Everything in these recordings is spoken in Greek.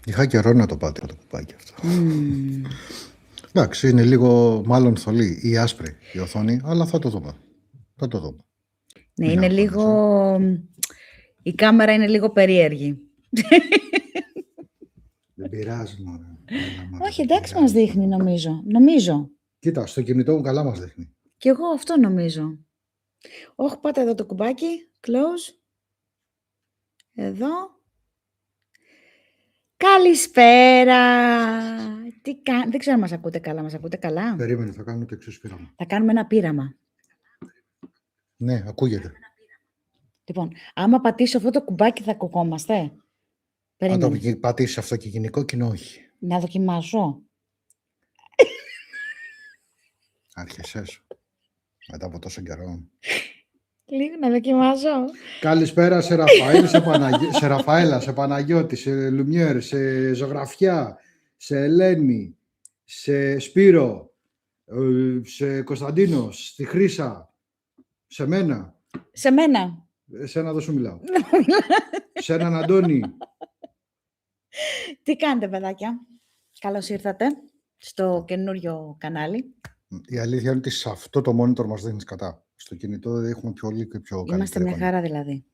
Είχα καιρό να το πάτε το κουμπάκι αυτό. Μμμ. Εντάξει, είναι λίγο μάλλον θολή ή άσπρη η οθόνη, αλλά θα το δούμε. Θα το δούμε. Ναι, Μην είναι αγχώνεσαι. λίγο... Η κάμερα είναι λίγο περίεργη. Δεν πειράζει, μωρέ. Έλα, μωρέ, Όχι, δεν εντάξει μας πειράζει. δείχνει, νομίζω. Κοίτα, στο κινητό μου καλά μας δείχνει. Κι εγώ αυτό νομίζω. Όχι, πάτε εδώ το κουμπάκι. Close. Εδώ. Καλησπέρα. Δεν ξέρω αν μας ακούτε καλά. Μας ακούτε καλά? Περίμενε, θα κάνουμε το εξής πείραμα. Θα κάνουμε ένα πείραμα. Ναι, ακούγεται. Λοιπόν, άμα πατήσω αυτό το κουμπάκι θα ακουγόμαστε. Αν Περίμενε. το πατήσεις αυτοκίνητο κοινό, όχι. Να δοκιμάσω. Άρχεσέ σου. Μετά από τόσο καιρό. Λίγο να δοκιμάσω. Καλησπέρα σε Ραφαήλ, σε Ραφαέλα, σε Παναγιώτη, σε Λουμιέρ, σε Ζωγραφιά, σε Ελένη, σε Σπύρο, σε Κωνσταντίνο, στη Χρύσα, σε μένα. Σε μένα. Εσένα δεν σου μιλάω. Σε έναν Αντώνη. Τι κάνετε, παιδάκια? Καλώς ήρθατε στο καινούριο κανάλι. Η αλήθεια είναι ότι σε αυτό το monitor μας δίνεις κατά. Στο κινητό έχουμε πολύ και πιο καλή Είμαστε μια εικόνα. χαρά δηλαδή.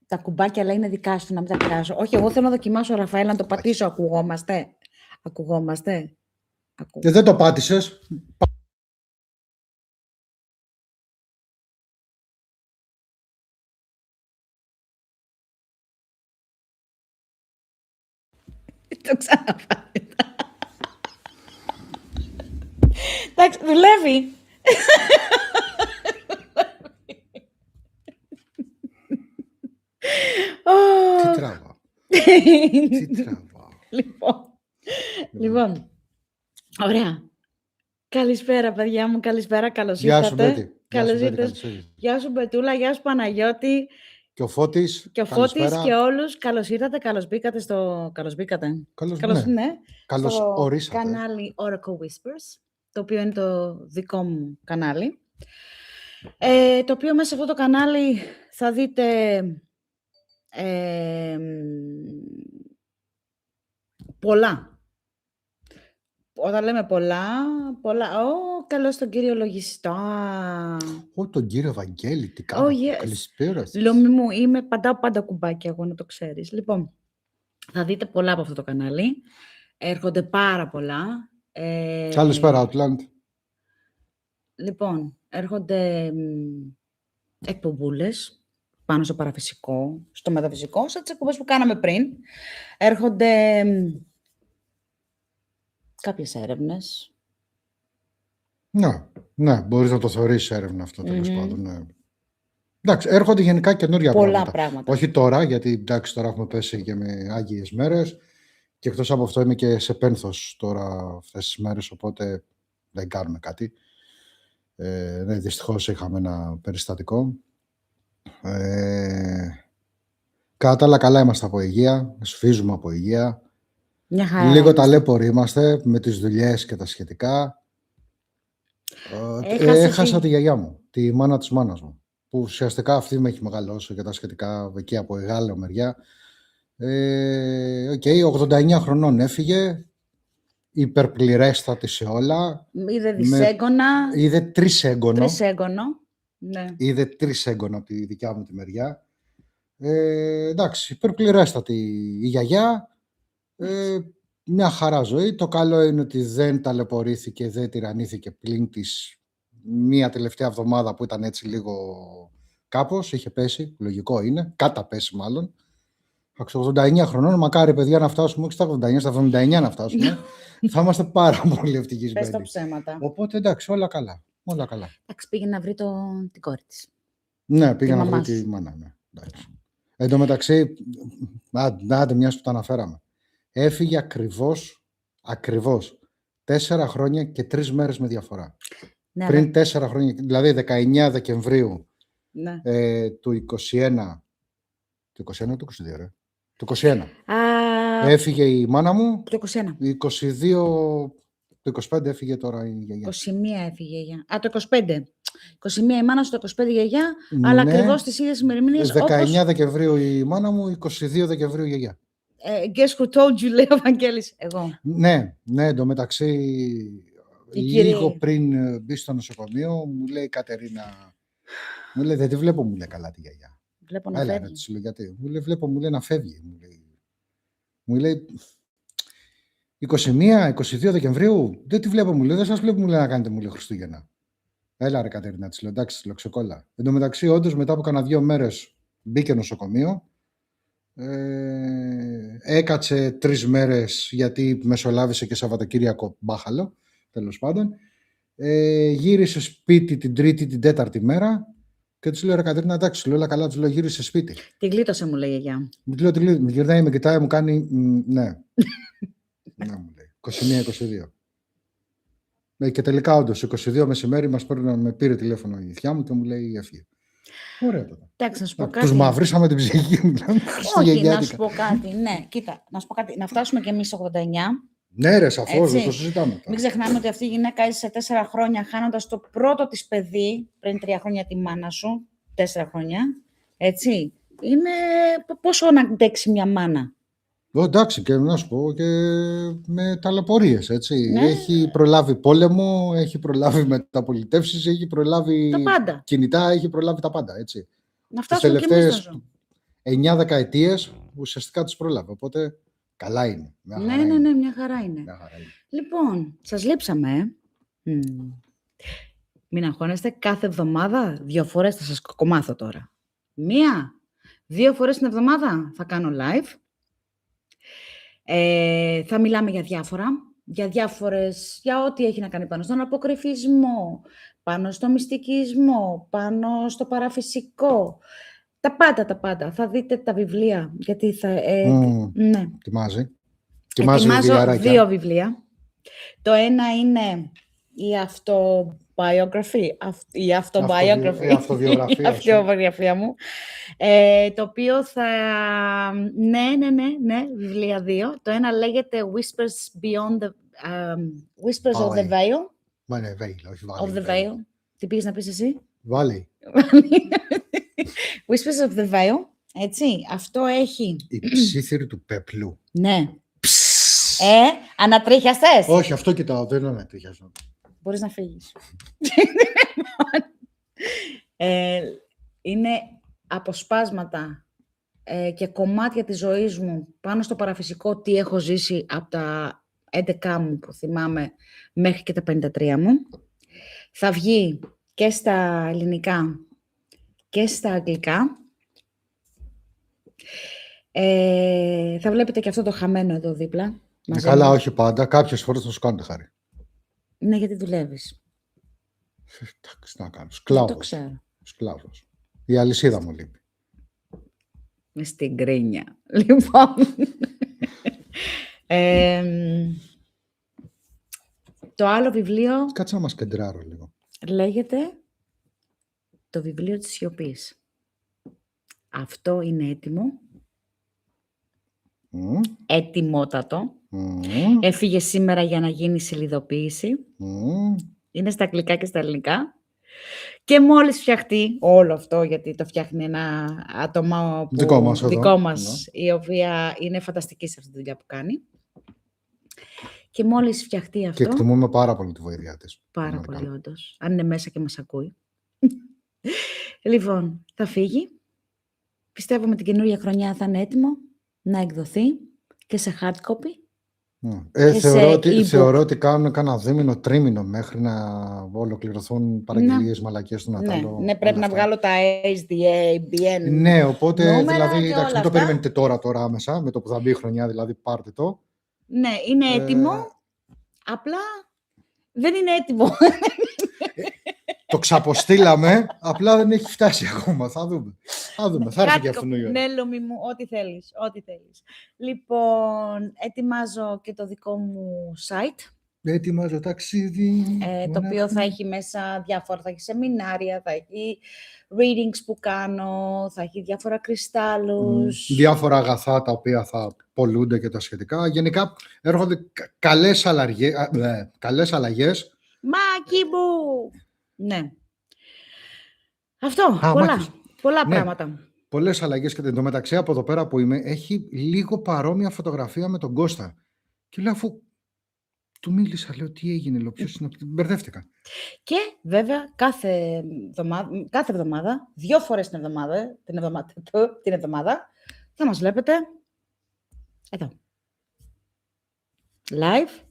Τα κουμπάκια αλλά είναι δικά σου, να μην τα πειράσω. Όχι, εγώ θέλω να δοκιμάσω, Ραφαέλ, να το πατήσω. Ακουγόμαστε. Και δεν το πάτησες. Το ξαναπάει. Εντάξει, δουλεύει. Τι τράβα. Τι τράβα. Λοιπόν, ωραία. Καλησπέρα, παιδιά μου. Καλησπέρα, καλώς Γεια σου, ήρθατε. Μπέτη. Καλώς ήρθες. Γεια σου, Μπετούλα. Γεια σου, Παναγιώτη. Και ο Φώτης. Και ο Φώτης και όλους. Καλώς ήρθατε, καλώς μπήκατε στο... Καλώς μπήκατε. Καλώς στο ορίσατε. Κανάλι Oracle Whispers, το οποίο είναι το δικό μου κανάλι. Το οποίο μέσα σε αυτό το κανάλι θα δείτε πολλά. Όταν λέμε πολλά... καλώς τον κύριο Λογιστά. Τον κύριο Βαγγέλη, τι κάνω. Yes. Καλησπέρα σας. Λόμι μου, πατάω πάντα κουμπάκια, εγώ να το ξέρεις. Λοιπόν, θα δείτε πολλά από αυτό το κανάλι. Έρχονται πάρα πολλά. Καλησπέρα, Outland. Λοιπόν, έρχονται εκπομπούλες πάνω στο παραφυσικό, στο μεταφυσικό, σε τις εκπομπές που κάναμε πριν. Έρχονται κάποιες έρευνες. Ναι, μπορείς να το θεωρήσεις έρευνα αυτό, τέλος πάντων. Ναι. Εντάξει, έρχονται γενικά καινούργια πράγματα. Όχι τώρα, γιατί εντάξει, τώρα έχουμε πέσει και με άγιες μέρες και εκτός από αυτό είμαι και σε πένθος τώρα αυτές τις μέρες, οπότε δεν κάνουμε κάτι. Ναι, δυστυχώς είχαμε ένα περιστατικό. Κατά τα άλλα καλά είμαστε από υγεία, σφίζουμε από υγεία. Λίγο ταλέποροι είμαστε με τις δουλειές και τα σχετικά. Έχασα τη γιαγιά μου, τη μάνα της μάνας μου, που ουσιαστικά αυτή με έχει μεγαλώσει και τα σχετικά εκεί από Γάλλο μεριά. 89 χρονών έφυγε, υπερπληρέστατη σε όλα. Είδε δυσέγγωνα. Είδε τρισέγγωνο. Ναι. Είδε τρισέγγωνο από τη δικιά μου τη μεριά. Εντάξει, υπερπληρέστατη η γιαγιά. Μια χαρά ζωή. Το καλό είναι ότι δεν ταλαιπωρήθηκε, δεν τυραννήθηκε πλην της μία τελευταία εβδομάδα που ήταν έτσι λίγο κάπως. Είχε πέσει, λογικό είναι, καταπέσει μάλλον. 89 χρονών, μακάρι παιδιά να φτάσουμε, όχι στα 89, στα 79 να φτάσουμε. Θα είμαστε πάρα πολύ ευτυχισμένοι. Πες τα ψέματα. Οπότε εντάξει, όλα καλά. Όλα καλά. Εντάξει, πήγε να βρει την κόρη της. Ναι, πήγε να βρει τη μάνα. Ναι. Εν τω μεταξύ, άντε μιας που τα αναφέραμε. Έφυγε ακριβώς 4 χρόνια και 3 μέρες με διαφορά. Ναι, πριν 4 χρόνια, δηλαδή 19 Δεκεμβρίου του 21, του 21 ή του 22, ρε. Του 21. Έφυγε η μάνα μου. Το 21. 22, το 25 έφυγε τώρα η γιαγιά. 21 έφυγε η γιαγιά. Το 25. 21 η μάνα σου, το 25 η γιαγιά, αλλά Ναι. ακριβώς τις ίδιες ημερομηνίες 19 Δεκεμβρίου η μάνα μου, 22 Δεκεμβρίου η γιαγιά. Guess who told you, λέει ο Βαγγέλης. Εγώ. Ναι, εντωμεταξύ, Η λίγο κυρία. πριν μπει στο νοσοκομείο, μου λέει η Κατερίνα, μου λέει, δεν τη βλέπω, μου λέει καλά τη γιαγιά. Βλέπω να Έλα, ρε, φεύγει. της λέω, γιατί. Μου λέει, βλέπω, μου λέει να φεύγει. Μου λέει 21-22 Δεκεμβρίου, δεν τη βλέπω, μου λέει, δεν σας βλέπω, μου λέει να κάνετε, μου λέει Χριστούγεννα. Έλα, ρε Κατερίνα, της λέω, εντάξει, λέω, ξεκόλα. Εν τω μεταξύ, όντως, μετά από κάνα 2 μέρες μπήκε νοσοκομείο. Έκατσε 3 μέρες γιατί μεσολάβησε και Σαββατοκύριακο μπάχαλο, τέλος πάντων. Γύρισε σπίτι την Τρίτη, την Τέταρτη μέρα και της λέω, ρε Κατερίνα, εντάξει, λέω, όλα καλά, της λέω, γύρισε σπίτι. Τη γλίτωσε, μου λέει η γιαγιά. Μου γυρνάει, με κοιτάει, μου κάνει, ναι. Ναι, μου λέει, 21-22. Και τελικά, όντως, 22 μεσημέρι με πήρε τηλέφωνο η θιά μου και μου λέει, έφυγε. Ωραία τότε. Εντάξει, να σου πω κάτι. Τους μαυρίσαμε την ψυχή μου. Όχι, να σου πω κάτι. Ναι, κοίτα, να σου πω κάτι. Να φτάσουμε κι εμείς 89. Ναι, ρε, σαφώς, Έτσι. δεν το συζητάμε τώρα. Μην ξεχνάμε ότι αυτή η γυναίκα έζησε 4 χρόνια χάνοντας το πρώτο της παιδί, πριν 3 χρόνια τη μάνα σου, 4 χρόνια. Έτσι. Είναι πόσο να αντέξει μια μάνα. Εντάξει, και να σου πω και με ταλαιπωρίες, έτσι. Ναι. Έχει προλάβει πόλεμο, έχει προλάβει μεταπολιτεύσεις, έχει προλάβει Τα πάντα. κινητά, έχει προλάβει τα πάντα, έτσι. Να Τις φτάσουμε κι εμείς τελευταίες στο 9 δεκαετίες ουσιαστικά τις προλάβει, οπότε καλά είναι. Μια χαρά είναι. Ναι, μια χαρά είναι. Μια χαρά είναι. Λοιπόν, σας λείψαμε. Μην αγχώνεστε, κάθε εβδομάδα 2 φορές θα σας κομμάθω τώρα. 1-2 φορές την εβδομάδα θα κάνω live. Θα μιλάμε για διάφορα, για ό,τι έχει να κάνει πάνω στον αποκρυφισμό, πάνω στο μυστικισμό, πάνω στο παραφυσικό. Τα πάντα. Θα δείτε τα βιβλία, γιατί θα... ναι. Ετοιμάζει. Ετοιμάζω βιβλιαράκια. 2 βιβλία. Το ένα είναι η αυτοβιογραφία Η αυτοβιογραφία μου, το οποίο θα... Ναι, βιβλία 2. Το ένα λέγεται Whispers Beyond the... Whispers of the Veil. Μα ναι, Veil, όχι Of Valley. the Veil. Τι πήγες να πεις εσύ? Valley. Whispers of the Veil. Έτσι, αυτό έχει... Η ψήθυρη του πέπλου. Ναι. Ανατρίχιασες. Όχι, αυτό κοιτάω, δεν ανατρίχιασα. Μπορείς να φύγεις. Είναι αποσπάσματα και κομμάτια της ζωής μου πάνω στο παραφυσικό, τι έχω ζήσει από τα 11 μου που θυμάμαι μέχρι και τα 53 μου. Θα βγει και στα ελληνικά και στα αγγλικά. Θα βλέπετε και αυτό το χαμένο εδώ δίπλα. Καλά, όχι πάντα. Κάποιες φορές θα σου κάνετε χάρη. Ναι, γιατί δουλεύεις. Εντάξει, να κάνω. Το ξέρω. Σκλάβος. Η αλυσίδα μου λείπει. Με στην κρίνια. Λοιπόν. Το άλλο βιβλίο... Κάτσε να μας κεντράρω λίγο. Λέγεται το βιβλίο της σιωπής. Αυτό είναι έτοιμο. Έτοιμότατο. Έφυγε σήμερα για να γίνει σελιδοποίηση. Είναι στα αγγλικά και στα ελληνικά. Και μόλις φτιαχτεί όλο αυτό, γιατί το φτιάχνει ένα άτομο δικό μας, η οποία είναι φανταστική σε αυτή τη δουλειά που κάνει. Και μόλις φτιαχτεί αυτό... Και εκτιμούμε πάρα πολύ τη βοήθεια της. Πάρα πολύ, όντως. Αν είναι μέσα και μας ακούει. Λοιπόν, θα φύγει. Πιστεύω με την καινούργια χρονιά θα είναι έτοιμο να εκδοθεί και σε hard copy. Θεωρώ ότι κάνουν κάνα δίμηνο, τρίμηνο μέχρι να ολοκληρωθούν παραγγελίες μαλακίες του Νατάλου. Ναι, πρέπει να βγάλω τα SDA, BN. Ναι, οπότε δηλαδή εντάξει, μην το περιμένετε τώρα άμεσα, με το που θα μπει η χρονιά, δηλαδή πάρτε το. Ναι, είναι έτοιμο, απλά δεν είναι έτοιμο. Το ξαποστήλαμε, απλά δεν έχει φτάσει ακόμα. Θα δούμε. Θα έρθει και αυτόν ο Ιωάννης. Ναι, Λόμι μου, ό,τι θέλεις. Λοιπόν, ετοιμάζω και το δικό μου site. Ετοιμάζω ταξίδι. Το οποίο θα έχει μέσα διάφορα, θα έχει σεμινάρια, θα έχει readings που κάνω, θα έχει διάφορα κρυστάλλους. Διάφορα αγαθά τα οποία θα πολλούνται και τα σχετικά. Γενικά έρχονται καλές αλλαγές. Μάκι μου! Ναι. Αυτό, Α, πολλά. μάχες. Πολλά Ναι, πράγματα. πολλές αλλαγές και εν τω μεταξύ από εδώ πέρα που είμαι έχει λίγο παρόμοια φωτογραφία με τον Κώστα. Και λέω αφού του μίλησα, λέω τι έγινε, λέω ποιος είναι, μπερδεύτηκα. Και βέβαια κάθε εβδομάδα, 2 φορές την εβδομάδα, θα μας βλέπετε εδώ. Live,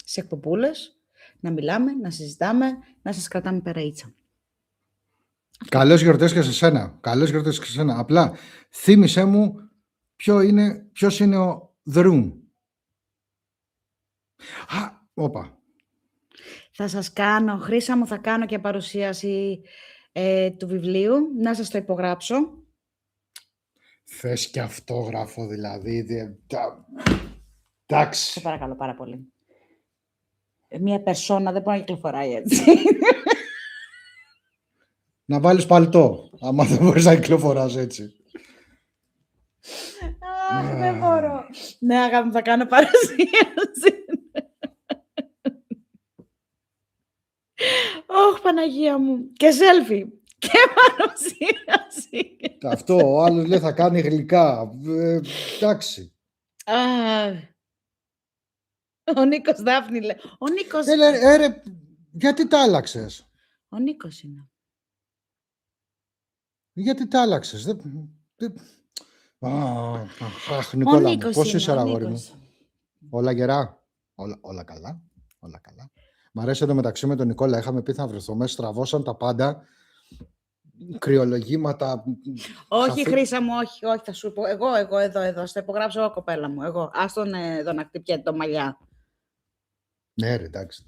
σε εκπομπούλες, να μιλάμε, να συζητάμε, να σας κρατάμε περαΐτσα. Καλές γιορτές και σε σένα. Καλές γιορτές και σε σένα. Απλά θύμισέ μου ποιος είναι ο The Room. Α, όπα. Θα σας κάνω, Χρύσα μου, θα κάνω και παρουσίαση του βιβλίου, να σας το υπογράψω. Θες και αυτόγραφο δηλαδή. Εντάξει. Σε παρακαλώ πάρα πολύ. Μια περσόνα δεν μπορεί να κυκλοφοράει έτσι. Να βάλεις παλτό, άμα δεν μπορείς να κυκλοφοράς έτσι. Αχ, δεν μπορώ. Ναι, αγάπη μου, θα κάνω παρουσίαση. Όχ, Παναγία μου. Και selfie. Και παρουσίαση. Αυτό, ο άλλος λέει θα κάνει γλυκά. Εντάξει. Ο Νίκος Δάφνη λέει. Ο Νίκος... Ρε, γιατί τα άλλαξες. Ο Νίκος είναι. Γιατί τα άλλαξες. Αχ, Νικόλα μου, πώς είσαι αγόρι μου. Όλα γερά. Όλα καλά. Όλα καλά. Μ' αρέσει εδώ μεταξύ με τον Νικόλα. Είχαμε πει θα βρεθούμε. Στραβώσαν τα πάντα. Κρυολογήματα. Όχι, Χρύσα μου, όχι, θα σου πω. Εγώ εδώ. Θα υπογράψω εγώ, κοπέλα μου. Εγώ. Ας τον εδώ να χτυπιέται το μαλλιά. Ναι, ρε, εντάξει.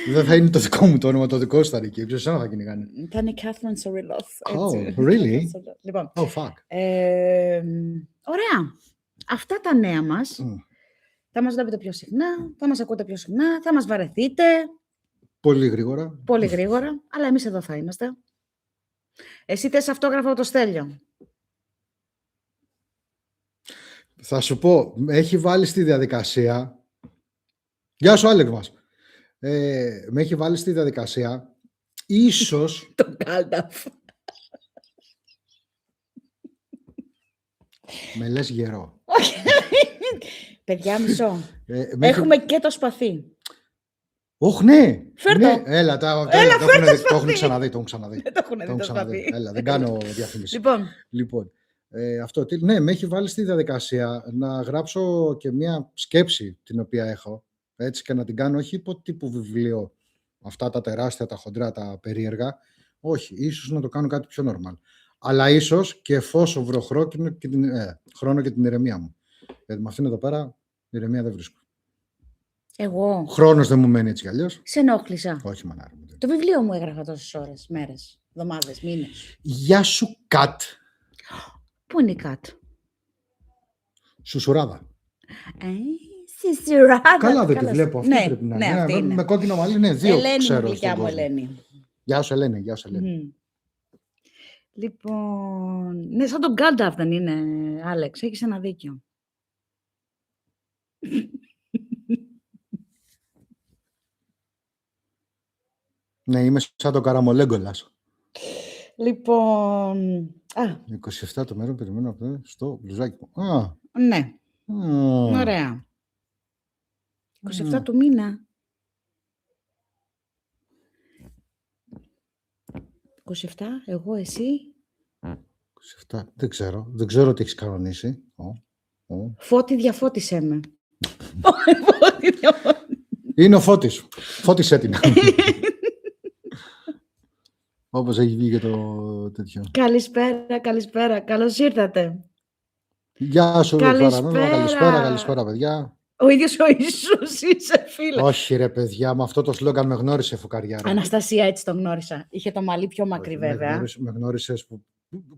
Δεν θα είναι το δικό μου το όνομα, το δικό σου θα είναι εκεί. Ποιος εσένα θα κυνηγάνε. Θα είναι η Κάθριν Σοριλόθ. Oh, really? Λοιπόν, Oh, fuck. ωραία. Αυτά τα νέα μας. Θα μας βλέπετε πιο συχνά, θα μας ακούτε πιο συχνά, θα μας βαρεθείτε. Πολύ γρήγορα. Πολύ γρήγορα, αλλά εμείς εδώ θα είμαστε. Εσύ θες αυτόγραφο το Στέλιο. Θα σου πω, έχει βάλει στη διαδικασία. Γεια σου, Άλεξ μας. Με έχει βάλει στη διαδικασία. Ίσως. Το Γκάλνταφ. Με λες γερό. Παιδιά, μισό. Έχουμε και το σπαθί. Όχι, ναι. Φέρ' Ναι. το. Έλα, το έχουν ξαναδεί. Το έχουν δει το σπαθί. Έλα, δεν κάνω διαφήμιση. Λοιπόν. Αυτό, ναι, με έχει βάλει στη διαδικασία να γράψω και μια σκέψη την οποία έχω, έτσι, και να την κάνω όχι υπό τύπου βιβλίο, αυτά τα τεράστια, τα χοντρά, τα περίεργα, όχι, ίσως να το κάνω κάτι πιο normal. Αλλά ίσως και εφόσον βρω χρόνο και την ηρεμία μου. Γιατί με αυτήν εδώ πέρα ηρεμία δεν βρίσκω. Εγώ. Χρόνος δεν μου μένει έτσι κι αλλιώς. Σε ενόχλησα. Όχι, μανάρα μου. Το βιβλίο μου έγραφα τόσες ώρες, μέρες, εβδομάδες, μήνες. Γεια σου, Κατ. Πού είναι η Κατ? Σουσουράδα. Σουσουράδα. Καλά, δεν τη βλέπω. Αυτή πρέπει να είναι. Ναι, με κόκκινο μαλλί, ναι, δύο Ελένη, ξέρω γλυκιά στον μου, κόσμο. Ελένη. Γεια σου, Ελένη. Γεια σου, Ελένη. Λοιπόν, ναι, σαν τον Γκάλνταφ δεν είναι, Άλεξ, έχεις ένα δίκιο. Ναι, είμαι σαν τον Καραμολέγκολας. Λοιπόν, 27 το μέρο περιμένω αυτό στο μπλουζάκι μου. Ναι, ωραία. 27 του μήνα. 27, εγώ, εσύ. 27, δεν ξέρω. Δεν ξέρω τι έχεις κανονίσει. Φώτη, διαφώτισέ με. Είναι ο Φώτης. Φώτισέ την. Όπως έχει βγει και το τέτοιο. Καλησπέρα. Καλώς ήρθατε. Γεια σου, καλησπέρα, παιδιά. Ο ίδιος ο Ιησούς είσαι, φίλε. Όχι ρε παιδιά, με αυτό το σλόγγαν με γνώρισε, φουκαριάρα. Αναστασία, έτσι τον γνώρισα. Είχε το μαλλί πιο μακρύ, βέβαια. Με γνώρισες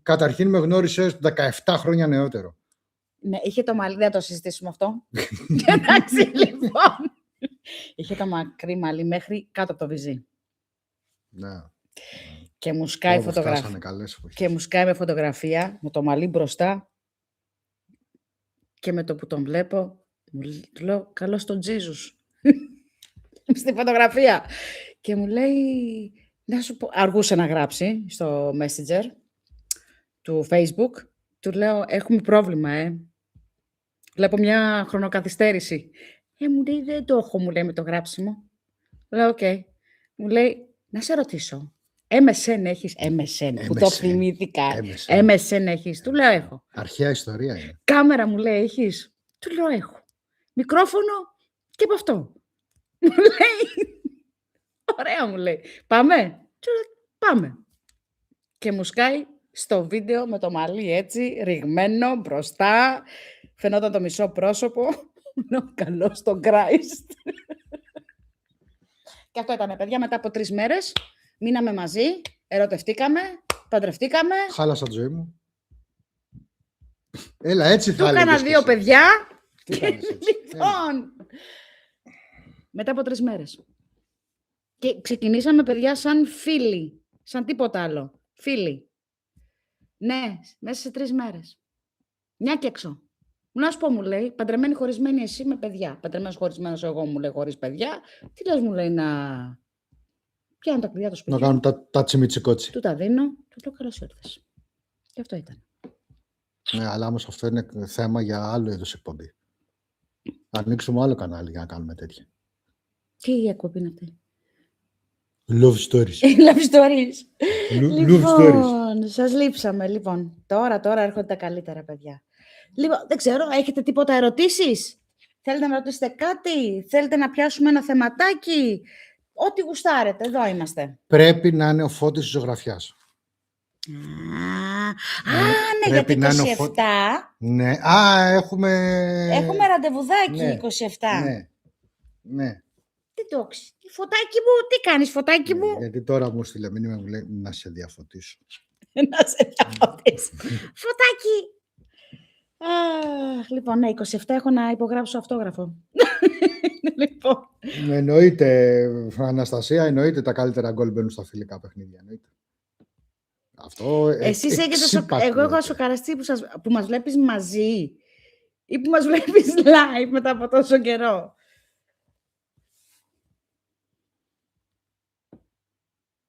καταρχήν με γνώρισες 17 χρόνια νεότερο. Ναι, είχε το μαλλί, δεν θα το συζητήσουμε αυτό. Εντάξει, λοιπόν. Είχε το μακρύ μαλλί μέχρι κάτω από το βυζί. Ναι. Και μου σκάει φωτογραφία. Και μου σκάει με φωτογραφία, με το μαλλί μπροστά. Και με το που τον βλέπω, του λέω, καλώς τον Τζίζους. Στη φωτογραφία. Και μου λέει, να σου πω, αργούσε να γράψει στο Messenger του Facebook. Του λέω, έχουμε πρόβλημα, Βλέπω μια χρονοκαθυστέρηση. Μου λέει, δεν το έχω, μου λέει, με το γράψιμο. Λέω, οκ. Μου λέει, να σε ρωτήσω. MSN έχεις? MSN, που το θυμήθηκα. MSN έχεις? Του λέω, έχω. Αρχαία ιστορία είναι. Κάμερα, μου λέει, έχεις? Του λέω, έχω. Μικρόφωνο και από αυτό. Μου λέει, ωραία, μου λέει. Πάμε? Του λέω, πάμε. Και μου σκάει στο βίντεο με το μαλλί έτσι, ρηγμένο, μπροστά. Φαινόταν το μισό πρόσωπο. Λέω, καλό στον Christ. Και αυτό ήταν, παιδιά, μετά από 3 μέρες. Μείναμε μαζί, ερωτευτήκαμε, παντρευτήκαμε. Χάλασα τη ζωή μου. Έλα, έτσι θα έλεγες. Του έκανα 2 παιδιά. Τι κάνεις έτσι? Λοιπόν, μετά από 3 μέρες. Και ξεκινήσαμε, παιδιά, σαν φίλοι. Σαν τίποτα άλλο. Φίλοι. Ναι, μέσα σε 3 μέρες. Μια και έξω. Να σου πω, μου λέει, παντρεμένη χωρισμένη εσύ με παιδιά. Παντρεμένος χωρισμένος εγώ, μου λέει, χωρίς παιδιά. Τι λες, μου λέει, να πιάνω τα κλειδιά του σπιτιού. Να κάνουν τα τσιμιτσικότσι. Του τα δίνω, του λέω, καλώς ήρθες. Και αυτό ήταν. Ναι, αλλά όμως αυτό είναι θέμα για άλλο είδους εκπομπή. Ανοίξουμε άλλο κανάλι για να κάνουμε τέτοια. Τι η εκπομπή είναι αυτή? Love stories. Love stories. Love stories. Λοιπόν, σας λείψαμε. Λοιπόν, τώρα έρχονται τα καλύτερα, παιδιά. Λοιπόν, δεν ξέρω, έχετε τίποτα ερωτήσεις? Θέλετε να ρωτήσετε κάτι? Θέλετε να πιάσουμε ένα θεματάκι? Ό,τι γουστάρετε, εδώ είμαστε. Πρέπει να είναι ο Φώτης της ζωγραφιάς. Ναι, γιατί 27. Ναι, έχουμε Ραντεβουδάκι, ναι, 27. Ναι. Τι το ξέρεις? Φωτάκι μου, τι κάνεις, φωτάκι μου? Γιατί τώρα μου στείλε μήνυμα, μου λέει να σε διαφωτίσω. Να σε διαφωτίσω. Φωτάκι. Λοιπόν, ναι, 27 έχω να υπογράψω αυτόγραφο. Λοιπόν. Εννοείται, Αναστασία, εννοείται τα καλύτερα γκολ μπαίνουν στα φιλικά παιχνίδια. Εννοείται. Αυτό εσείς έχετε εγώ έχω σοκαραστεί που μας βλέπεις μαζί ή που μας βλέπεις live μετά από τόσο καιρό.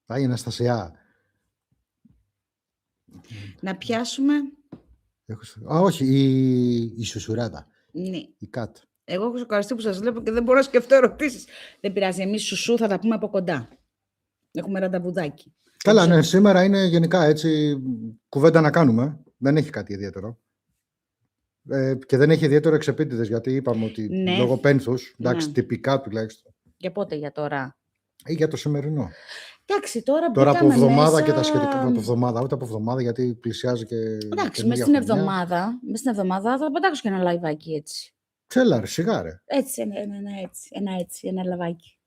Πάει η Αναστασία. Να πιάσουμε. Όχι, η Σουσουράτα. Ναι. Η Κάτ. Εγώ έχω σοκαριστεί που σας βλέπω και δεν μπορώ να σκεφτώ ερωτήσεις. Δεν πειράζει, εμείς Σουσού θα τα πούμε από κοντά. Έχουμε ραντεβουδάκι. Καλά, ναι, σήμερα είναι γενικά έτσι κουβέντα να κάνουμε. Δεν έχει κάτι ιδιαίτερο. Και δεν έχει ιδιαίτερο εξεπίτηδες, γιατί είπαμε ότι λόγω πένθους, εντάξει, τυπικά τουλάχιστον. Για πότε, για τώρα? Ή για το σημερινό. Εντάξει, τώρα από εβδομάδα μέσα... και τα σχετικά. Από εβδομάδα, ούτε από εβδομάδα, γιατί πλησιάζει και. Εντάξει, μέσα στην εβδομάδα θα πετάξω και ένα λαϊβάκι έτσι. Τσέλα, ρε, σιγάρε. Έτσι, ένα λαβάκι.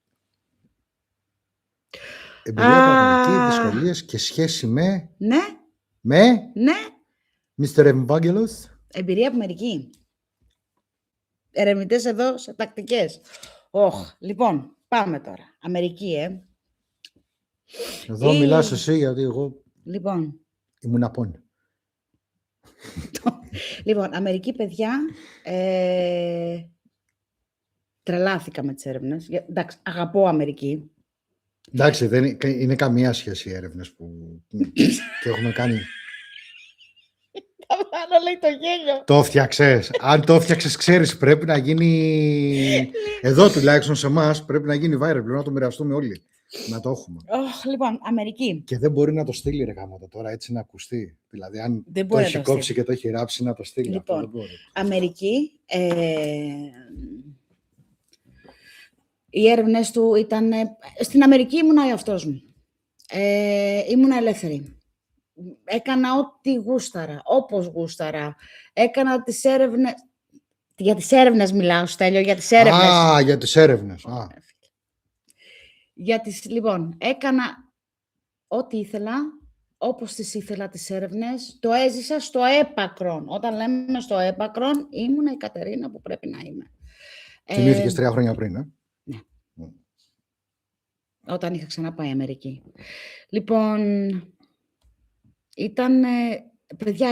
Εμπειρία πραγματική, δυσκολίες και σχέση με. Ναι. Mr. Ευάγγελος. Εμπειρία από μερική. Ερευνητές εδώ σε τακτικές. Λοιπόν, πάμε τώρα. Αμερική, Εδώ μιλάς εσύ, γιατί εγώ ήμουν απόν. Λοιπόν, Αμερική, παιδιά, τρελάθηκα με τις έρευνες. Εντάξει, αγαπώ Αμερική. Εντάξει, δεν είναι καμία σχέση οι έρευνες που και έχουμε κάνει. Πάνω λέει το γέλιο. Το φτιάξες. Αν το φτιάξες, ξέρεις, πρέπει να γίνει. Εδώ τουλάχιστον σε εμάς πρέπει να γίνει viral. Πρέπει να το μοιραστούμε όλοι. Να το έχουμε. Λοιπόν, Αμερική. Και δεν μπορεί να το στείλει, ρε γάμοτα, τώρα έτσι να ακουστεί. Δηλαδή, αν το έχει κόψει και το έχει ράψει, να το στείλει. Λοιπόν, αυτό δεν μπορεί. Αμερική. Οι έρευνες του ήταν. Στην Αμερική ήμουνα εαυτός μου. Ήμουνα ελεύθερη. Έκανα ό,τι γούσταρα, όπως γούσταρα. Έκανα τις έρευνες. Για τις έρευνες μιλάω, Στέλιο, για τις έρευνες. Για τις έρευνες. Λοιπόν, έκανα ό,τι ήθελα, όπως τις ήθελα τις έρευνες. Το έζησα στο έπακρον. Όταν λέμε στο έπακρον, ήμουν η Κατερίνα που πρέπει να είμαι. Θυμήθηκες 3 χρόνια πριν, Ναι. Όταν είχα ξαναπάει Αμερική. Λοιπόν, ήταν, παιδιά,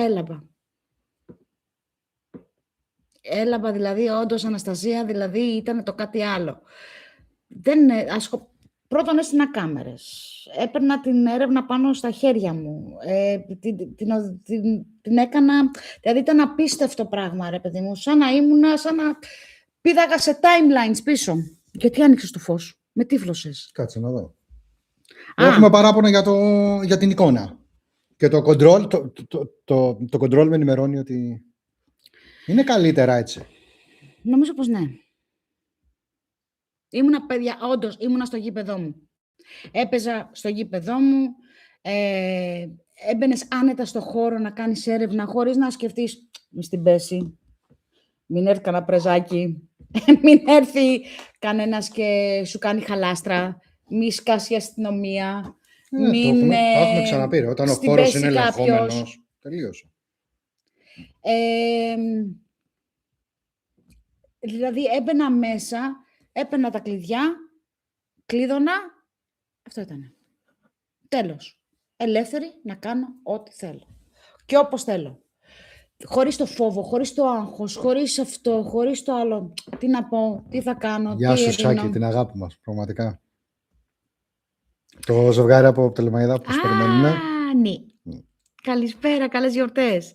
έλαβα δηλαδή, όντως, Αναστασία, δηλαδή ήταν το κάτι άλλο. Πρώτον έστεινα κάμερες, έπαιρνα την έρευνα πάνω στα χέρια μου, την έκανα, δηλαδή ήταν απίστευτο πράγμα, ρε παιδί μου, σαν να πήδαγα σε timelines πίσω. Γιατί άνοιξες το φως, με τύφλωσες. Κάτσε να δω. Έχουμε παράπονα για την εικόνα. Και το control, το control με ενημερώνει ότι είναι καλύτερα έτσι. Νομίζω πως ναι. Παιδιά, όντως, ήμουνα στο γήπεδό μου. Έπαιζα στο γήπεδό μου, έμπαινες άνετα στο χώρο να κάνεις έρευνα, χωρίς να σκεφτείς, μη στην πέσει, μην έρθει κανένα πρεζάκι, μην έρθει κανένας και σου κάνει χαλάστρα, μη σκάσει η αστυνομία, μην... Το έχουμε ξαναπεί, όταν ο χώρος είναι ελεγχόμενος, τελείωσε. Δηλαδή έμπαινα μέσα, έπαιρνα τα κλειδιά, κλείδωνα, αυτό ήτανε. Τέλος. Ελεύθερη να κάνω ό,τι θέλω. Και όπως θέλω. Χωρίς το φόβο, χωρίς το άγχος, χωρίς αυτό, χωρίς το άλλο. Τι να πω, τι θα κάνω, Γεια σου Σάκη, την αγάπη μας, πραγματικά. Το ζευγάρι από Πτολεμαΐδα, πώς περιμένουμε. Ναι. Καλησπέρα, καλές γιορτές.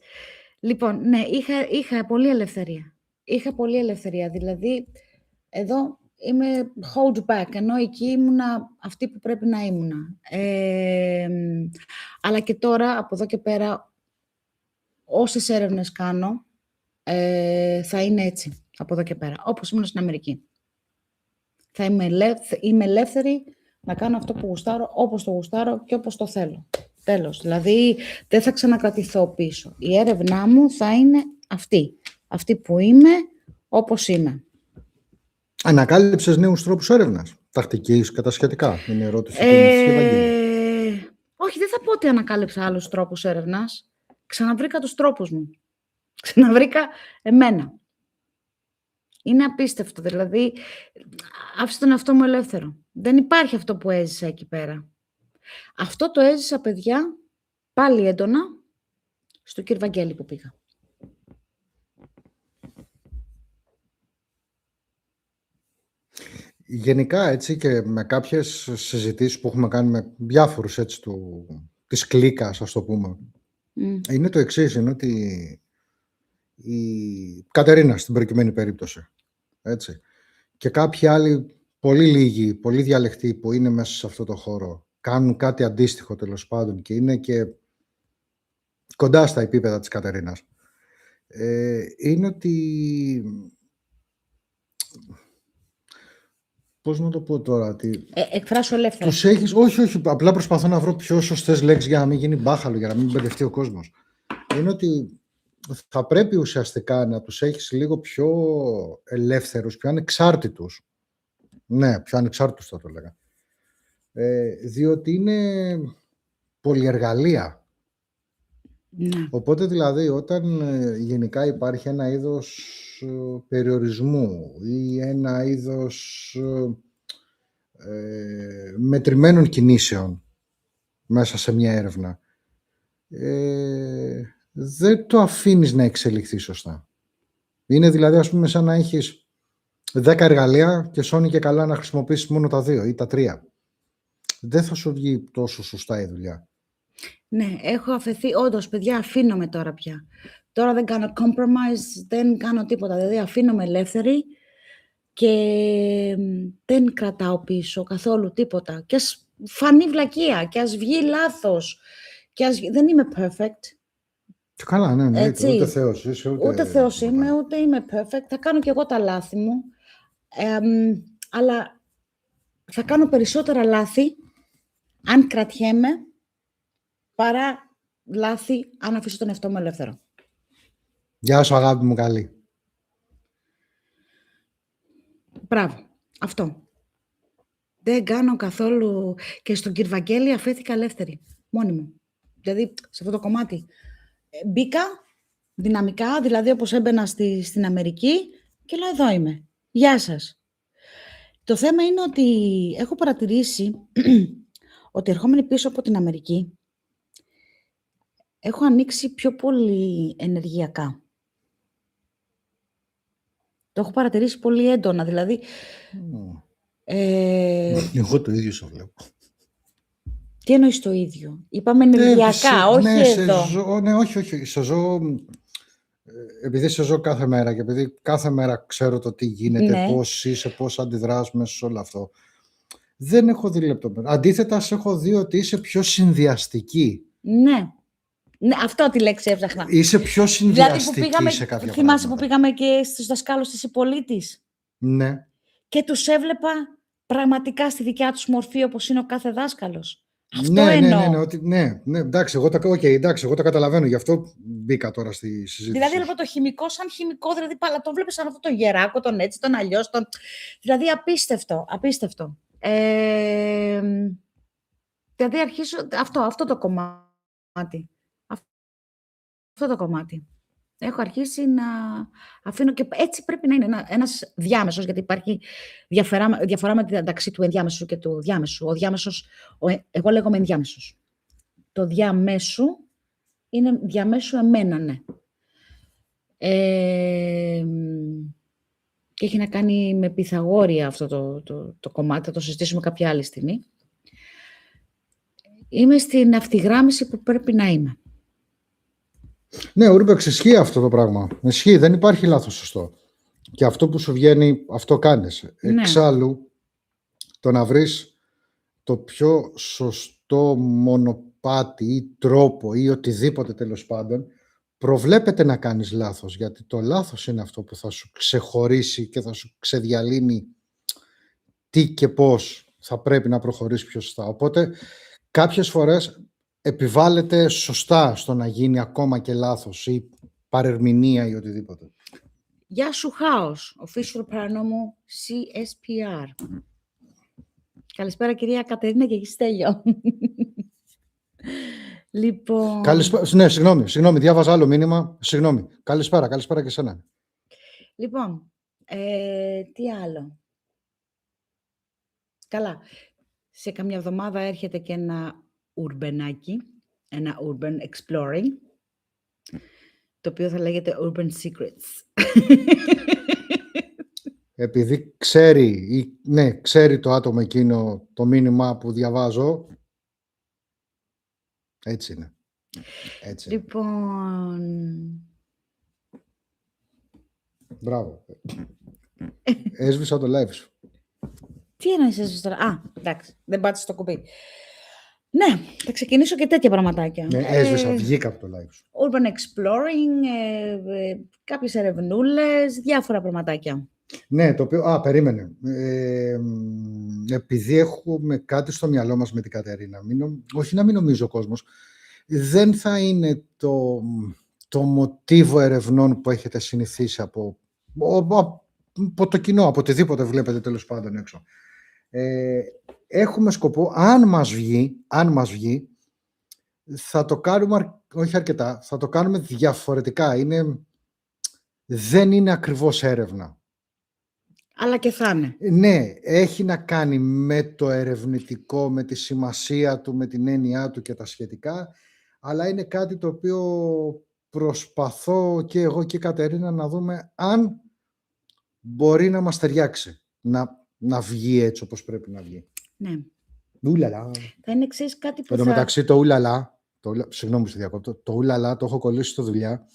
Λοιπόν, ναι, είχα πολλή ελευθερία. Δηλαδή, εδώ είμαι hold back, ενώ εκεί ήμουνα αυτή που πρέπει να ήμουνα. Αλλά και τώρα, από εδώ και πέρα, όσες έρευνες κάνω, θα είναι έτσι, από εδώ και πέρα, όπως ήμουν στην Αμερική. Είμαι ελεύθερη να κάνω αυτό που γουστάρω, όπως το γουστάρω και όπως το θέλω. Τέλος. Δηλαδή, δεν θα ξανακρατηθώ πίσω. Η έρευνά μου θα είναι αυτή που είμαι, όπως είμαι. Ανακάλυψες νέους τρόπους έρευνας, τακτικής, κατασχετικά, είναι η ερώτηση. Όχι, δεν θα πω ότι ανακάλυψα άλλους τρόπους έρευνας. Ξαναβρήκα τους τρόπους μου. Ξαναβρήκα εμένα. Είναι απίστευτο, δηλαδή, άφησα τον εαυτό μου ελεύθερο. Δεν υπάρχει αυτό που έζησα εκεί πέρα. Αυτό το έζησα, παιδιά, πάλι έντονα, στο Κυρβαγγέλη που πήγα. Γενικά, έτσι, και με κάποιες συζητήσεις που έχουμε κάνει με διάφορους, έτσι, της κλίκας, ας το πούμε, είναι το εξής, είναι ότι η Κατερίνα, στην προκειμένη περίπτωση, έτσι, και κάποιοι άλλοι, πολύ λίγοι, πολύ διαλεκτοί που είναι μέσα σε αυτό το χώρο, κάνουν κάτι αντίστοιχο, τέλος πάντων, και είναι και κοντά στα επίπεδα της Κατερίνας, είναι ότι... Πώς να το πω τώρα, εκφράσω ελεύθερα. Τους έχεις, όχι, απλά προσπαθώ να βρω πιο σωστές λέξεις για να μην γίνει μπάχαλο, για να μην μπερδευτεί ο κόσμος. Είναι ότι θα πρέπει ουσιαστικά να τους έχεις λίγο πιο ελεύθερους, πιο ανεξάρτητους. Ναι, πιο ανεξάρτητους θα το έλεγα. Διότι είναι πολυεργαλεία. Ναι. Οπότε δηλαδή όταν γενικά υπάρχει ένα είδος περιορισμού ή ένα είδος μετρημένων κινήσεων μέσα σε μια έρευνα, δεν το αφήνεις να εξελιχθεί σωστά. Είναι δηλαδή, ας πούμε, σαν να έχεις 10 εργαλεία και σώνει και καλά να χρησιμοποιήσεις μόνο τα 2 ή τα 3. Δεν θα σου βγει τόσο σωστά η δουλειά. Ναι, έχω αφαιθεί, όντως, παιδιά, αφήνομαι τώρα πια. Τώρα δεν κάνω compromise, δεν κάνω τίποτα. Δηλαδή, αφήνομαι ελεύθερη και δεν κρατάω πίσω καθόλου τίποτα. Και ας φανεί βλακεία, και ας βγει λάθος. Δεν είμαι perfect. Καλά, ναι, ούτε Θεός είσαι, ούτε Θεός είμαι, ούτε είμαι perfect. Θα κάνω κι εγώ τα λάθη μου. Αλλά θα κάνω περισσότερα λάθη αν κρατιέμαι παρά λάθη αν αφήσω τον εαυτό μου ελεύθερο. Γεια σου, αγάπη μου καλή. Μπράβο. Αυτό. Δεν κάνω καθόλου... Και στον Κυρβαγγέλη αφέθηκα ελεύθερη. Μόνη μου. Δηλαδή, σε αυτό το κομμάτι. Μπήκα δυναμικά, δηλαδή όπως έμπαινα στην Αμερική και λέω εδώ είμαι. Γεια σας. Το θέμα είναι ότι έχω παρατηρήσει ότι ερχόμενοι πίσω από την Αμερική έχω ανοίξει πιο πολύ ενεργειακά. Το έχω παρατηρήσει πολύ έντονα, δηλαδή Εγώ το ίδιο σε βλέπω. Τι εννοείς το ίδιο? Είπαμε ενεργειακά, όχι ναι, εδώ. Ναι, όχι. Σε ζω, επειδή σε ζω κάθε μέρα και επειδή κάθε μέρα ξέρω το τι γίνεται, Ναι. πώς είσαι, πώς αντιδράς μέσα σε όλο αυτό. Δεν έχω δει λεπτομέρειες. Αντίθετα, σε έχω δει ότι είσαι πιο συνδυαστική. Ναι. Ναι, αυτό τη λέξη έψαχνα. Είσαι πιο συνδυαστική Δηλαδή που πήγαμε, σε κάποια θυμάσαι πράγματα. που πήγαμε και στους δασκάλους της Ιππολίτης. Ναι. Και τους έβλεπα πραγματικά στη δικιά τους μορφή όπως είναι ο κάθε δάσκαλος. Αυτό Ναι, εννοώ. εντάξει, εγώ τα καταλαβαίνω, γι' αυτό μπήκα τώρα στη συζήτηση. Δηλαδή έβλεπα το χημικό σαν χημικό, δηλαδή αλλά το βλέπεις σαν αυτό το γεράκο, τον έτσι, τον αλλιώς, δηλαδή απίστευτο. Δηλαδή αρχίζω αυτό το κομμάτι. Αυτό το κομμάτι. Έχω αρχίσει να αφήνω και έτσι πρέπει να είναι ένας διάμεσος, γιατί υπάρχει διαφορά μεταξύ του ενδιάμεσου και του διάμεσου. Ο διάμεσος, εγώ λέγομαι ενδιάμεσος. Το διάμεσου είναι διαμέσου εμένα, ναι. Και έχει να κάνει με Πυθαγόρια αυτό το κομμάτι, θα το συζητήσουμε κάποια άλλη στιγμή. Είμαι στην ευθυγράμμιση που πρέπει να είμαι. Ναι, Ούρμπεξ, ισχύει αυτό το πράγμα. Ισχύει, δεν υπάρχει λάθος σωστό. Και αυτό που σου βγαίνει, αυτό κάνεις. Ναι. Εξάλλου, το να βρεις το πιο σωστό μονοπάτι ή τρόπο ή οτιδήποτε τέλος πάντων, προβλέπεται να κάνεις λάθος, γιατί το λάθος είναι αυτό που θα σου ξεχωρίσει και θα σου ξεδιαλύνει τι και πώς θα πρέπει να προχωρήσει πιο σωστά. Οπότε, κάποιες φορές επιβάλλεται σωστά στο να γίνει ακόμα και λάθος ή παρερμηνία ή οτιδήποτε. Γεια σου, Χάος, Official Paranormal CSPR. Καλησπέρα, κυρία Κατερίνα και Στέλιο. Λοιπόν... Ναι, συγγνώμη, διάβαζα άλλο μήνυμα. Συγγνώμη. Καλησπέρα και σένα. Λοιπόν, τι άλλο. Καλά. Σε καμιά εβδομάδα έρχεται και ένα ουρμπενάκι, ένα urban exploring, το οποίο θα λέγεται Urban Secrets. Επειδή ξέρει το άτομο εκείνο το μήνυμα που διαβάζω, έτσι είναι. Λοιπόν... Μπράβο. Έσβησα το live σου. Τι εννοείς έσβησα τώρα? Α, εντάξει, δεν πάτησε στο κουμπί. Ναι, θα ξεκινήσω και τέτοια πραγματάκια. Ναι, έσβησα, βγήκα από το live σου. Urban exploring, κάποιες ερευνούλες, διάφορα πραγματάκια. Ναι, το οποίο... περίμενε. Επειδή έχουμε κάτι στο μυαλό μας με την Κατερίνα, όχι να μην νομίζει ο κόσμος, δεν θα είναι το μοτίβο ερευνών που έχετε συνηθίσει από το κοινό, από οτιδήποτε βλέπετε τέλος πάντων έξω. Έχουμε σκοπό, αν μας βγει, θα το κάνουμε, όχι αρκετά, θα το κάνουμε διαφορετικά. Δεν είναι ακριβώς έρευνα. Αλλά και θα είναι. Ναι, έχει να κάνει με το ερευνητικό, με τη σημασία του, με την έννοιά του και τα σχετικά, αλλά είναι κάτι το οποίο προσπαθώ και εγώ και η Κατερίνα να δούμε αν μπορεί να μας ταιριάξει, να βγει έτσι όπως πρέπει να βγει. Ναι. Ουλαλά. Θα είναι εξής κάτι που Εν τω μεταξύ το ουλαλά, συγγνώμη στη διακόπτω, το ουλαλά το έχω κολλήσει στο δουλειά,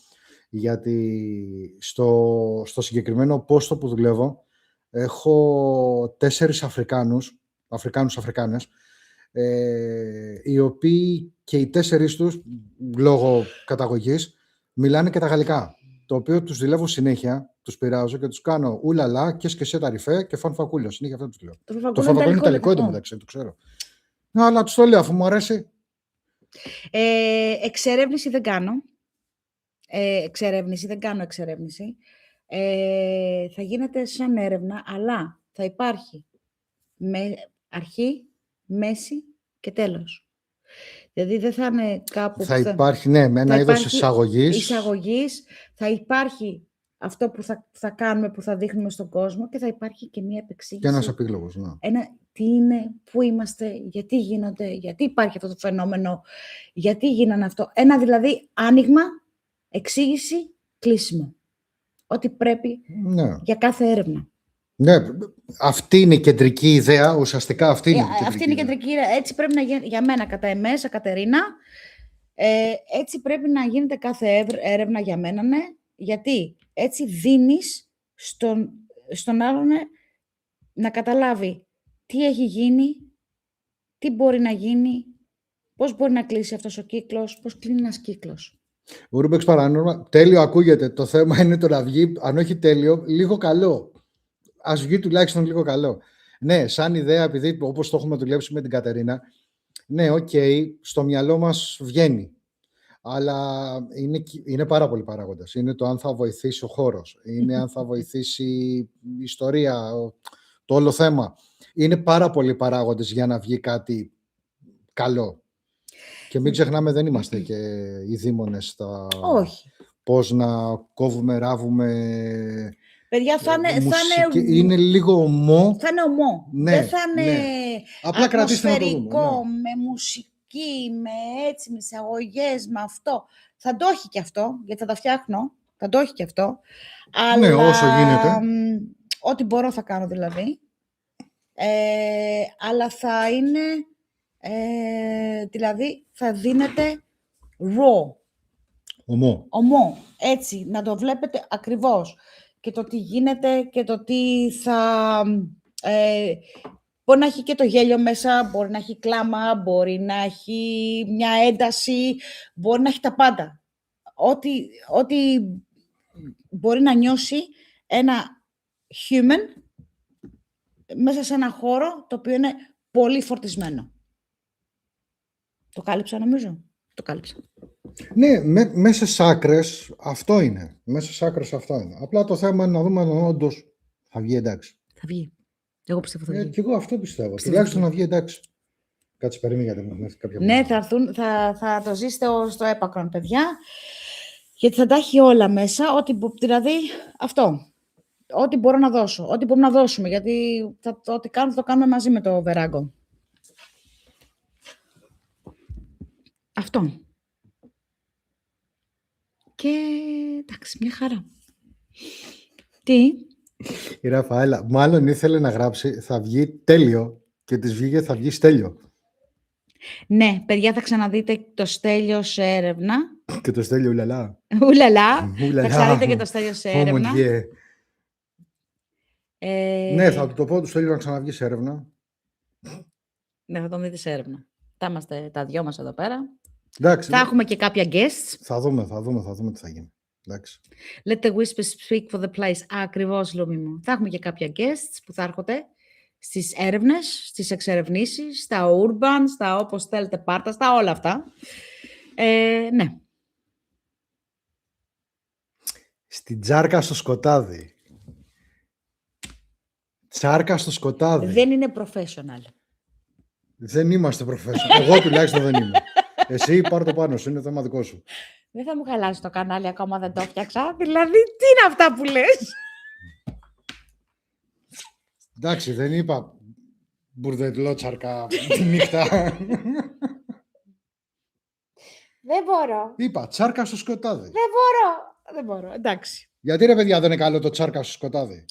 γιατί στο συγκεκριμένο πόστο που δουλεύω έχω 4 Αφρικάνες, οι οποίοι και οι 4 τους, λόγω καταγωγής, μιλάνε και τα γαλλικά, το οποίο τους δουλεύω συνέχεια, τους πειράζω και τους κάνω ουλαλά και σκεσέ τα ριφέ και φαν φακούλιο. Συνέχεια αυτό τους λέω. Το φαν είναι ιταλικό εντωμεταξύ, το ξέρω. Αλλά τους το λέω αφού μου αρέσει. Εξερεύνηση δεν κάνω. Εξερεύνηση. Θα γίνεται σαν έρευνα, αλλά θα υπάρχει αρχή, μέση και τέλος. Δηλαδή δεν θα είναι κάπου... Θα υπάρχει, ναι, με ένα είδος εισαγωγής. Θα υπάρχει αυτό που θα κάνουμε, που θα δείχνουμε στον κόσμο και θα υπάρχει και μία επεξήγηση. Και ένας επίλογος, ναι. Τι είναι, πού είμαστε, γιατί γίνονται, γιατί υπάρχει αυτό το φαινόμενο, γιατί γίνανε αυτό. Ένα δηλαδή άνοιγμα, εξήγηση, κλείσιμο. Ό,τι πρέπει για κάθε έρευνα. Ναι, αυτή είναι η κεντρική ιδέα, ουσιαστικά αυτή είναι η κεντρική Αυτή είναι η ιδέα. κεντρική ιδέα. Έτσι πρέπει να γίνει, για μένα, κατά εμέσα, Κατερίνα, έτσι πρέπει να γίνεται κάθε έρευνα για μένα, ναι, γιατί έτσι δίνεις στον άλλον να καταλάβει τι έχει γίνει, τι μπορεί να γίνει, πώς μπορεί να κλείσει αυτός ο κύκλος, πώς κλείνει ένας κύκλος. Urbex Paranormal, τέλειο ακούγεται. Το θέμα είναι το να βγει, αν όχι τέλειο, λίγο καλό. Ας βγει τουλάχιστον λίγο καλό. Ναι, σαν ιδέα, επειδή όπως το έχουμε δουλέψει με την Κατερίνα, ναι, οκ, στο μυαλό μας βγαίνει. Αλλά είναι πάρα πολλοί παράγοντες. Είναι το αν θα βοηθήσει ο χώρος, είναι αν θα βοηθήσει η ιστορία, το όλο θέμα. Είναι πάρα πολλοί παράγοντες για να βγει κάτι καλό. Και μην ξεχνάμε, δεν είμαστε και οι δήμονες στα... Όχι. Πώς να κόβουμε, ράβουμε... Παιδιά, θα είναι λίγο ομό. Θα είναι ομό. Ναι, δεν θα είναι απλά ατμοσφαιρικό, με μουσική, με έτσι, με εισαγωγές, με αυτό. Θα το έχει και αυτό, γιατί θα τα φτιάχνω. Θα το έχει και αυτό. Ναι, αλλά, όσο γίνεται. Ό,τι μπορώ θα κάνω δηλαδή. Αλλά θα είναι... δηλαδή, θα δίνεται raw. Ομό. Έτσι, να το βλέπετε ακριβώς. Και το τι γίνεται και το τι θα... μπορεί να έχει και το γέλιο μέσα, μπορεί να έχει κλάμα, μπορεί να έχει μια ένταση, μπορεί να έχει τα πάντα. Ό,τι μπορεί να νιώσει ένα human μέσα σε ένα χώρο το οποίο είναι πολύ φορτισμένο. Το κάλυψα νομίζω. Το κάλυψα. Ναι, μέσα στις άκρες αυτό είναι. Απλά το θέμα είναι να δούμε αν όντως θα βγει εντάξει. Θα βγει. Εγώ πιστεύω θα βγει. Και εγώ αυτό πιστεύω. Τουλάχιστον να βγει εντάξει. Κάτσε, περίμενε γιατί μου έχουν έρθει κάποια Ναι, θα το ζήσετε στο έπακρον, παιδιά. Γιατί θα τα έχει όλα μέσα. Δηλαδή, αυτό. Ό,τι μπορώ να δώσω. Ό,τι μπορούμε να δώσουμε. Γιατί ό,τι κάνουμε, θα το κάνουμε μαζί με το Βεράγκο. Αυτό. Και εντάξει, μια χαρά. Τι? Η Ραφαέλα, μάλλον ήθελε να γράψει θα βγει τέλειο και της βγήκε θα βγει στέλιο. Ναι, παιδιά, θα ξαναδείτε το Στέλιο σε έρευνα. Και το Στέλιο ουλαλά. Ουλαλά. Θα ξαναδείτε και το Στέλιο σε έρευνα. Ναι, θα το πω του Στέλιο να ξαναβγεί σε έρευνα. Ναι, θα τον δείτε σε έρευνα. Θα είμαστε τα δυο μας εδώ πέρα. Εντάξει, θα έχουμε και κάποια guests. Θα δούμε τι θα γίνει. Εντάξει. Let the whispers speak for the place. Ακριβώς, Λούμι μου. Θα έχουμε και κάποια guests που θα έρχονται στις έρευνες, στις εξερευνήσεις, στα urban, στα όπως θέλετε πάρτα, στα όλα αυτά. Ναι. Στην τσάρκα στο σκοτάδι. Τσάρκα στο σκοτάδι. Δεν είναι professional. Δεν είμαστε professional. Εγώ τουλάχιστον δεν είμαι. Εσύ πάρ' το πάνω σου, είναι θέμα δικό σου. Δεν θα μου χαλάσει το κανάλι ακόμα, δεν το φτιάξα. Δηλαδή, τι είναι αυτά που λες? Εντάξει, δεν είπα μπουρδελό τσάρκα νύχτα. Δεν μπορώ. Είπα τσάρκα στο σκοτάδι. Δεν μπορώ, εντάξει. Γιατί ρε παιδιά δεν είναι καλό το τσάρκα στο σκοτάδι?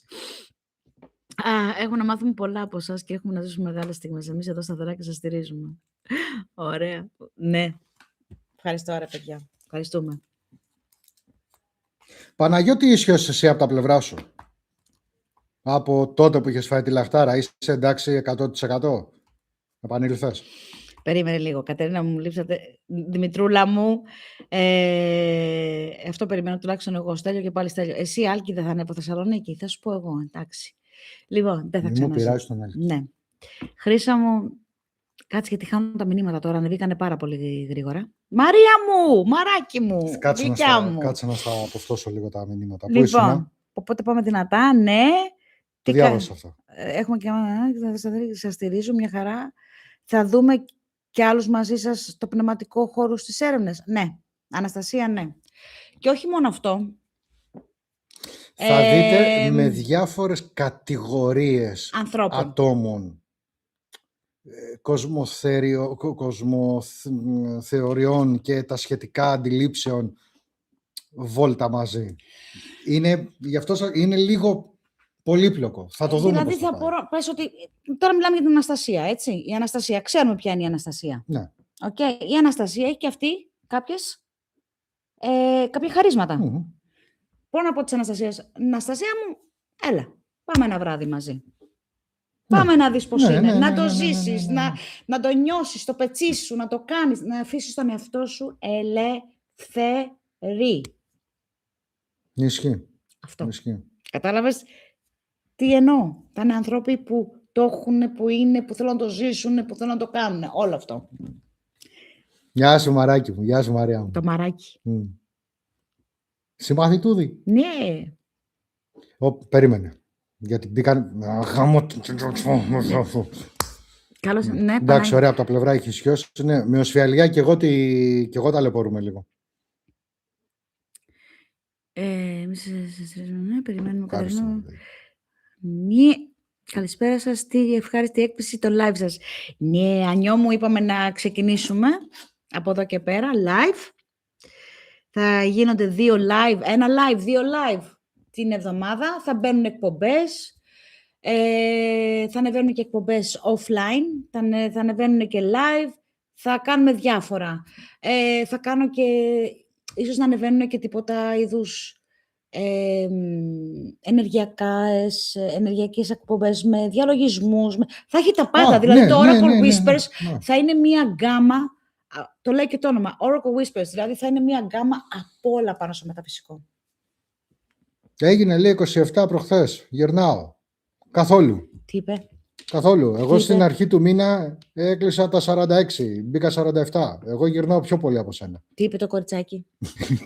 Έχουμε να μάθουμε πολλά από εσάς και έχουμε να ζήσουμε μεγάλες στιγμές. Εμείς εδώ στα Δωράκια σας στηρίζουμε. Ωραία. Ναι. Ευχαριστώ, ρε παιδιά. Ευχαριστούμε. Παναγιώτη, ισχύεις εσύ από τα πλευρά σου? Από τότε που είχες φάει τη λαχτάρα, είσαι εντάξει 100%? Επανήλθες? Περίμενε λίγο. Κατερίνα, μου λείψατε. Δημητρούλα μου, αυτό περιμένω τουλάχιστον εγώ. Στέλιο και πάλι Στέλιο. Εσύ, Άλκη, δεν θα είναι από Θεσσαλονίκη? Θα σου πω εγώ, εντάξει. Λοιπόν, δεν θα ξαναζήσω. Μου πειράζει τον Άλκη. Ναι. Χρύσα μου, κάτσε γιατί χάνουν τα μηνύματα τώρα, ανεβήκανε πάρα πολύ γρήγορα. Μαρία μου, μαράκι μου, γλυκιά μου. Κάτσε να στα αποστώσω λίγο τα μηνύματα. Λοιπόν, οπότε πάμε δυνατά, ναι. Το διάβασα αυτό. Έχουμε και σας στηρίζω, μια χαρά. Θα δούμε και άλλους μαζί σας στο πνευματικό χώρο στις έρευνες. Ναι. Αναστασία, ναι. Και όχι μόνο αυτό. Θα δείτε με διάφορες κατηγορίες ατόμων, κοσμοθεωριών και τα σχετικά αντιλήψεων βόλτα μαζί. Γι' αυτό είναι λίγο Πολύπλοκο. Θα το δούμε Δηλαδή, πώς θα πάει. πες ότι... Τώρα μιλάμε για την Αναστασία, έτσι. Η Αναστασία, ξέρουμε ποια είναι η Αναστασία. Ναι. Okay. Η Αναστασία έχει και αυτή κάποια χαρίσματα. Μπορώ να πω της Αναστασίας, Αναστασία μου, έλα, πάμε ένα βράδυ μαζί. Πάμε να δεις πώς είναι, να το ζήσεις, να το νιώσεις, το πετσί σου, να το κάνεις, να αφήσεις τον εαυτό σου ελεύθερη. Ισχύει. Αυτό. Ισχύει. Κατάλαβες τι εννοώ. Θα είναι άνθρωποι που το έχουν, που είναι, που θέλουν να το ζήσουν, που θέλουν να το κάνουν. Όλο αυτό. Γεια σου μαράκι μου, γεια σου Μαρία μου. Το μαράκι. Συμμαθητούδη. Ναι. Περίμενε. Γιατί μπήκαν... Καλώς, ναι. Εντάξει, ωραία, από τα πλευρά έχει σιώσει. Ναι, με οσφιαλιά και εγώ ταλαιπωρούμε λίγο. Περιμένουμε Κατερίνα. Ναι. Καλησπέρα σας, τι ευχάριστη έκπληξη το live σας. Ναι, Ανιώ μου, είπαμε να ξεκινήσουμε από εδώ και πέρα, live. Θα γίνονται 2 live, 1 live, 2 live την εβδομάδα. Θα μπαίνουν εκπομπές, θα ανεβαίνουν και εκπομπές offline, θα ανεβαίνουν και live, θα κάνουμε διάφορα. Θα κάνω και, ίσως να ανεβαίνουν και τίποτα είδους ενεργειακές εκπομπές με διαλογισμούς. Θα έχει τα πάντα, δηλαδή το Oracle Whispers θα είναι μία γκάμα, το λέει και το όνομα, Oracle Whispers, δηλαδή θα είναι μία γκάμα από όλα πάνω στο μεταφυσικό. Έγινε, λέει, 27 προχθές. Γυρνάω. Καθόλου. Τι είπε? Καθόλου. Εγώ στην αρχή του μήνα έκλεισα τα 46. Μπήκα 47. Εγώ γυρνάω πιο πολύ από σένα. Τι είπε το κοριτσάκι?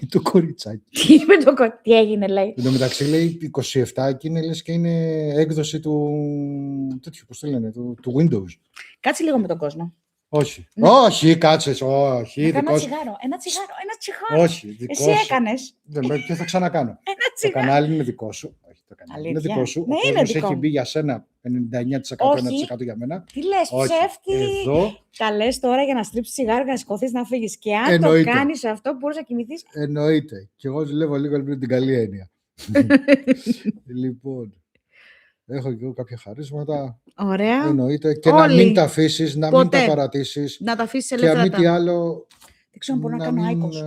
Το κοριτσάκι. Τι είπε το κοριτσάκι? Τι έγινε, λέει? Εν τω μεταξύ, λέει 27 και είναι, λες, και είναι έκδοση του... τέτοιου, πώς το λένε, του Windows. Κάτσε λίγο με τον κόσμο. Όχι. Ναι. Όχι, κάτσες, όχι. Ένα τσιγάρο. Όχι, δικό Εσύ έκανες. Και θα ξανακάνω. Το κανάλι είναι δικό σου. Όχι, το κανάλι είναι δικό σου. Ναι, ο κόσμος έχει μπει για σένα 99%, 1% για μένα. Τι λες, ψεύτη. Εδώ... Τα λες τώρα για να στρίψεις τσιγάρο και να σηκωθείς να φύγεις. Και αν το κάνεις αυτό, μπορείς να κοιμηθείς. Εννοείται. Και εγώ ζηλεύω λίγο με την καλή έννοια. Λοιπόν... Έχω και εγώ κάποια χαρίσματα. Ωραία. Εννοείται. Και να μην τα αφήσεις, να μην τα παρατήσεις. Να τα αφήσεις ελεύθερα. Και αν μη τι άλλο. Δεν ξέρω αν μπορώ να κάνω άικος.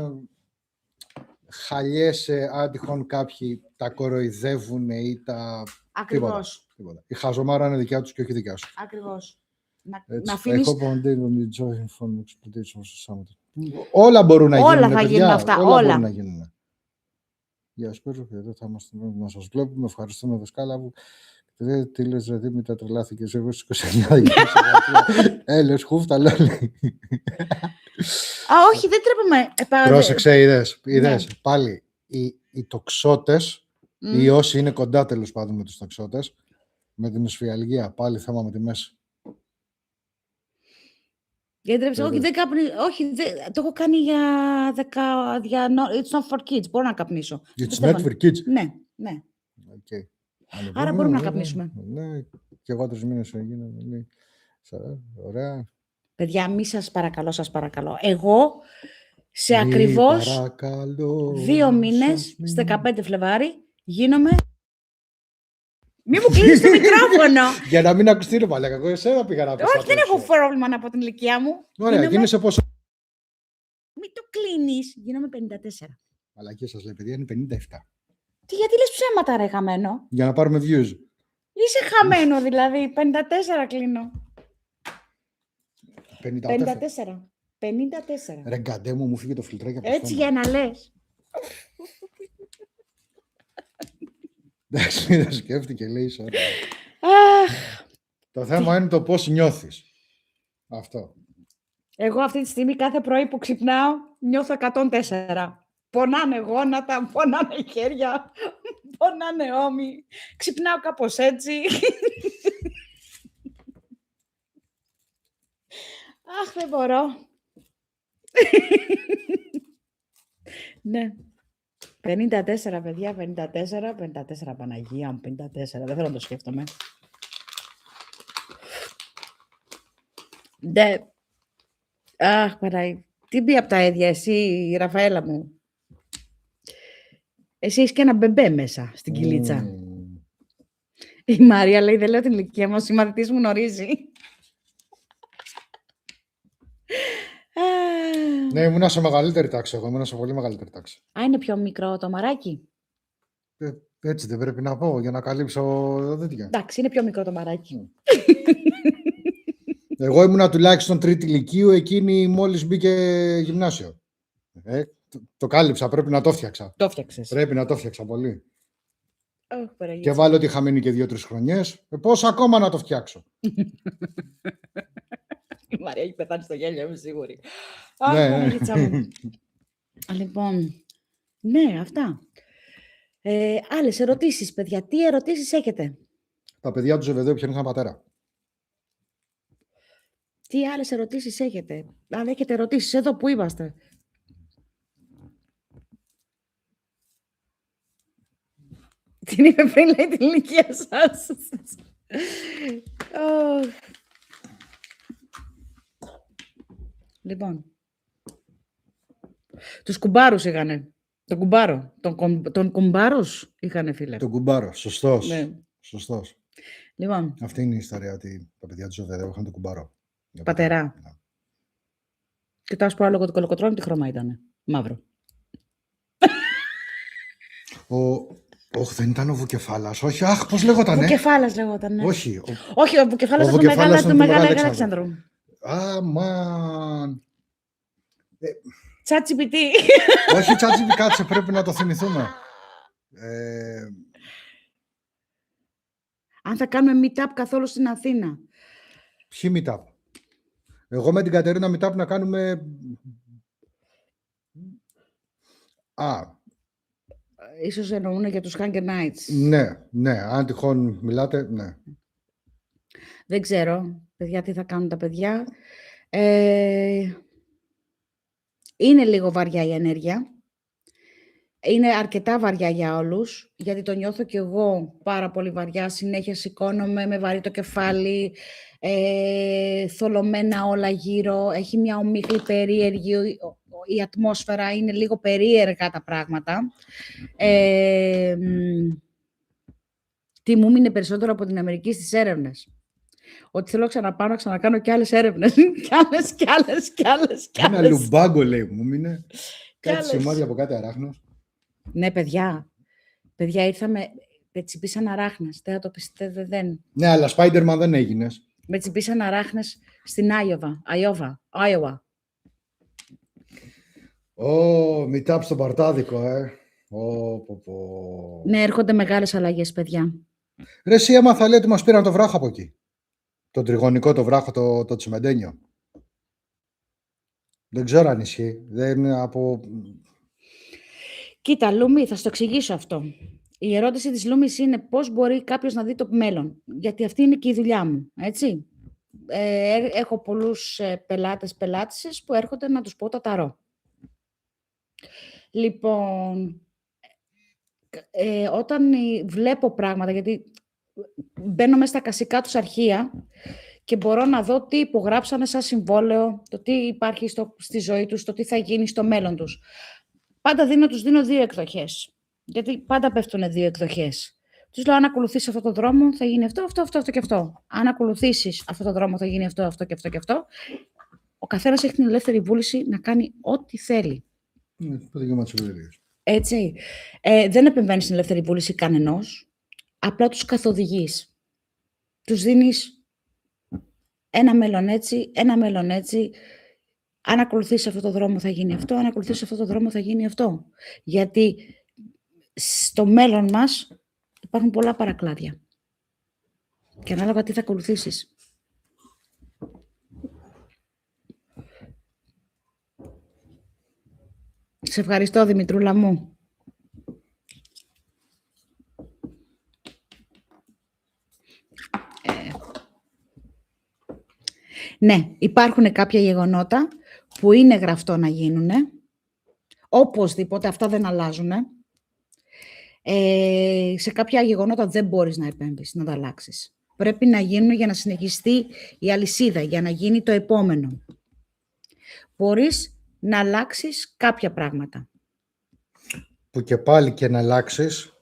Χαλιέσαι, αν τυχόν κάποιοι τα κοροϊδεύουν ή τα. Ακριβώς. Τίποτα. Η χαζομάρα είναι δικιά τους και όχι δικιά σου. Ακριβώς. Να αφήνεις... Όλα μπορούν να γίνουν. Όλα θα γίνουν αυτά. Όλα μπορούν να γίνουν. Γεια σας, εδώ θα είμαστε να σας βλέπουμε. Ευχαριστούμε, δασκάλα μου. Τι λες, δηλαδή, μετά τρελάθηκες εγώ στις 29. Έλες, χούφτα, λέει. Όχι, δεν τρέπομαι. Πρόσεξε, είδες. Πάλι, οι τοξότες, ή όσοι είναι κοντά τέλος πάντων με τους τοξότες, με την οσφιαλγία, πάλι θέμα με τη μέση. Όχι, το έχω κάνει για It's not for kids. Μπορώ να καπνίσω. It's not for kids. Ναι. Okay. Άρα μπορούμε να καπνίσουμε. Ναι, και εγώ 3 μήνες έγινα. Ωραία. Παιδιά, μη σας παρακαλώ. Εγώ σε ακριβώς 2 μήνες, στις 15 Φλεβάρι, γίνομαι... Μη μου κλείνεις το μικρόφωνο. Για να μην ακουστεί ρε μαλάκα, εγώ εσένα πήγα να πεις. Όχι, δεν έχω πρόβλημα από την ηλικία μου. Ωραία, γίνεσαι πόσο? Μην το κλείνεις, γίνομαι 54. Μαλακία σας λέει, παιδιά, είναι 57. Γιατί λες ψέματα ρε χαμένο? Για να πάρουμε views. Είσαι χαμένο δηλαδή, 54 κλείνω. 54. Ρε γκαντέ μου φύγε το φιλτράκι από το έτσι για να λες. Εντάξει, δεν σκέφτηκε, λέει σωρά. Το θέμα είναι το πώς νιώθεις. Αυτό. Εγώ αυτή τη στιγμή κάθε πρωί που ξυπνάω νιώθω 104. Πονάνε γόνατα, πονάνε χέρια, πονάνε ώμοι. Ξυπνάω κάπως έτσι. Αχ, δεν μπορώ. Ναι. 54, παιδιά, 54, Παναγία μου, 54. Δεν θέλω να το σκέφτομαι. Ναι. Αχ, Παναγία. Τι μπει από τα ίδια, εσύ, η Ραφαέλα μου. Εσύ έχεις και ένα μπεμπέ μέσα στην κυλίτσα. Η Μαρία λέει, δεν λέω την ηλικία μου, ο συμμαθητής μου γνωρίζει. Ναι, ήμουνα σε μεγαλύτερη τάξη. Εγώ ήμουνα σε πολύ μεγαλύτερη τάξη. Α, είναι πιο μικρό το μαράκι. Έτσι δεν πρέπει να πω για να καλύψω τέτοια. Εντάξει, είναι πιο μικρό το μαράκι. Εγώ ήμουνα τουλάχιστον τρίτη λυκείου, εκείνη μόλις μπήκε γυμνάσιο. Το κάλυψα, πρέπει να το φτιάξα. Το φτιάξες. Πρέπει να το φτιάξα πολύ. Oh, και βάλω ότι είχα μείνει και 2-3 χρονιές. Πώς ακόμα να το φτιάξω. Η Μαρία έχει πεθάνει στο γέλιο, είμαι σίγουρη. Ναι. Λοιπόν, ναι, αυτά. Άλλες ερωτήσεις, παιδιά. Τι ερωτήσεις έχετε? Τα παιδιά του Ζεβεδαίου ποιον είχαν πατέρα. Τι άλλες ερωτήσεις έχετε? Αν έχετε ερωτήσεις εδώ που είμαστε. Την είπε πριν, λέει, την ηλικία σας. Λοιπόν. Τους κουμπάρους είχανε. Τον κουμπάρο. Τον κουμπάρους είχανε, φίλε. Τον κουμπάρο. Σωστός. Ναι. Σωστός. Λοιπόν. Αυτή είναι η ιστορία, ότι τα παιδιά του Ζεβεδαίου είχαν τον κουμπάρο. Πατερά. Ναι. Και το άσπρο άλογο του κολοκοτρώνη τι χρώμα ήτανε? Μαύρο. Όχι, δεν ήταν ο Βουκεφάλας. Όχι, πώς λέγοτανε. Βουκεφάλας λέγοτανε. Όχι. Όχι, ο Βουκεφάλας ήταν του Μεγάλου Αλέξανδρου. Αμάν. ChatGPT. Όχι, ChatGPT, κάτσε, πρέπει να το θυμηθούμε. Αν θα κάνουμε meetup καθόλου στην Αθήνα. Ποιοι meetup? Εγώ με την Κατερίνα meetup να κάνουμε... Ίσως εννοούν για τους Hunger Nights. Ναι, αν τυχόν μιλάτε, ναι. Δεν ξέρω, παιδιά, τι θα κάνουν τα παιδιά. Είναι λίγο βαριά η ενέργεια. Είναι αρκετά βαριά για όλους, γιατί το νιώθω κι εγώ πάρα πολύ βαριά. Συνέχεια σηκώνομαι με βαρύ το κεφάλι, θολωμένα όλα γύρω. Έχει μια ομίχλη περίεργη, η ατμόσφαιρα είναι λίγο περίεργα τα πράγματα. Τι μου έμεινε περισσότερο από την Αμερική στις έρευνες. Ότι θέλω ξαναπάω να ξανακάνω και άλλες έρευνες. Κι άλλες. Ένα λουμπάγκο, λέει, μου έμεινε. Κάτι σημάδια από κάτι αράχνος. Ναι, παιδιά. Παιδιά, ήρθαμε. Με τσιμπήσαν αράχνες. Δεν θα το πιστεύετε, δεν. Ναι, αλλά Spider-Man δεν έγινες. Με τσιμπήσαν αράχνες στην Άιωβα. Meetup στον Παρτάδικο, Ναι, έρχονται μεγάλες αλλαγές, παιδιά. Ρε, εσύ έμαθα, λέει, ότι μας πήραν το βράχο από εκεί. Το τριγωνικό, το βράχο, το τσιμεντένιο. Δεν ξέρω αν ισχύει. Δεν είναι από... Κοίτα, Λούμι, θα σου το εξηγήσω αυτό. Η ερώτηση της Λούμης είναι πώς μπορεί κάποιος να δει το μέλλον. Γιατί αυτή είναι και η δουλειά μου, έτσι. Έχω πολλούς πελάτησες που έρχονται να τους πω τα ταρό. Λοιπόν, όταν βλέπω πράγματα, γιατί μπαίνω μέσα στα κασικά τους αρχεία και μπορώ να δω τι υπογράψανε σαν συμβόλαιο, το τι υπάρχει στη ζωή τους, το τι θα γίνει στο μέλλον τους. Πάντα τους δίνω 2 εκδοχές, γιατί πάντα πέφτουν 2 εκδοχές. Τους λέω, αν ακολουθήσεις αυτόν τον δρόμο, θα γίνει αυτό και αυτό. Αν ακολουθήσεις αυτόν τον δρόμο, θα γίνει αυτό και αυτό. Ο καθένας έχει την ελεύθερη βούληση να κάνει ό,τι θέλει. Έτσι. Δεν επεμβαίνεις στην ελεύθερη βούληση κανενός, απλά τους καθοδηγείς. Τους δίνεις ένα μέλλον έτσι. Αν ακολουθήσεις αυτό το δρόμο θα γίνει αυτό, αν ακολουθήσεις αυτό το δρόμο θα γίνει αυτό. Γιατί στο μέλλον μας υπάρχουν πολλά παρακλάδια. Και ανάλογα τι θα ακολουθήσεις. Σε ευχαριστώ, Δημητρούλα μου. Ναι, υπάρχουν κάποια γεγονότα που είναι γραφτό να γίνουνε. Οπωσδήποτε, αυτά δεν αλλάζουν. Σε κάποια γεγονότα δεν μπορείς να επέμβεις, να τα αλλάξεις. Πρέπει να γίνουν για να συνεχιστεί η αλυσίδα, για να γίνει το επόμενο. Μπορείς να αλλάξεις κάποια πράγματα. Που και πάλι και να αλλάξεις,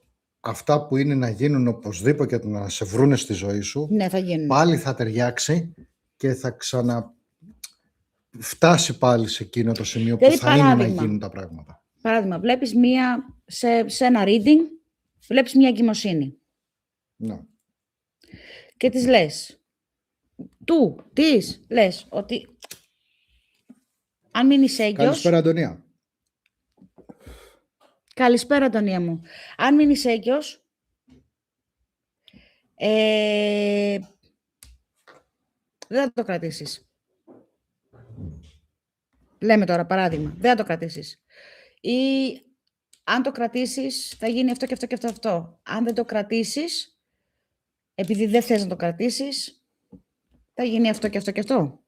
αυτά που είναι να γίνουν οπωσδήποτε και να σε βρούνε στη ζωή σου, Ναι, θα γίνουν. πάλι θα ταιριάξει και θα φτάσει πάλι σε εκείνο το σημείο που θα είναι να γίνουν τα πράγματα. Παράδειγμα, βλέπεις σε ένα reading, βλέπεις μία εγκυμοσύνη. Ναι. Και της λες, λες ότι αν μείνεις έγκυος... Καλησπέρα, Αντωνία. Καλησπέρα, Αντωνία μου. Αν μείνεις έγκυος, δεν θα το κρατήσεις. Λέμε τώρα, παράδειγμα, δεν θα το κρατήσεις. Ή αν το κρατήσεις, θα γίνει αυτό και αυτό και αυτό. Αν δεν το κρατήσεις, επειδή δεν θες να το κρατήσεις, θα γίνει αυτό και αυτό και αυτό.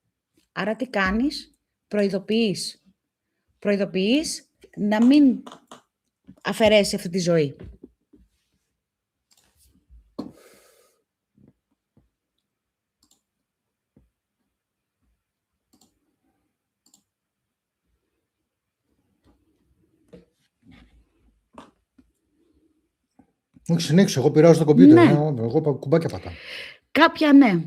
Άρα τι κάνεις? Προειδοποιείς. Προειδοποιείς να μην αφαιρέσει αυτή τη ζωή. Όχι, συνέχισε. Εγώ πειράζω το κομπιούτερ. Ναι. Εγώ κουμπάκια πατάω. Κάποια ναι.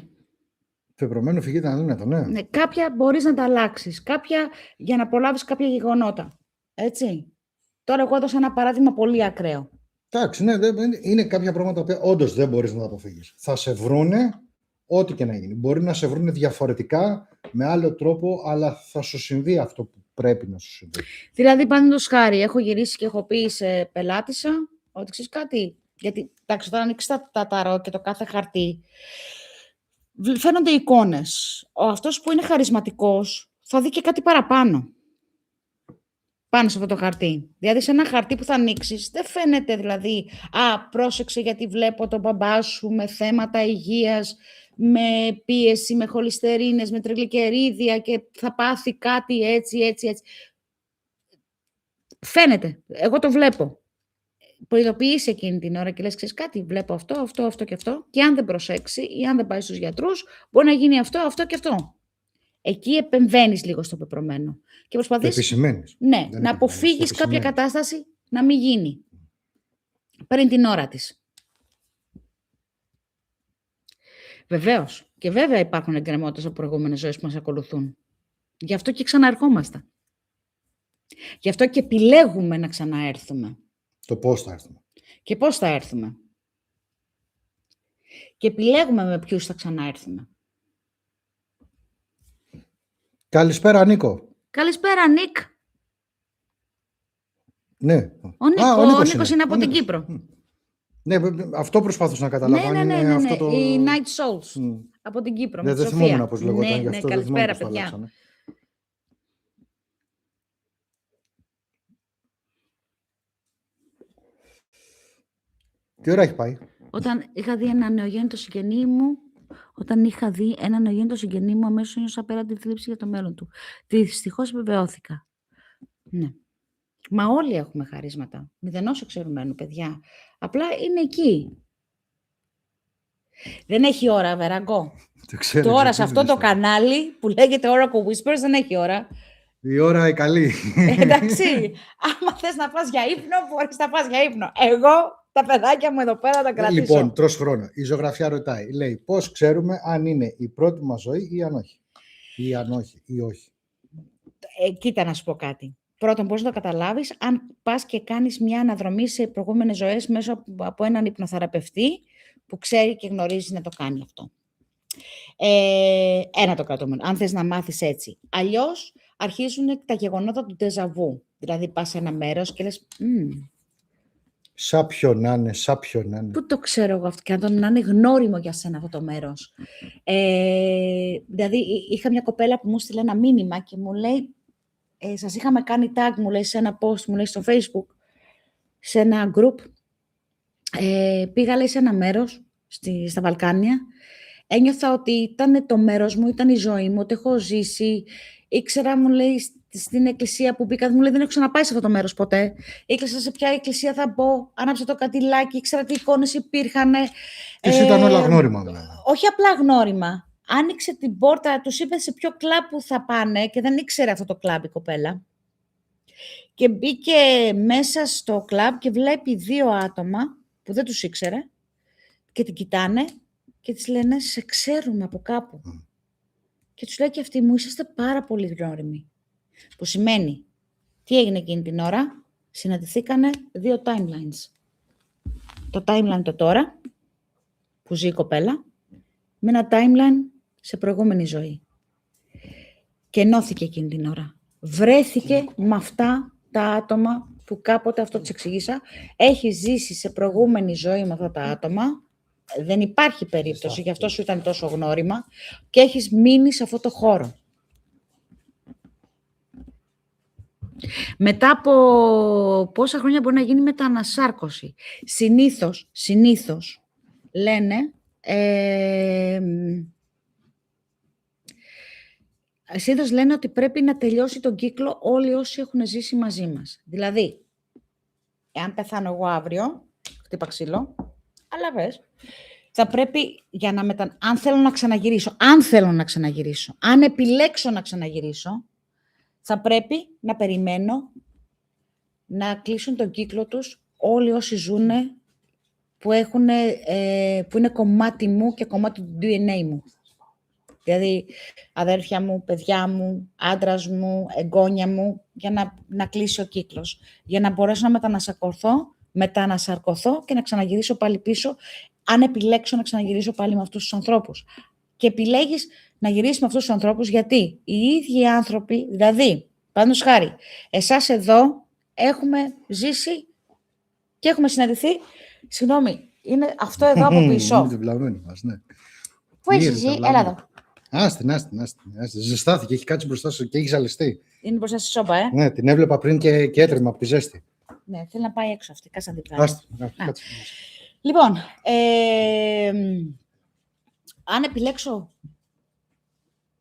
Πεπρωμένο φυγείτε να δουν το, ναι. Ναι. Κάποια μπορείς να τα αλλάξεις. Κάποια για να απολαύσεις κάποια γεγονότα. Έτσι. Τώρα εγώ έδωσα ένα παράδειγμα πολύ ακραίο. Εντάξει, ναι, είναι κάποια πράγματα που όντως δεν μπορείς να τα αποφύγεις. Θα σε βρούνε ό,τι και να γίνει. Μπορεί να σε βρούνε διαφορετικά, με άλλο τρόπο, αλλά θα σου συμβεί αυτό που πρέπει να σου συμβεί. Δηλαδή, παραδείγματος χάρη, έχω γυρίσει και έχω πει σε πελάτησα ότι ξέρεις κάτι. Γιατί, εντάξει, όταν ανοίξεις τα ταρό και το κάθε χαρτί, φαίνονται εικόνες. Αυτός που είναι χαρισματικός θα δει και κάτι παραπάνω πάνω σε αυτό το χαρτί. Δηλαδή, σε ένα χαρτί που θα ανοίξεις, δεν φαίνεται δηλαδή, πρόσεξε γιατί βλέπω τον μπαμπά σου με θέματα υγείας, με πίεση, με χολυστερίνες, με τριγλικερίδια και θα πάθει κάτι έτσι. Φαίνεται. Εγώ το βλέπω. Προειδοποιείς εκείνη την ώρα και λες, ξέρεις κάτι, βλέπω αυτό και αυτό και αν δεν προσέξει ή αν δεν πάει στους γιατρούς, μπορεί να γίνει αυτό και αυτό. Εκεί επεμβαίνεις λίγο στο πεπρωμένο. Και προσπαθείς επισημαίνεις. Ναι, να αποφύγεις κάποια κατάσταση να μην γίνει πριν την ώρα της. Βεβαίως. Και βέβαια υπάρχουν εγκρεμότητες από προηγούμενες ζωές που μας ακολουθούν. Γι' αυτό και ξαναερχόμαστε. Γι' αυτό και επιλέγουμε να ξαναέρθουμε. Το πώς θα έρθουμε. Και πώς θα έρθουμε. Και επιλέγουμε με ποιους θα ξαναέρθουμε. Καλησπέρα, Νίκο. Καλησπέρα, Νίκ. Ναι. Ο Νίκος είναι από την Κύπρο. Ναι, αυτό προσπαθούσα να καταλάβω. Ναι. Οι Night Souls. Από την Κύπρο. Δεν θυμόμουν πώς λεγόταν. Ναι, καλησπέρα, παιδιά. Τι ώρα έχει πάει? Όταν είχα δει ένα νεογέννητο συγγενή μου, αμέσως ένιωσα απέραντη θλίψη για το μέλλον του. Δυστυχώς επιβεβαιώθηκα. Ναι. Μα όλοι έχουμε χαρίσματα. Μηδενός εξαιρουμένου, παιδιά. Απλά είναι εκεί. Δεν έχει ώρα, Βεραγκό. Τώρα σε αυτό το κανάλι που λέγεται Oracle Whispers δεν έχει ώρα. Η ώρα η καλή. Εντάξει. Άμα θες να πας για ύπνο, μπορείς να πας για ύπνο. Εγώ τα παιδάκια μου εδώ πέρα τα κρατήσω. Λοιπόν, τρως χρόνο. Η ζωγραφιά ρωτάει. Λέει, πώς ξέρουμε αν είναι η πρώτη μας ζωή ή αν όχι. Ή όχι. Κοίτα να σου πω κάτι. Πρώτον, πώς να το καταλάβεις αν πας και κάνεις μια αναδρομή σε προηγούμενες ζωές μέσω από έναν υπνοθεραπευτή που ξέρει και γνωρίζει να το κάνει αυτό. Ένα το κρατούμενο, αν θες να μάθεις έτσι. Αλλιώς αρχίζουν τα γεγονότα του ντεζαβού. Δηλαδή πας σε ένα μέρος και λες... Σάπιο να είναι. Πού το ξέρω εγώ αυτό, και να είναι γνώριμο για σένα αυτό το μέρος. Δηλαδή, είχα μια κοπέλα που μου στείλε ένα μήνυμα και μου λέει, σας είχαμε κάνει tag, μου λέει, σε ένα post, μου λέει, στο Facebook, σε ένα group. Πήγα, λέει, σε ένα μέρος, στα Βαλκάνια. Ένιωθα ότι ήταν το μέρος μου, ήταν η ζωή μου, ότι έχω ζήσει. Ήξερα, μου λέει, στην εκκλησία που μπήκα, μου λέει, δεν έχω ξαναπάει σε αυτό το μέρος ποτέ. Ήξερα σε ποια εκκλησία θα μπω, άναψα το κατηλάκι, ήξερα τι εικόνες υπήρχαν. Της ήταν όλα γνώριμα, δηλαδή. Όχι απλά γνώριμα. Άνοιξε την πόρτα, τους είπε σε ποιο κλαμπ που θα πάνε και δεν ήξερε αυτό το κλαμπ η κοπέλα. Και μπήκε μέσα στο κλαμπ και βλέπει 2 άτομα που δεν τους ήξερε και την κοιτάνε και της λένε «Σε ξέρουμε από κάπου». Και τους λέει και αυτή «Μου είσαστε πάρα πολύ γνώριμοι». Που σημαίνει, τι έγινε εκείνη την ώρα, συναντηθήκανε 2 timelines. Το timeline το τώρα, που ζει η κοπέλα, με ένα timeline σε προηγούμενη ζωή. Και ενώθηκε εκείνη την ώρα. Βρέθηκε με αυτά τα άτομα που κάποτε, αυτό της εξηγήσα, έχει ζήσει σε προηγούμενη ζωή με αυτά τα άτομα. Δεν υπάρχει περίπτωση, γι' αυτό σου ήταν τόσο γνώριμα, και έχεις μείνει σε αυτό το χώρο. Μετά από πόσα χρόνια μπορεί να γίνει μετανασάρκωση. Συνήθως λένε, συνήθως λένε ότι πρέπει να τελειώσει τον κύκλο όλοι όσοι έχουν ζήσει μαζί μας. Δηλαδή, εάν πεθάνω εγώ αύριο, χτύπα ξύλο, αλλά βες, θα πρέπει, για να αν θέλω να ξαναγυρίσω, αν επιλέξω να ξαναγυρίσω, θα πρέπει να περιμένω να κλείσουν τον κύκλο τους όλοι όσοι ζουν που είναι κομμάτι μου και κομμάτι του DNA μου. Δηλαδή, αδέρφια μου, παιδιά μου, άντρας μου, εγγόνια μου, για να κλείσει ο κύκλος. Για να μπορέσω να μετανασαρκωθώ και να ξαναγυρίσω πάλι πίσω, αν επιλέξω να ξαναγυρίσω πάλι με αυτούς τους ανθρώπους. Και επιλέγεις να γυρίσεις με αυτούς τους ανθρώπους γιατί οι ίδιοι άνθρωποι, δηλαδή, παραδείγματος χάρη, εσάς εδώ έχουμε ζήσει και έχουμε συναντηθεί, συγγνώμη, είναι αυτό εδώ από πίσω. Είναι την πλαμένη μας, ναι. Πού έχεις ζει, έλα εδώ. Άστην. Ζεστάθηκε, έχει κάτσει μπροστά σου και έχει ζαλιστεί. Είναι μπροστά στη σόπα, Ναι, την έβλεπα πριν και έτρεμα από τη ζέστη. Ναι, θέλει να πάει έξω αυτή, κάτσε να την βγάλει. Κάτσε. Λοιπόν, αν επιλέξω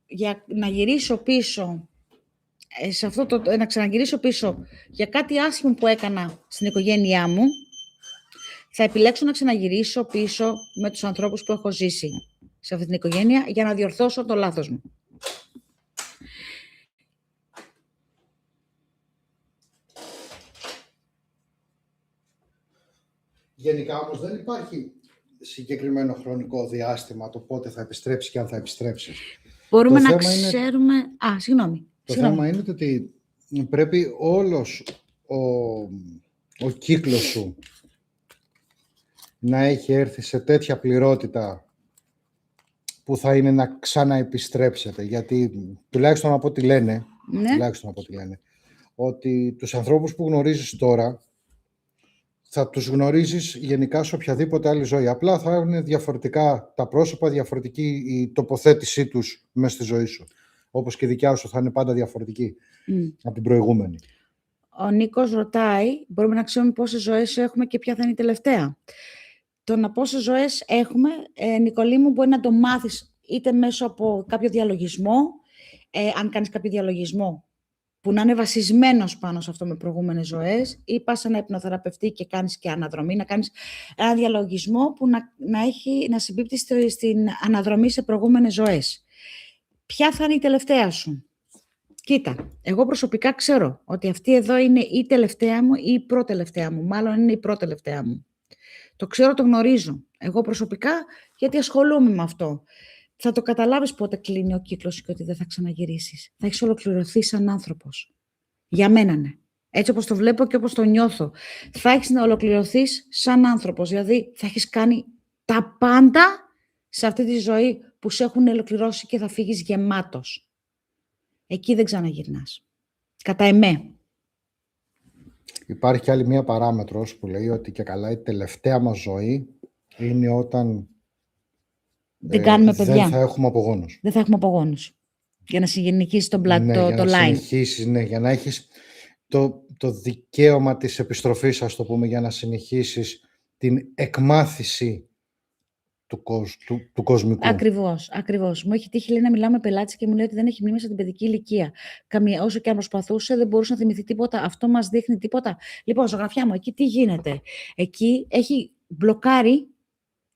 για να γυρίσω πίσω, να ξαναγυρίσω πίσω για κάτι άσχημο που έκανα στην οικογένειά μου, θα επιλέξω να ξαναγυρίσω πίσω με τους ανθρώπους που έχω ζήσει σε αυτή την οικογένεια για να διορθώσω το λάθος μου. Γενικά όμως δεν υπάρχει συγκεκριμένο χρονικό διάστημα το πότε θα επιστρέψει και αν θα επιστρέψει. Μπορούμε να ξέρουμε... Συγγνώμη. Το θέμα είναι ότι πρέπει όλος ο κύκλος σου να έχει έρθει σε τέτοια πληρότητα που θα είναι να ξαναεπιστρέψετε. Γιατί τουλάχιστον από ό,τι λένε, ότι τους ανθρώπους που γνωρίζεις τώρα θα τους γνωρίζεις γενικά σε οποιαδήποτε άλλη ζωή. Απλά θα έχουν διαφορετικά τα πρόσωπα, διαφορετική η τοποθέτησή τους μέσα στη ζωή σου. Όπως και η δικιά σου θα είναι πάντα διαφορετική από την προηγούμενη. Ο Νίκος ρωτάει, μπορούμε να ξέρουμε πόσες ζωές έχουμε και ποια θα είναι η τελευταία. Το να πόσες ζωές έχουμε, Νικολή μου, μπορεί να το μάθεις είτε μέσω από κάποιο διαλογισμό, αν κάνεις κάποιο διαλογισμό που να είναι βασισμένος πάνω σε αυτό με προηγούμενες ζωές, ή πας σε ένα υπνοθεραπευτή και κάνεις και αναδρομή, να κάνεις ένα διαλογισμό που να συμπίπτει στην αναδρομή σε προηγούμενες ζωές. Ποια θα είναι η τελευταία σου? Κοίτα, εγώ προσωπικά ξέρω ότι αυτή εδώ είναι η τελευταία μου ή η προτελευταία μου. Μάλλον είναι η προτελευταία μου. Το ξέρω, το γνωρίζω. Εγώ προσωπικά, γιατί ασχολούμαι με αυτό. Θα το καταλάβεις πότε κλείνει ο κύκλος και ότι δεν θα ξαναγυρίσεις. Θα έχεις ολοκληρωθεί σαν άνθρωπος. Για μένα ναι. Έτσι όπως το βλέπω και όπως το νιώθω. Θα έχεις να ολοκληρωθείς σαν άνθρωπος. Δηλαδή θα έχεις κάνει τα πάντα σε αυτή τη ζωή που σε έχουν ολοκληρώσει και θα φύγεις γεμάτος. Εκεί δεν ξαναγυρνάς. Κατά εμέ. Υπάρχει και άλλη μία παράμετρος που λέει ότι και καλά η τελευταία μας ζωή είναι όταν δεν κάνουμε παιδιά. Δεν θα έχουμε απογόνους. Δεν θα έχουμε απογόνους. Για να συνεχίσεις το line. Για να έχεις το δικαίωμα της επιστροφής, ας το πούμε, για να συνεχίσεις την εκμάθηση του κοσμικού. Ακριβώς. Μου έχει τύχει, λέει, να μιλάω με πελάτες και μου λέει ότι δεν έχει μνήμη στην παιδική ηλικία. Όσο και αν προσπαθούσε, δεν μπορούσε να θυμηθεί τίποτα. Αυτό μας δείχνει τίποτα. Λοιπόν, ζωγραφιά μου, εκεί τι γίνεται? Εκεί έχει μπλοκάρει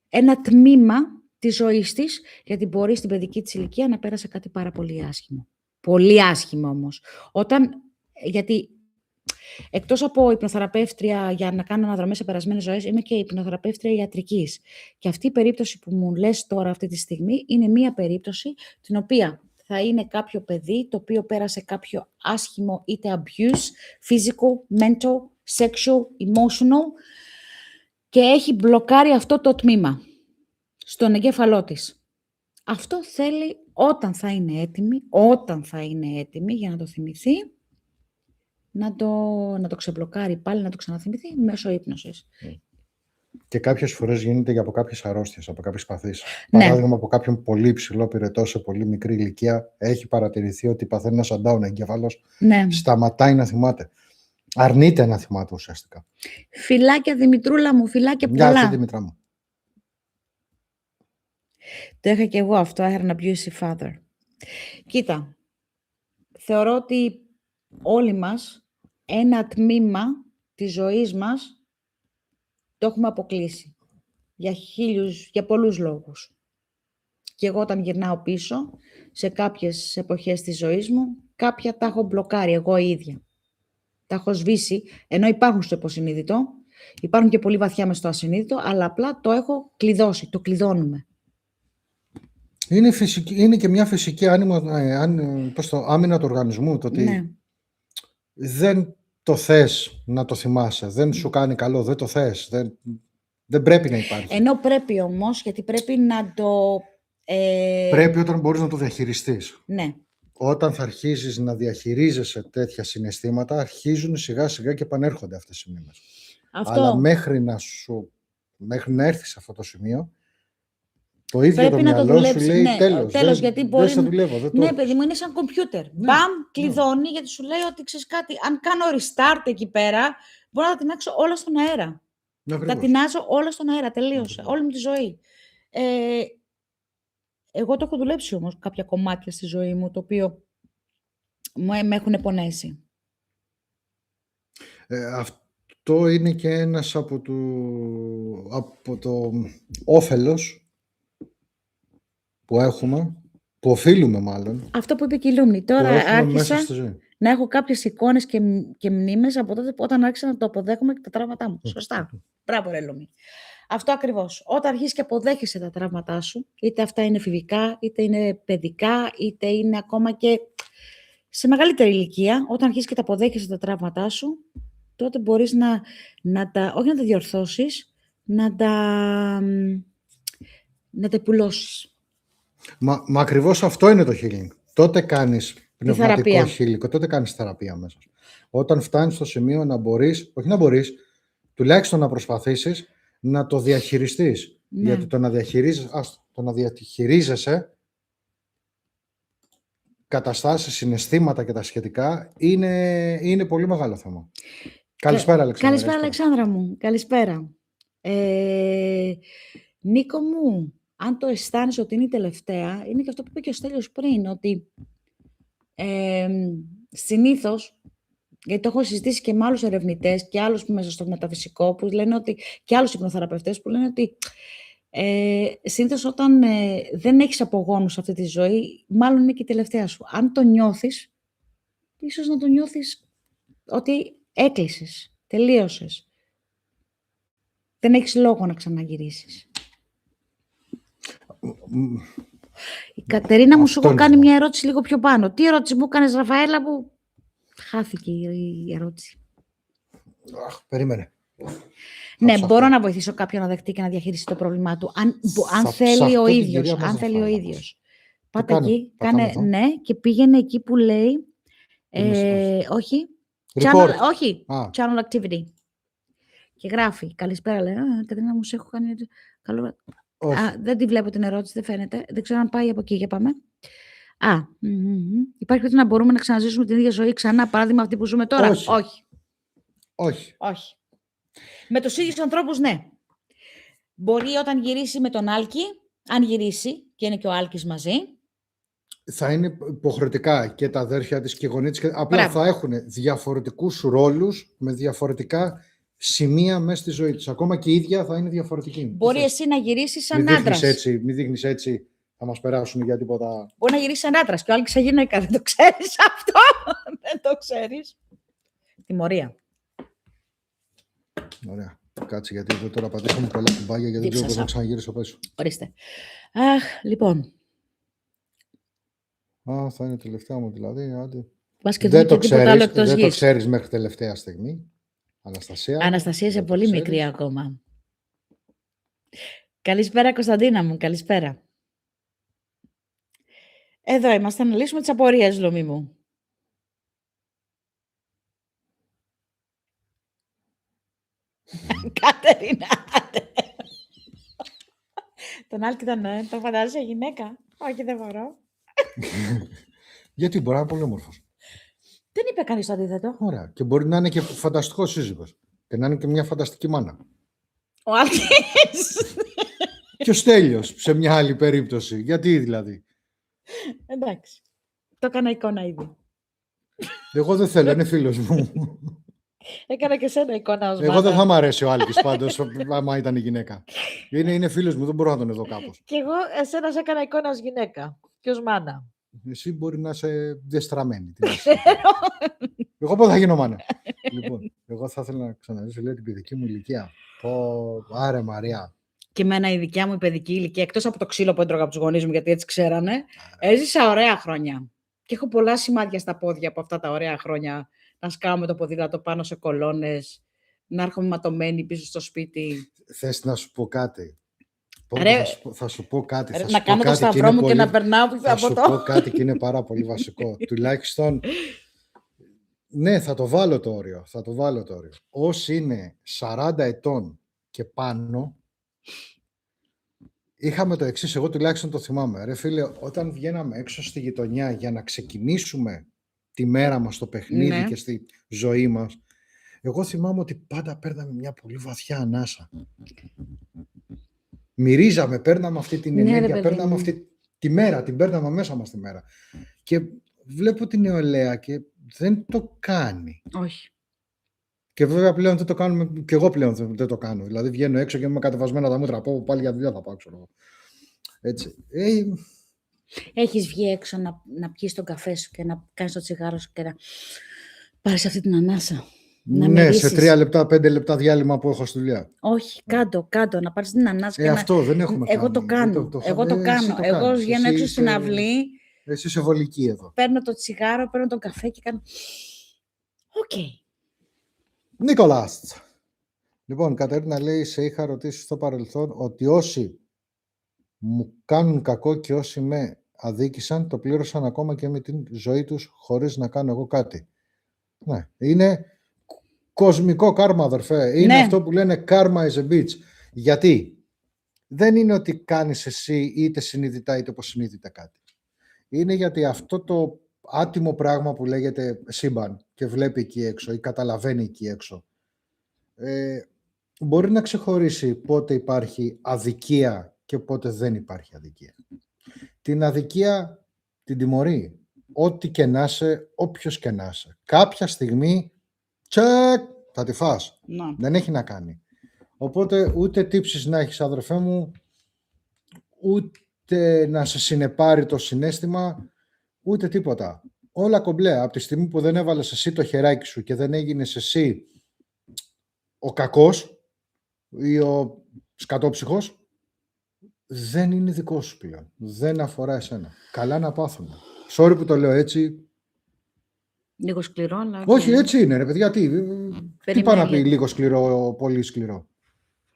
ένα τμήμα της ζωής της, γιατί μπορεί στην παιδική της ηλικία να πέρασε κάτι πάρα πολύ άσχημο. Πολύ άσχημο όμως. Γιατί Εκτός από υπνοθεραπεύτρια για να κάνω αναδρομές σε περασμένες ζωές, είμαι και υπνοθεραπεύτρια ιατρικής. Και αυτή η περίπτωση που μου λες τώρα αυτή τη στιγμή είναι μία περίπτωση την οποία θα είναι κάποιο παιδί το οποίο πέρασε κάποιο άσχημο είτε abuse, physical, mental, sexual, emotional και έχει μπλοκάρει αυτό το τμήμα στον εγκέφαλό της. Αυτό θέλει όταν θα είναι έτοιμη για να το θυμηθεί, να το ξεμπλοκάρει πάλι, να το ξαναθυμηθεί μέσω ύπνωσης. Και κάποιες φορές γίνεται και από κάποιες αρρώστιες, από κάποιες παθήσεις. Ναι. Παράδειγμα, από κάποιον πολύ υψηλό πυρετό σε πολύ μικρή ηλικία, έχει παρατηρηθεί ότι παθαίνει ένα shutdown, ο εγκέφαλος Ναι. σταματάει να θυμάται. Αρνείται να θυμάται ουσιαστικά. Φιλάκια Δημητρούλα μου, φιλάκια Γεια σου, πολλά. Δημητρά μου. Το είχα και εγώ αυτό, I had an abusive father. Κοίτα, θεωρώ ότι όλοι μας ένα τμήμα της ζωής μας το έχουμε αποκλείσει. Για πολλούς λόγους. Και εγώ όταν γυρνάω πίσω, σε κάποιες εποχές της ζωής μου, κάποια τα έχω μπλοκάρει εγώ η ίδια. Τα έχω σβήσει, ενώ υπάρχουν στο υποσυνείδητο, υπάρχουν και πολύ βαθιά μες στο ασυνείδητο, αλλά απλά το έχω κλειδώσει, το κλειδώνουμε. Είναι και μια φυσική άμυνα του οργανισμού, το ότι Ναι. δεν το θες να το θυμάσαι, δεν σου κάνει καλό, δεν το θες, δεν πρέπει να υπάρχει. Ενώ πρέπει όμως, γιατί πρέπει να το... Πρέπει όταν μπορείς να το διαχειριστείς. Ναι. Όταν θα αρχίσεις να διαχειρίζεσαι τέτοια συναισθήματα, αρχίζουν σιγά σιγά και επανέρχονται αυτές οι μνήμες. Αυτό. Αλλά μέχρι να έρθεις σε αυτό το σημείο, το ίδιο Πρέπει το να το μυαλό σου δουλέψεις. λέει Ναι, τέλος, τέλος, γιατί μπορεί δεν θα δουλεύω. Ναι, παιδί μου, είναι σαν κομπιούτερ. Μπαμ, κλειδώνει, γιατί σου λέει ότι ξέρεις κάτι, αν κάνω restart εκεί πέρα, μπορώ να τα τεινάξω όλα στον αέρα. Τα τεινάζω όλα στον αέρα, τελείωσε. Όλη μου τη ζωή. Εγώ το έχω δουλέψει όμως κάποια κομμάτια στη ζωή μου, το οποίο με έχουν πονέσει. Αυτό είναι και ένας από το όφελος που έχουμε, που οφείλουμε μάλλον. Αυτό που είπε και η Λούμνη. Τώρα άρχισα στη ζωή. να έχω κάποιες εικόνες και μνήμες από τότε όταν άρχισα να το αποδέχομαι και τα τραύματά μου. Σωστά. Μπράβο, ρε Λούμνη. Αυτό ακριβώς. Όταν αρχίσεις και αποδέχεσαι τα τραύματά σου, είτε αυτά είναι εφηβικά, είτε είναι παιδικά, είτε είναι ακόμα και σε μεγαλύτερη ηλικία, όταν αρχίσεις και τα αποδέχεσαι τα τραύματά σου, τότε μπορείς όχι να τα διορθώσεις, να τα πουλώσεις. Μα ακριβώς αυτό είναι το healing. Τότε κάνεις πνευματικό healing, τότε κάνεις θεραπεία μέσα σου. Όταν φτάνεις στο σημείο να μπορείς, όχι να μπορείς, τουλάχιστον να προσπαθήσεις να το διαχειριστείς. Ναι. Γιατί το να διαχειρίζεσαι καταστάσεις, συναισθήματα και τα σχετικά είναι πολύ μεγάλο θέμα. Καλησπέρα, Αλεξάνδρα. Καλησπέρα, Αλεξάνδρα μου. Καλησπέρα. Νίκο μου, αν το αισθάνεσαι ότι είναι η τελευταία, είναι και αυτό που είπε και ο Στέλιος πριν, ότι συνήθως, γιατί το έχω συζητήσει και με άλλους ερευνητές και άλλους που μέσα στο μεταφυσικό, που λένε ότι, και άλλους υπνοθεραπευτές που λένε ότι συνήθως όταν δεν έχεις απογόνους σε αυτή τη ζωή, μάλλον είναι και η τελευταία σου. Αν το νιώθεις, ίσως να το νιώθεις ότι έκλεισες, τελείωσες. Δεν έχεις λόγο να ξαναγυρίσεις. Η Κατερίνα μου σου έχω κάνει μια ερώτηση λίγο πιο πάνω. Τι ερώτηση μου έκανες, Ραφαέλα, που χάθηκε η ερώτηση. Περίμενε. Ναι, μπορώ να βοηθήσω κάποιον να δεχτεί και να διαχειριστεί το πρόβλημά του. Αν θέλει ο ίδιος. Αν θέλει ο ίδιος. Πάτε εκεί, κάνε ναι και πήγαινε εκεί που λέει. Όχι. Όχι. Channel activity. Και γράφει. Καλησπέρα, λέει. Κατερίνα, μου σε έχω κάνει. Καλό. Δεν τη βλέπω την ερώτηση, δεν φαίνεται. Δεν ξέρω αν πάει από εκεί. Για πάμε. Υπάρχει περίπτωση να μπορούμε να ξαναζήσουμε την ίδια ζωή ξανά, παράδειγμα αυτή που ζούμε τώρα? Όχι. Με τους ίδιους ανθρώπους, ναι. Μπορεί όταν γυρίσει με τον Άλκη, αν γυρίσει και είναι και ο Άλκης μαζί. Θα είναι υποχρεωτικά και τα αδέρφια της και οι γονείς της. Απλά θα έχουν διαφορετικούς ρόλους με διαφορετικά σημεία μέσα στη ζωή της. Ακόμα και η ίδια θα είναι διαφορετική. Μπορεί εσύ να γυρίσεις σαν άντρας. Μην δείχνεις έτσι, θα μας περάσουν για τίποτα. Μπορεί να γυρίσεις σαν άντρας και ο Άλκης σαν γυναίκα. Δεν το ξέρεις αυτό. Δεν το ξέρεις. Τιμωρία. Ωραία. Κάτσε, γιατί εδώ τώρα πατήσαμε πολλά κουμπάκια και δεν ξέρω πώς να ξαναγυρίσω πίσω. Ορίστε. Αχ, λοιπόν. Θα είναι τελευταία μου δηλαδή. Άντε. Δεν το ξέρεις μέχρι τελευταία στιγμή. Αναστασία. Αναστασία, είσαι πολύ μικρή ακόμα. Καλησπέρα, Κωνσταντίνα μου. Καλησπέρα. Εδώ είμαστε να λύσουμε τις απορίες, Λωμή μου. Κατερίνα. Τον Άλκη το φαντάζεσαι γυναίκα. Όχι, δεν μπορώ. Γιατί μπορεί να είναι πολύ όμορφος. Δεν είπε κανείς το αντίθετο. Ωραία. Και μπορεί να είναι και φανταστικός σύζυγος. Και να είναι και μια φανταστική μάνα. Ο Άλκης. Και ο Στέλιος, σε μια άλλη περίπτωση. Γιατί δηλαδή. Εντάξει. Το έκανα εικόνα ήδη. Εγώ δεν θέλω, είναι φίλος μου. Έκανα και σένα εικόνα ως μάνα. Εγώ δεν θα μ' αρέσει ο Άλκης πάντως, άμα ήταν η γυναίκα. Είναι φίλος μου, δεν μπορώ να τον δω κάπως. Και εγώ εσένα σε έκανα εικόνα ως γυναίκα και ως μάνα. Εσύ μπορεί να είσαι διαστραμμένη. Εγώ πώς θα γίνω μάνα. Λοιπόν, εγώ θα ήθελα να ξαναζήσω την παιδική μου ηλικία. Άρε Μαρία. Και εμένα η δικιά μου η παιδική ηλικία, εκτός από το ξύλο που έτρωγα από τους γονείς μου, γιατί έτσι ξέρανε, έζησα ωραία χρόνια. Και έχω πολλά σημάδια στα πόδια από αυτά τα ωραία χρόνια. Να σκάω με το ποδήλατο πάνω σε κολόνες, να έρχομαι ματωμένη πίσω στο σπίτι. Θες να σου πω κάτι. Θα σου πω κάτι. Να κάνω το σταυρό μου και να περνάω από το... Θα σου πω κάτι και είναι πάρα πολύ βασικό. Τουλάχιστον, ναι, θα το βάλω το όριο. Όσοι είναι 40 ετών και πάνω, είχαμε το εξής, εγώ τουλάχιστον το θυμάμαι. Ρε φίλε, όταν βγαίναμε έξω στη γειτονιά για να ξεκινήσουμε τη μέρα μας στο παιχνίδι και στη ζωή μας, εγώ θυμάμαι ότι πάντα παίρναμε μια πολύ βαθιά ανάσα. Μυρίζαμε, παίρναμε αυτή την ενέργεια, παίρναμε αυτή τη μέρα, την παίρναμε μέσα μας τη μέρα. Και βλέπω την νεολαία και δεν το κάνει. Όχι. Και βέβαια πλέον δεν το κάνουμε, και εγώ πλέον δεν το κάνω. Δηλαδή βγαίνω έξω και είμαι κατεβασμένα τα μούτρα, από πάλι για δουλειά θα πάω, ξέρω. Έτσι. Έχεις βγει έξω να πιεις τον καφέ σου και να κάνεις το τσιγάρο σου και να πάρεις αυτή την ανάσα. Ναι, σε 3 λεπτά, 5 λεπτά διάλειμμα που έχω στη δουλειά. Όχι, κάτω, να πάρεις την ανάσα. Αυτό δεν έχουμε κάνει. Εγώ το κάνω. Εγώ βγαίνω έξω στην αυλή. Εσύ είσαι βολική εδώ. Παίρνω το τσιγάρο, παίρνω τον καφέ και κάνω... Οκ. Νίκολας. Λοιπόν, Κατερίνα λέει, σε είχα ρωτήσει στο παρελθόν ότι όσοι μου κάνουν κακό και όσοι με αδίκησαν, το πλήρωσαν ακόμα και με την ζωή τους χωρίς να κάνω εγώ κάτι. Ναι, είναι κοσμικό κάρμα, αδερφέ. Είναι αυτό που λένε karma is a bitch. Γιατί δεν είναι ότι κάνεις εσύ είτε συνειδητά είτε υποσυνείδητα κάτι. Είναι γιατί αυτό το άτιμο πράγμα που λέγεται σύμπαν και βλέπει εκεί έξω ή καταλαβαίνει εκεί έξω, μπορεί να ξεχωρίσει πότε υπάρχει αδικία και πότε δεν υπάρχει αδικία. Την αδικία την τιμωρεί. Ό,τι και να είσαι, όποιος και να είσαι. Κάποια στιγμή, τσεκ, θα τη φας. No. Δεν έχει να κάνει. Οπότε ούτε τύψεις να έχεις, αδερφέ μου, ούτε να σε συνεπάρει το συναίσθημα, ούτε τίποτα. Όλα κομπλέ. Από τη στιγμή που δεν έβαλες εσύ το χεράκι σου και δεν έγινες εσύ ο κακός ή ο σκατόψυχος, δεν είναι δικό σου πλέον. Δεν αφορά εσένα. Καλά να πάθουν. Sorry που το λέω έτσι. Λίγο σκληρό, αλλά... Όχι, έτσι είναι, ρε παιδιά. Τι πάει να πει λίγο σκληρό, πολύ σκληρό.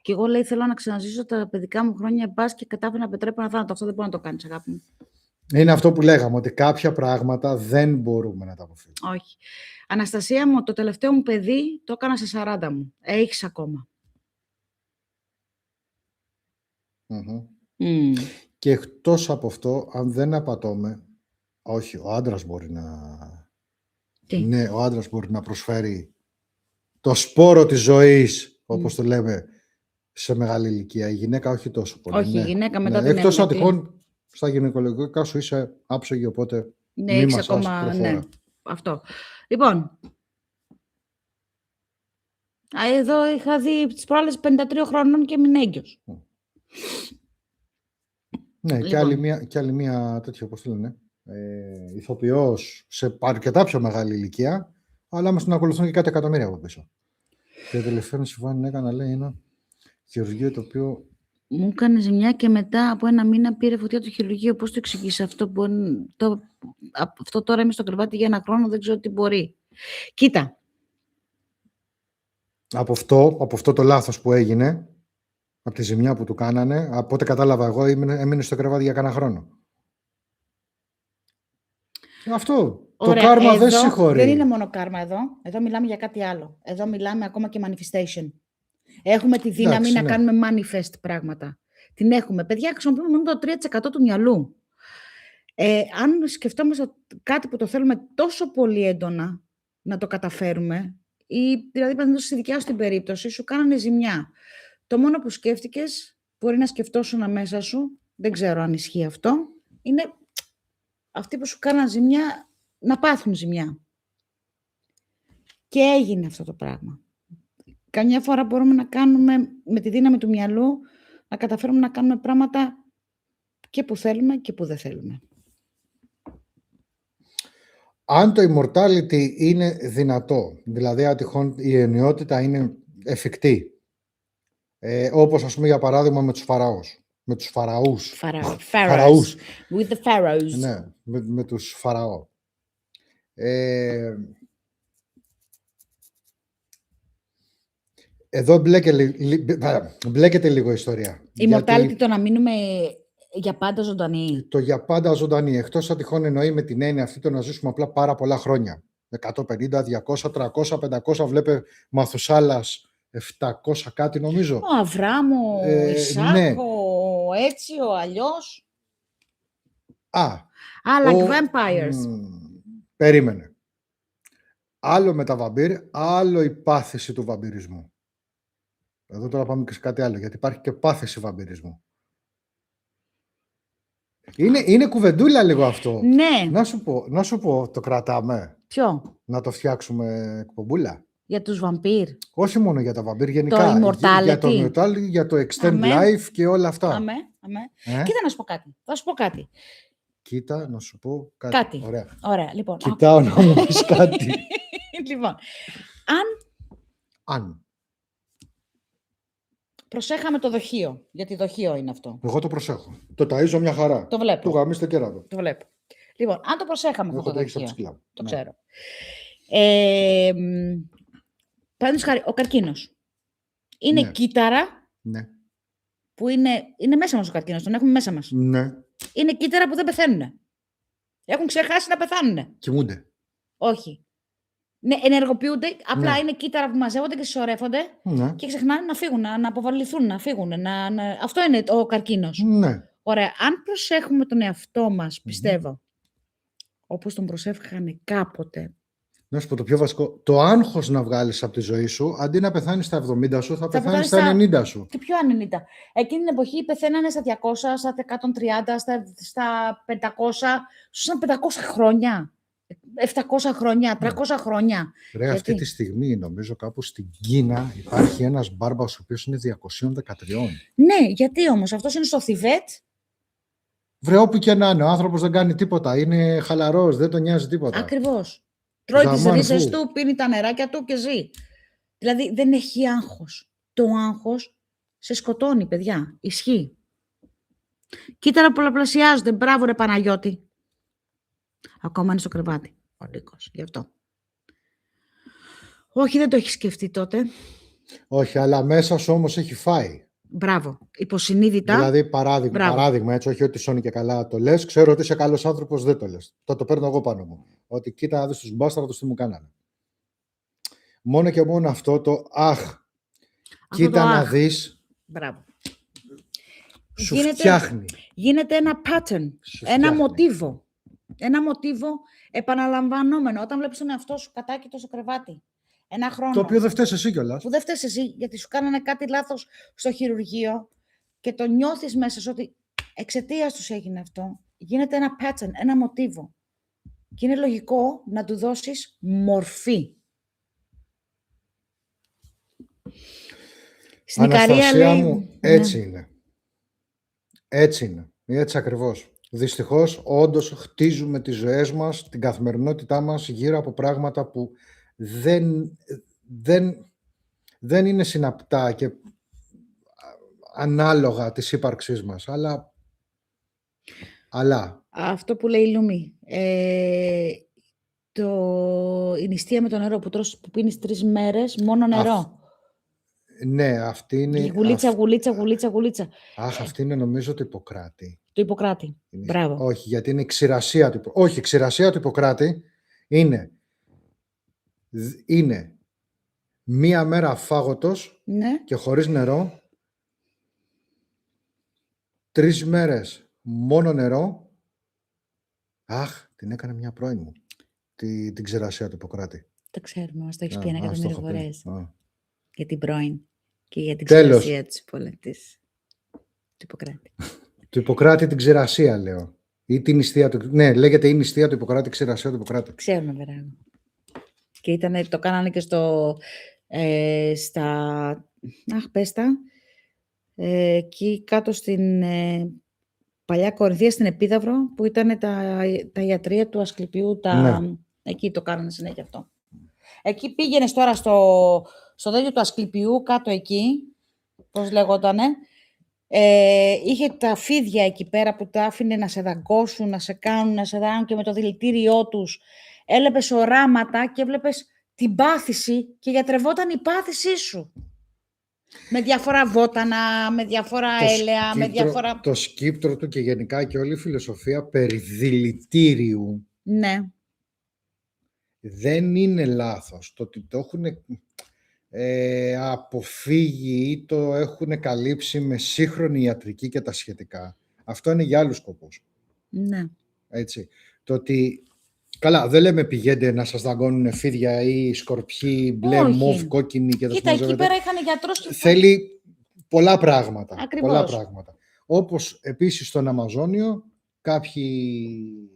Και εγώ λέει θέλω να ξαναζήσω τα παιδικά μου χρόνια μπας και κατάφερα να πετρέπω ένα θάνατο. Αυτό δεν μπορεί να το κάνεις, αγάπη μου. Είναι αυτό που λέγαμε, ότι κάποια πράγματα δεν μπορούμε να τα αποφύγουμε. Όχι. Αναστασία μου, το τελευταίο μου παιδί το έκανα σε 40 μου. Έχεις ακόμα. Και εκτός από αυτό, αν δεν απατώμε, όχι, ο άντρας μπορεί να... Τι? Ναι, ο άντρας μπορεί να προσφέρει το σπόρο της ζωής, όπως το λέμε, σε μεγάλη ηλικία. Η γυναίκα όχι τόσο πολύ. Όχι, η γυναίκα μετά την εκτός αν τυχόν στα γυναικολογικά σου είσαι άψογη, οπότε μη μας ακόμα, ναι, αυτό. Λοιπόν, εδώ είχα δει τις προάλλες 53 χρονών και μην έγκυος. Ναι, λοιπόν. και άλλη μία τέτοια, όπως το λένε, ηθοποιός σε αρκετά πιο μεγάλη ηλικία, αλλά μας την ακολουθούν και κάτι εκατομμύρια από πίσω. Και τελευταία συμβάνει έκανα, λέει, ένα χειρουργείο το οποίο... Μου έκανε ζημιά και μετά από 1 μήνα πήρε φωτιά το χειρουργείο. Πώς το εξηγείς αυτό? Αυτό τώρα είμαι στο κρεβάτι για 1 χρόνο, δεν ξέρω τι μπορεί. Κοίτα. Από αυτό το λάθος που έγινε, από τη ζημιά που του κάνανε, από ό,τι κατάλαβα εγώ, έμεινε στο κρεβάτι για κανένα χρόνο. Αυτό. Ωραία, το κάρμα εδώ δεν συγχωρεί. Δεν είναι μόνο κάρμα εδώ. Εδώ μιλάμε για κάτι άλλο. Εδώ μιλάμε ακόμα και manifestation. Έχουμε τη δύναμη Εντάξει, να ναι. κάνουμε manifest πράγματα. Την έχουμε. Παιδιά, χρησιμοποιούμε μόνο το 3% του μυαλού. Αν σκεφτόμαστε κάτι που το θέλουμε τόσο πολύ έντονα να το καταφέρουμε, ή δηλαδή παραδείγματος στη δικιά σου την περίπτωση, σου κάνανε ζημιά. Το μόνο που σκέφτηκες, μπορεί να σκεφτόσουν μέσα σου, δεν ξέρω αν ισχύει αυτό, είναι αυτοί που σου κάναν ζημιά να πάθουν ζημιά. Και έγινε αυτό το πράγμα. Καμιά φορά μπορούμε να κάνουμε με τη δύναμη του μυαλού, να καταφέρουμε να κάνουμε πράγματα και που θέλουμε και που δεν θέλουμε. Αν το immortality είναι δυνατό, δηλαδή ατυχόν η αιωνιότητα είναι εφικτή, όπως ας πούμε για παράδειγμα με τους φαραώς. Με τους φαραούς. Pharaohs. With the pharaohs. Ναι, με τους φαραώ. Εδώ μπλέκεται λίγο η ιστορία. Immortality, το να μείνουμε για πάντα ζωντανοί. Το για πάντα ζωντανοί. Εκτός αν τυχόν εννοεί με την έννοια αυτή το να ζήσουμε απλά πάρα πολλά χρόνια. 150, 200, 300, 500. Βλέπε Μαθουσάλας 700 κάτι νομίζω. Ο Αβράμ, ο Ισάκ, ναι. έτσι, ο αλλιώς. Like vampires. Περίμενε. Άλλο με τα βαμπύρ, άλλο η πάθηση του βαμπυρισμού. Εδώ τώρα πάμε και σε κάτι άλλο, γιατί υπάρχει και πάθηση βαμπυρισμού. Είναι κουβεντούλα λίγο αυτό. Ναι. Να σου πω, το κρατάμε. Ποιο? Να το φτιάξουμε εκπομπούλα. Για τους βαμπύρ. Όχι μόνο για τα βαμπύρ, γενικά. Το immortality. Για το immortality, για το extend life και όλα αυτά. Αμέ. Κοίτα να σου πω κάτι. Θα σου πω κάτι. Κοίτα να σου πω κάτι. Ωραία. Λοιπόν. Κοιτάω να μου πεις κάτι. Λοιπόν. Αν προσέχαμε το δοχείο, γιατί δοχείο είναι αυτό. Εγώ το προσέχω. Το ταΐζω μια χαρά. Το βλέπω. Του γαμίς το κέρατο. Το βλέπω. Λοιπόν, αν το προσέχαμε αυτό το δοχείο, το ξέρω. Παραδείγματος χάρη, ο καρκίνος. Είναι κύτταρα που είναι μέσα μας ο καρκίνος, τον έχουμε μέσα μας. Ναι. Είναι κύτταρα που δεν πεθαίνουν. Έχουν ξεχάσει να πεθάνουν. Κοιμούνται. Όχι. Ναι, ενεργοποιούνται, απλά είναι κύτταρα που μαζεύονται και συσσωρεύονται και ξεχνάνε να φύγουν, να αποβαληθούν, να φύγουν. Αυτό είναι ο καρκίνος. Ναι. Ωραία. Αν προσέχουμε τον εαυτό μας, πιστεύω, όπως τον προσεύχανε κάποτε. Να σου πω το πιο βασικό, το άγχος να βγάλεις από τη ζωή σου, αντί να πεθάνεις στα 70 σου, θα πεθάνεις στα 90 σου. Και πιο 90. Εκείνη την εποχή πεθαίνανε στα 200, στα 130, στα 500, ζούσαν 500 χρόνια. 700 χρόνια, 300 χρόνια. Ρε, αυτή τη στιγμή νομίζω κάπου στην Κίνα υπάρχει ένας μπάρμπας ο οποίος είναι 213. Ναι, γιατί όμως, αυτός είναι στο Θιβέτ. Βρε, όπου και να είναι, ο άνθρωπος δεν κάνει τίποτα, είναι χαλαρός, δεν τον νοιάζει τίποτα. Ακριβώς. Τρώει τις ρίζες του, πίνει τα νεράκια του και ζει. Δηλαδή δεν έχει άγχος. Το άγχος σε σκοτώνει, παιδιά. Ισχύει. Κύτταρα πολλαπλασιάζονται. Μπράβο ρε Παναγιώτη. Ακόμα είναι στο κρεβάτι ο Νίκος, γι' αυτό. Όχι, δεν το έχει σκεφτεί τότε. Όχι, αλλά μέσα σου όμως έχει φάει. Μπράβο. Υποσυνείδητα. Δηλαδή, παράδειγμα, έτσι, όχι ότι σώνει και καλά το λες, ξέρω ότι είσαι καλός άνθρωπος, δεν το λες. Το παίρνω εγώ πάνω μου. Ότι κοίτα να δεις τους μπάσταρδους τι μου κάνανε. Μόνο και μόνο αυτό το κοίτα να δεις. Μπράβο. Σου φτιάχνει. Γίνεται ένα pattern, ένα μοτίβο. Ένα μοτίβο επαναλαμβανόμενο. Όταν βλέπεις τον εαυτό σου κατάκητο στο κρεβάτι. 1 χρόνο. Το οποίο δεν φταίς εσύ κιόλας. Που δεν φταίς εσύ, γιατί σου κάνανε κάτι λάθος στο χειρουργείο και το νιώθεις μέσα σου ότι εξαιτίας τους έγινε αυτό. Γίνεται ένα pattern, ένα μοτίβο. Και είναι λογικό να του δώσεις μορφή. Στην Ικαρία λέει... μου, έτσι είναι. Έτσι είναι. Έτσι ακριβώς. Δυστυχώς, όντως, χτίζουμε τις ζωές μας, την καθημερινότητά μας γύρω από πράγματα που δεν είναι συναπτά και ανάλογα της ύπαρξής μας, αλλά... Αυτό που λέει η Λούμη, η νηστεία με το νερό που πίνεις 3 μέρες, μόνο νερό. Ναι, αυτή είναι... Γουλίτσα. Αχ, αυτή είναι νομίζω του Ιπποκράτη. Του Ιπποκράτη. Μπράβο. Όχι, γιατί είναι ξηρασία του Ιπποκράτη. Όχι, η ξηρασία του Ιπποκράτη είναι μία μέρα φάγωτος, ναι, και χωρίς νερό, 3 μέρες μόνο νερό. Αχ, την έκανε μια πρώην μου, την ξηρασία του Ιπποκράτη. Το ξέρουμε, μας το έχεις πει 1 εκατομμύριο φορές. Για την πρώην και για την Τέλος. ξηρασία του Ιπποκράτη. Του Ιπποκράτη την ξηρασία, λέω. Ή την νηστεία του. Ναι, λέγεται η νηστεία του Ιπποκράτη, ξηρασία του Ιπποκράτη. Ξέρουμε, βέβαια. Και το κάνανε και πες τα. Εκεί κάτω στην παλιά Κορινθία, στην Επίδαυρο, που ήταν τα ιατρεία του Ασκληπιού. Ναι. Εκεί το κάνανε συνέχεια αυτό. Εκεί πήγαινες τώρα στο τέτοιο του Ασκληπιού, κάτω εκεί, πώς λεγότανε, είχε τα φίδια εκεί πέρα που τα άφηνε να σε δαγκώσουν, να σε κάνουν και με το δηλητήριό τους. Έβλεπες οράματα και έβλεπες την πάθηση και γιατρευόταν η πάθησή σου. Με διάφορα βότανα, με διάφορα έλαια, με διάφορα... Το σκύπτρο του και γενικά και όλη η φιλοσοφία περί δηλητήριου. Ναι. Δεν είναι λάθος. Το ότι το έχουν αποφύγει ή το έχουν καλύψει με σύγχρονη ιατρική και τα σχετικά, αυτό είναι για άλλους σκοπούς. Ναι. Έτσι. Το ότι... Καλά, δεν λέμε πηγαίνετε να σας δαγκώνουν φίδια ή σκορπιοί μπλε, μοβ, κόκκινοι και τα Κοίτα, εκεί πέρα είχαν γιατρός και... Θέλει πολλά πράγματα. Ακριβώς. Πολλά πράγματα. Όπως επίσης στον Αμαζόνιο, κάποιοι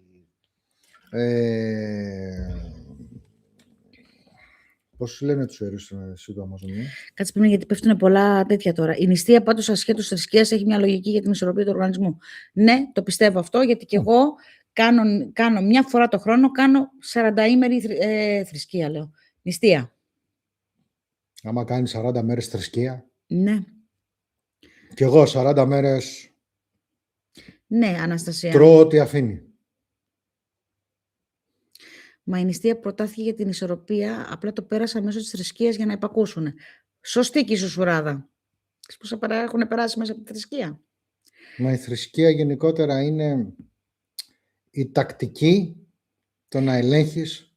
πώς λένε τους ιερείς του Αμαζονίου? Κάτσε πριν, γιατί πέφτουν πολλά τέτοια τώρα. Η νηστεία πάντως ασχέτως θρησκείας έχει μια λογική για την ισορροπία του οργανισμού. Ναι, το πιστεύω αυτό, γιατί και εγώ κάνω μια φορά το χρόνο, κάνω 40ημερη θρησκεία, λέω. Νηστεία. Άμα κάνει 40 μέρες θρησκεία. Ναι. Κι εγώ 40 μέρες. Ναι, Αναστασία. Τρώω ό,τι αφήνει. Μα η νηστεία προτάθηκε για την ισορροπία, απλά το πέρασα μέσω της θρησκείας για να υπακούσουν. Σωστή και η Σουσουράδα. Πώς έχουν περάσει μέσα από τη θρησκεία. Μα η θρησκεία γενικότερα είναι η τακτική, το να ελέγχεις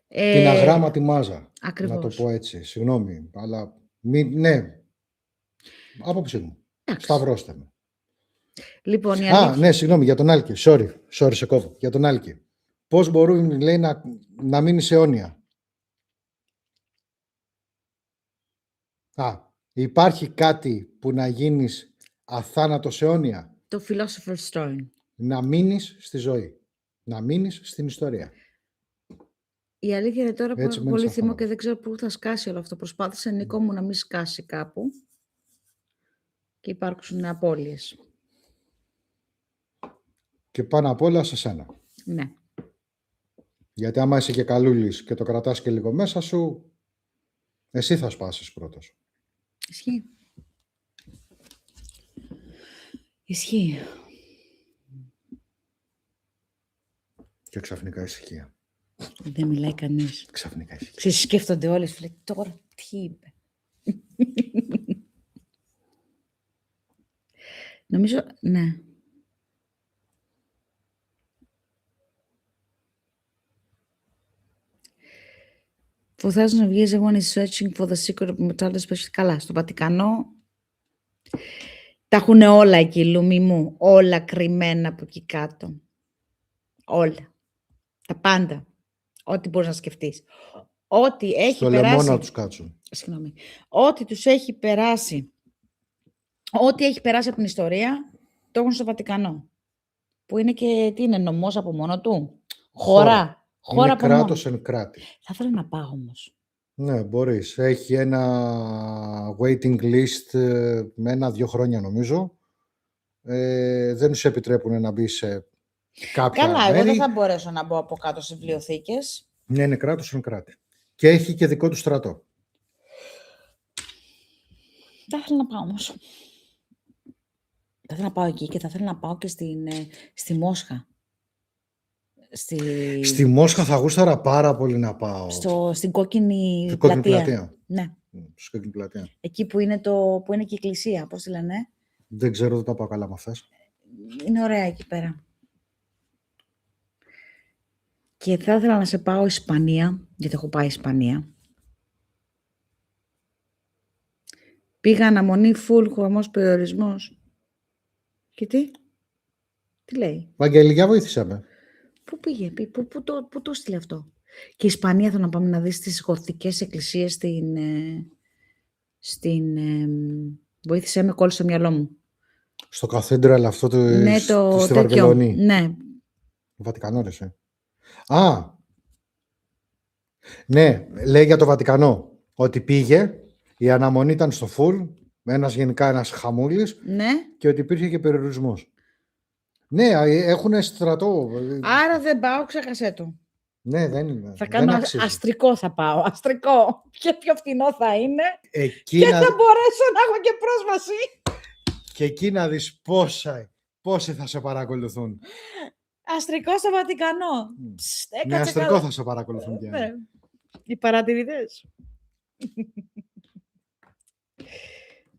την αγράμματη μάζα. Ακριβώς. Να το πω έτσι, συγγνώμη, αλλά ναι, άποψή μου. Σταυρώστε με. Λοιπόν, ναι, συγγνώμη, για τον Άλκη. Sorry, σε κόβω. Για τον Άλκη. Πώς μπορούν, λέει, να μείνεις αιώνια. Υπάρχει κάτι που να γίνεις αθάνατος αιώνια? Το Philosopher's Stone. Να μείνεις στη ζωή. Να μείνεις στην ιστορία. Η αλήθεια είναι τώρα που έχω πολύ θυμό και δεν ξέρω πού θα σκάσει όλο αυτό. Προσπάθησε, Νίκο μου, να μην σκάσει κάπου και υπάρξουν απώλειες. Και πάνω απ' όλα σε σένα. Ναι. Γιατί άμα είσαι και καλούλης και το κρατάς και λίγο μέσα σου, εσύ θα σπάσεις πρώτος. Ισχύει. Ισχύει. Και ξαφνικά ησυχία. Δεν μιλάει κανείς. Ξαφνικά ησυχία. Ξέρεις, σκέφτονται όλες, φίλε, τώρα τι είπε. Νομίζω, ναι. For thousands of years, everyone is searching for the secret of immortality. Καλά, στο Βατικανό τα έχουν όλα εκεί, Λούμι μου. Όλα κρυμμένα από εκεί κάτω. Όλα. Τα πάντα. Ό,τι μπορείς να σκεφτείς. Ό,τι έχει στο περάσει... λαιμό να τους κάτσουν. Συγγνώμη. Ό,τι τους έχει περάσει... Ό,τι έχει περάσει από την ιστορία, το έχουν στο Βατικανό. Που είναι και... Τι είναι, νομός από μόνο του. Χώρα. Είναι κράτος εν κράτη. Θα ήθελα να πάω όμως. Ναι, μπορείς. Έχει ένα waiting list με 1-2 χρόνια νομίζω. Δεν σου επιτρέπουν να μπει σε κάποια Καλά, μέρη. εγώ δεν θα μπορέσω να μπω από κάτω στις βιβλιοθήκες. Ναι, είναι κράτος εν κράτη. Και έχει και δικό του στρατό. Θα ήθελα να πάω όμως. Θα ήθελα να πάω εκεί και θα ήθελα να πάω και στη Μόσχα. Στη Μόσχα θα γούσταρα πάρα πολύ να πάω. Στην κόκκινη Στην κόκκινη πλατεία. πλατεία. Ναι. Στην κόκκινη πλατεία. Εκεί που είναι και η εκκλησία, πώς τη λένε. Δεν ξέρω, δεν τα πάω καλά με αυτές. Είναι ωραία εκεί πέρα. Και θα ήθελα να σε πάω Ισπανία, γιατί έχω πάει Ισπανία. Πήγα αναμονή full, χωμός, περιορισμός. Και τι λέει. Βαγγέλη, για βοήθησε με. Πού πήγε, πού το στείλε αυτό. Και η Ισπανία θέλω να πάμε να δεις τις γοθικές εκκλησίες βοήθησέ με, κόλλησε στο μυαλό μου. Στο Cathedral αυτό στη Βαρκελόνη. Ναι. Βατικανό, ρε. Ναι, λέει για το Βατικανό. Ότι πήγε, η αναμονή ήταν στο full, γενικά ένας χαμούλης, ναι. Και ότι υπήρχε και περιορισμός. Ναι, έχουν στρατό. Άρα δεν πάω, ξέχασέ το. Ναι, δεν είναι. Θα κάνω αστρικό, θα πάω. Αστρικό. Και πιο φθηνό θα είναι. Και θα μπορέσω να έχω και πρόσβαση. Και εκεί να δεις πόσοι θα σε παρακολουθούν. Αστρικό στο Βατικανό. Με αστρικό θα σε παρακολουθούν και ναι. Οι παρατηρητές.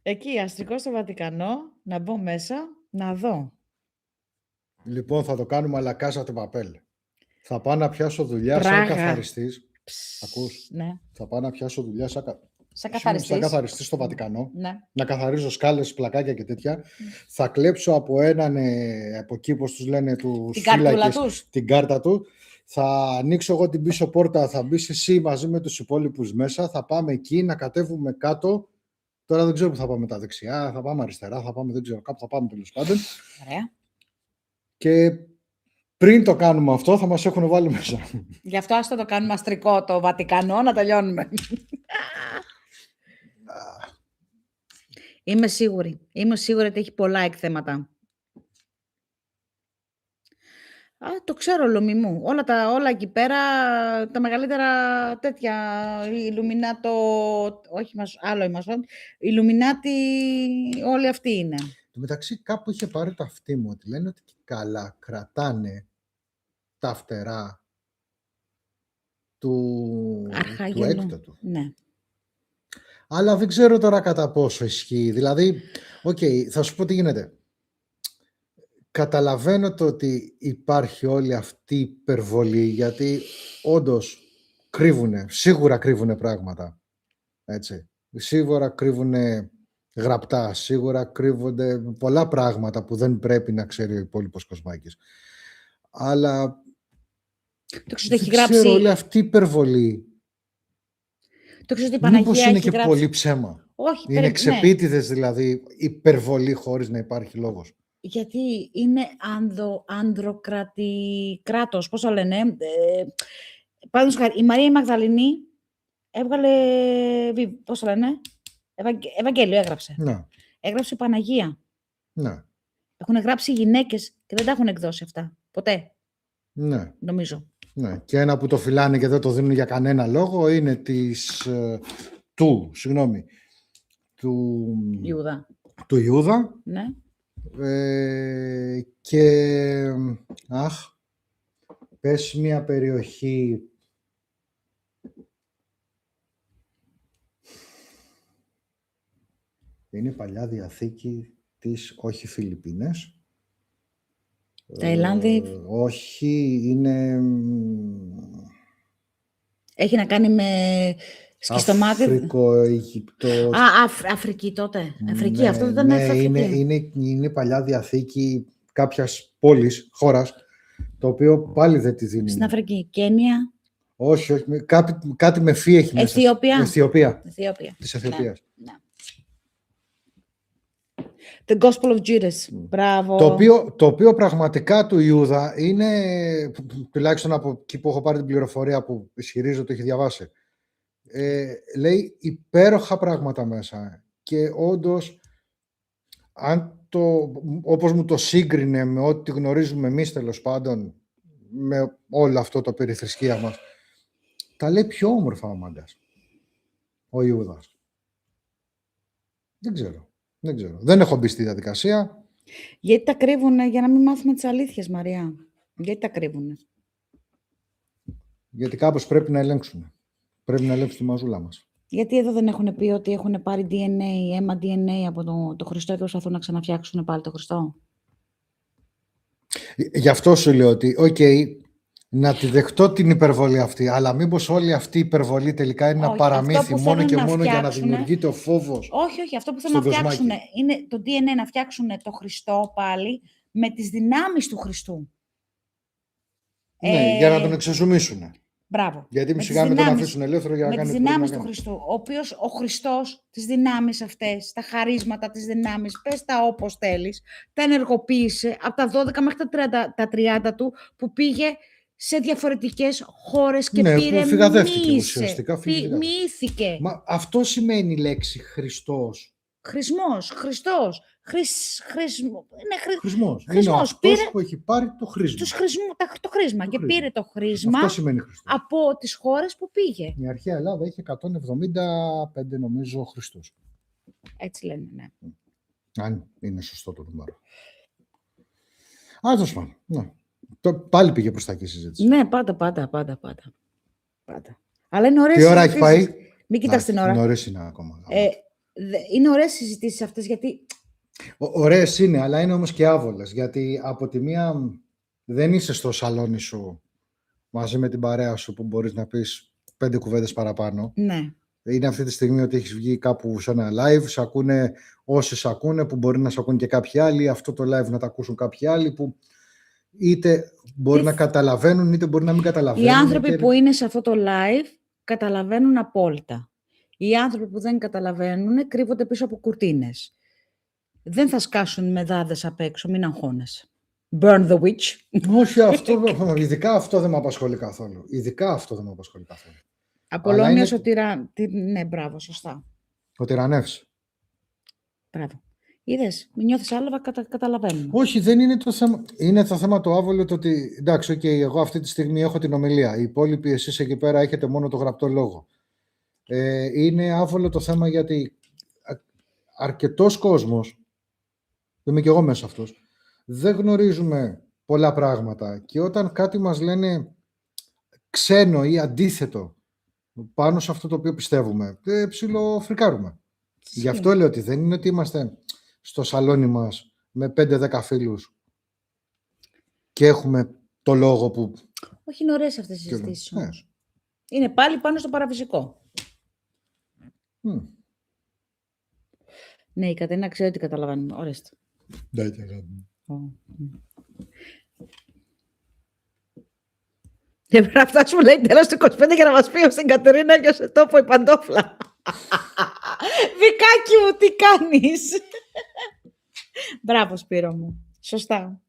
Εκεί, αστρικό στο Βατικανό, να μπω μέσα, να δω. Λοιπόν, θα το κάνουμε αλλά Casa de Papel. Θα πάω να πιάσω δουλειά σαν καθαριστής. Ακούς. Ναι. Θα πάω να πιάσω δουλειά σαν καθαριστής στο Βατικανό. Ναι. Να καθαρίζω σκάλες, πλακάκια και τέτοια. Θα κλέψω από έναν, από εκεί πώς τους λένε, τους φύλακες, την κάρτα του. Θα ανοίξω εγώ την πίσω πόρτα, θα μπεις εσύ μαζί με τους υπόλοιπους μέσα. Θα πάμε εκεί, να κατέβουμε κάτω. Τώρα δεν ξέρω που θα πάμε τα δεξιά, θα πάμε αριστερά, θα πάμε, δεν ξέρω, κάπου θα πάμε τέλος πάντων. Ωραία. Και πριν το κάνουμε αυτό, θα μας έχουν βάλει μέσα. Γι' αυτό ας το κάνουμε αστρικό το Βατικανό, να τελειώνουμε. Είμαι σίγουρη ότι έχει πολλά εκθέματα. Το ξέρω, Λομί μου. Όλα εκεί πέρα, τα μεγαλύτερα τέτοια, Ιλουμινάτι, όλοι αυτοί είναι. Το μεταξύ κάπου είχε πάρει το αυτί μου, ότι λένε ότι καλά κρατάνε τα φτερά του έκτοτου. Ναι. Αλλά δεν ξέρω τώρα κατά πόσο ισχύει. Δηλαδή, θα σου πω τι γίνεται. Καταλαβαίνω το ότι υπάρχει όλη αυτή η υπερβολή, γιατί όντως σίγουρα κρύβουνε πράγματα. Έτσι. Σίγουρα κρύβουνε γραπτά, σίγουρα κρύβονται πολλά πράγματα που δεν πρέπει να ξέρει ο υπόλοιπος Κοσμάκης. Αλλά δεν ξέρω όλη αυτή η υπερβολή. Μήπως είναι και πολύ ψέμα. Όχι, είναι ξεπίτηδες δηλαδή υπερβολή χωρίς να υπάρχει λόγος. Γιατί είναι κράτος, πώς το λένε. Παραδείγματος χάρη, η Μαρία η Μαγδαληνή έβγαλε, πώς το λένε, Ευαγγέλιο έγραψε. Ναι. Έγραψε Παναγία. Ναι. Έχουν γράψει γυναίκες και δεν τα έχουν εκδώσει αυτά. Ποτέ. Ναι. Νομίζω. Ναι. Και ένα που το φυλάνε και δεν το δίνουν για κανένα λόγο είναι του Ιούδα. Του Ιούδα. Ναι. Και πες μια περιοχή είναι η Παλιά Διαθήκη της, όχι Φιλιππίνες. Ταϊλάνδη. Όχι, είναι... Έχει να κάνει με σκιστομάτι. Αφρικό, Αιγυπτός. Αφρική τότε. Αφρική, Ναι, αυτό δεν ήταν Αφρική. Είναι η Παλιά Διαθήκη κάποιας πόλης, χώρας, το οποίο πάλι δεν τη δίνει. Στην Αφρική. Κένια. Όχι, κάτι με φύ έχει μέσα. Αιθιοπία. Της Αιθιοπίας. Ναι. The Gospel of Judas. Μπράβο. Το οποίο πραγματικά του Ιούδα είναι, τουλάχιστον από εκεί που έχω πάρει την πληροφορία που ισχυρίζω το έχει διαβάσει, λέει υπέροχα πράγματα μέσα. Και όντως, όπως μου το σύγκρινε με ό,τι γνωρίζουμε εμείς τέλος πάντων, με όλο αυτό το περί θρησκεία μας, τα λέει πιο όμορφα ο μάγκας, ο Ιούδας. Δεν ξέρω. Δεν έχω μπει στη διαδικασία. Γιατί τα κρύβουνε για να μην μάθουμε τις αλήθειες, Μαρία. Γιατί τα κρύβουνε. Γιατί κάπως πρέπει να ελέγξουν. Πρέπει να ελέγξουν τη μαζούλα μας. Γιατί εδώ δεν έχουν πει ότι έχουν πάρει DNA, αίμα DNA από το Χριστό και προσπαθούν να ξαναφτιάξουν πάλι το Χριστό. Γι' αυτό σου λέω ότι, να τη δεχτώ την υπερβολή αυτή, αλλά μήπως όλη αυτή η υπερβολή τελικά είναι ένα παραμύθι μόνο και μόνο για να δημιουργείται ο φόβος. Όχι, αυτό που θέλουν να φτιάξουν είναι το DNA, να φτιάξουν το Χριστό πάλι με τις δυνάμεις του Χριστού. Ναι, για να τον εξεζουμίσουν. Μπράβο. Γιατί σιγά μην τον αφήσουν ελεύθερο για να κάνει. Με τις δυνάμεις του Χριστού. Ο Χριστός, τις δυνάμεις αυτές, τα χαρίσματα, τις δυνάμεις, πες τα όπως θέλεις, τα ενεργοποίησε από τα 12 μέχρι τα 30 του, που πήγε σε διαφορετικές χώρες και πήρε φυγαδεύτηκε ουσιαστικά. Μύθηκε. Μα αυτό σημαίνει η λέξη Χριστός. Χρησμός. Είναι αυτός που έχει πάρει το χρήσμα. Το χρήσμα. Και πήρε το χρήσμα από τις χώρες που πήγε. Η αρχαία Ελλάδα είχε 175 νομίζω Χριστούς. Έτσι λένε, ναι. Αν είναι σωστό το νούμερο. Άντως πάνω. Ναι. Πάλι πήγε προς τα εκεί η συζήτηση. Ναι, πάντα. Αλλά είναι ωραίες. Τι ώρα έχει πάει? Μην κοιτάς την ώρα. Νωρίς είναι ακόμα. Είναι ωραίες συζητήσεις αυτές, γιατί... Ωραίες είναι, αλλά είναι όμως και άβολες. Γιατί από τη μία δεν είσαι στο σαλόνι σου μαζί με την παρέα σου που μπορείς να πεις 5 κουβέντες παραπάνω. Ναι. Είναι αυτή τη στιγμή ότι έχεις βγει κάπου σε ένα live, σε ακούνε όσοι σε ακούνε, που μπορεί να σε ακούν και κάποιοι άλλοι, αυτό το live να τα ακούσουν κάποιοι άλλοι που είτε μπορεί να καταλαβαίνουν είτε μπορεί να μην καταλαβαίνουν. Οι άνθρωποι που είναι σε αυτό το live καταλαβαίνουν απόλυτα. Οι άνθρωποι που δεν καταλαβαίνουν κρύβονται πίσω από κουρτίνες. Δεν θα σκάσουν με δάδες απ' έξω, μην αγχώνεσαι. Burn the witch. Όχι, ειδικά αυτό δεν με απασχολεί καθόλου. Απολώνιος ναι, μπράβο, σωστά. Ο τυραννεύς. Μπράβο. Είδες, μην νιώθεις άλαβα, καταλαβαίνουμε. Όχι, δεν είναι το θέμα. Είναι το θέμα το άβολο το ότι, εντάξει, εγώ αυτή τη στιγμή έχω την ομιλία. Οι υπόλοιποι εσείς εκεί πέρα έχετε μόνο το γραπτό λόγο. Είναι άβολο το θέμα γιατί αρκετός κόσμος, είμαι και εγώ μέσα αυτός, δεν γνωρίζουμε πολλά πράγματα και όταν κάτι μας λένε ξένο ή αντίθετο πάνω σε αυτό το οποίο πιστεύουμε, ψιλοφρικάρουμε. Γι' αυτό λέω ότι δεν είναι ότι είμαστε στο σαλόνι μας με 5-10 φίλους και έχουμε το λόγο που... Όχι, είναι ωραίες αυτές οι συζητήσεις όμως. Είναι πάλι πάνω στο παραφυσικό. Ναι, η Κατερίνα ξέρει ότι καταλαβαίνουμε. Ορίστε. Ναι, και αγάπη. Και πρέπει να φτάσουμε, λέει, τέλος του 25 για να μας πει στην Κατερίνα και σε τόπο η παντόφλα. Βικάκι μου, τι κάνεις? Μπράβο, Σπύρο μου. Σωστά.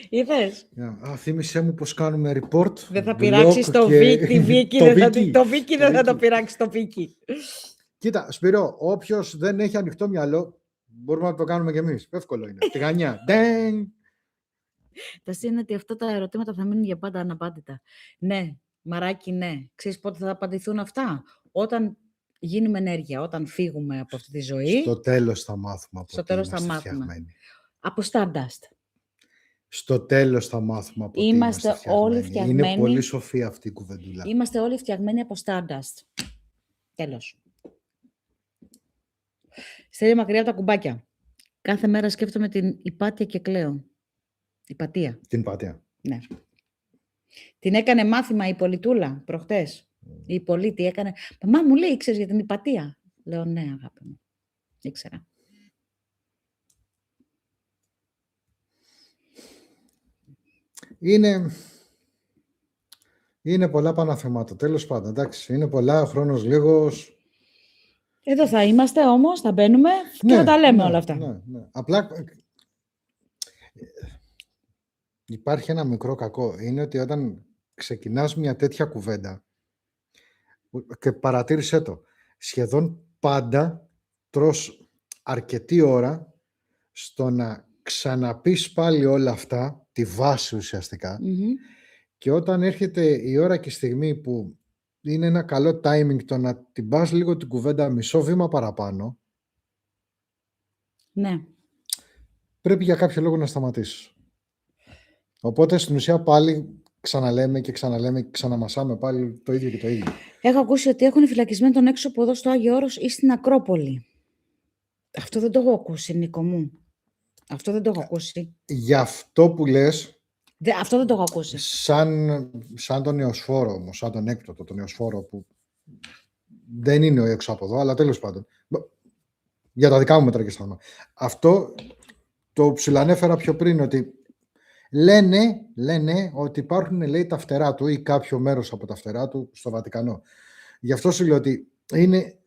Είδες. Θύμισέ μου πως κάνουμε report. Δεν θα πειράξεις το Βίκυ. Το Βίκυ δεν θα το πειράξει το Βίκυ. Κοίτα, Σπύρο, όποιος δεν έχει ανοιχτό μυαλό, μπορούμε να το κάνουμε κι εμείς. Εύκολο είναι. Τηγανιά. Τα είναι ότι αυτά τα ερωτήματα θα μείνουν για πάντα αναπάντητα. Ναι, μαράκι, ναι. Ξέρεις πότε θα απαντηθούν αυτά? Όταν γίνουμε ενέργεια, όταν φύγουμε από αυτή τη ζωή. Στο τέλος θα μάθουμε από στο τέλος θα μάθουμε. Φτιαγμένοι. Από Stardust. Στο τέλος θα μάθουμε από είμαστε όλοι φτιαγμένοι. Είναι πολύ σοφή αυτή η κουβεντούλα. Είμαστε όλοι φτιαγμένοι από Stardust. Τέλος. Στέλνει μακριά από τα κουμπάκια. Κάθε μέρα σκέφτομαι την Υπάτια και κλαίω. Υπατία. Την Υπάτια. Ναι. Την έκανε μάθημα η Πολιτούλα προχτές. Η Πολίτη έκανε. Μαμά μου λέει, ήξερες για την Υπατία? Λέω, ναι, αγάπη μου. Ήξερα. Είναι πολλά πάνω θέματα. Τέλος πάντων, εντάξει. Είναι πολλά, ο χρόνος λίγος. Εδώ θα είμαστε όμως, θα μπαίνουμε και θα τα λέμε όλα αυτά. Ναι. Απλά υπάρχει ένα μικρό κακό. Είναι ότι όταν ξεκινάς μια τέτοια κουβέντα και παρατήρησέ το, σχεδόν πάντα τρως αρκετή ώρα στο να ξαναπείς πάλι όλα αυτά, τη βάση ουσιαστικά, και όταν έρχεται η ώρα και η στιγμή που είναι ένα καλό timing το να την πας λίγο την κουβέντα μισό βήμα παραπάνω. Ναι. Πρέπει για κάποιο λόγο να σταματήσεις. Οπότε στην ουσία πάλι ξαναλέμε και ξαναλέμε και ξαναμασάμε πάλι το ίδιο και το ίδιο. Έχω ακούσει ότι έχουν φυλακισμένο τον έξω από εδώ στο Άγιο Όρος ή στην Ακρόπολη. Αυτό δεν το έχω ακούσει, Νίκο μου. Αυτό δεν το έχω ακούσει. Γι' αυτό που λες, Αυτό δεν το έχω ακούσει. σαν τον Νεοσφόρο όμως, σαν τον έκπτωτο, τον Νεοσφόρο που δεν είναι ο έξω από εδώ, αλλά τέλος πάντων. Για τα δικά μου μέτρα και στάμα. Αυτό το ψιλοανέφερα πιο πριν, ότι λένε ότι υπάρχουν, λέει, τα φτερά του ή κάποιο μέρος από τα φτερά του στο Βατικανό. Γι' αυτό σου λέω ότι είναι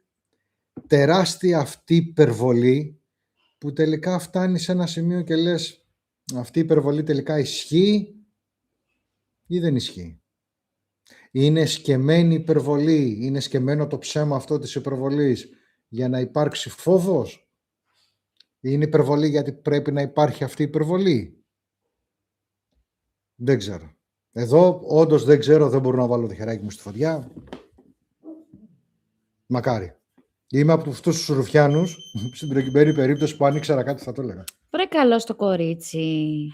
τεράστια αυτή η υπερβολή που τελικά φτάνει σε ένα σημείο και λες αυτή η υπερβολή τελικά ισχύει ή δεν ισχύει. Είναι σκεμμένη υπερβολή, είναι σκεμμένο το ψέμα αυτό της υπερβολής για να υπάρξει φόβος. Είναι υπερβολή γιατί πρέπει να υπάρχει αυτή η υπερβολή. Δεν ξέρω. Εδώ όντως δεν ξέρω, δεν μπορώ να βάλω το χεράκι μου στη φωτιά. Μακάρι. Είμαι από αυτούς τους ρουφιάνους, στην προκειμένη περίπτωση που αν ήξερα κάτι θα το έλεγα. Βρε καλό στο κορίτσι.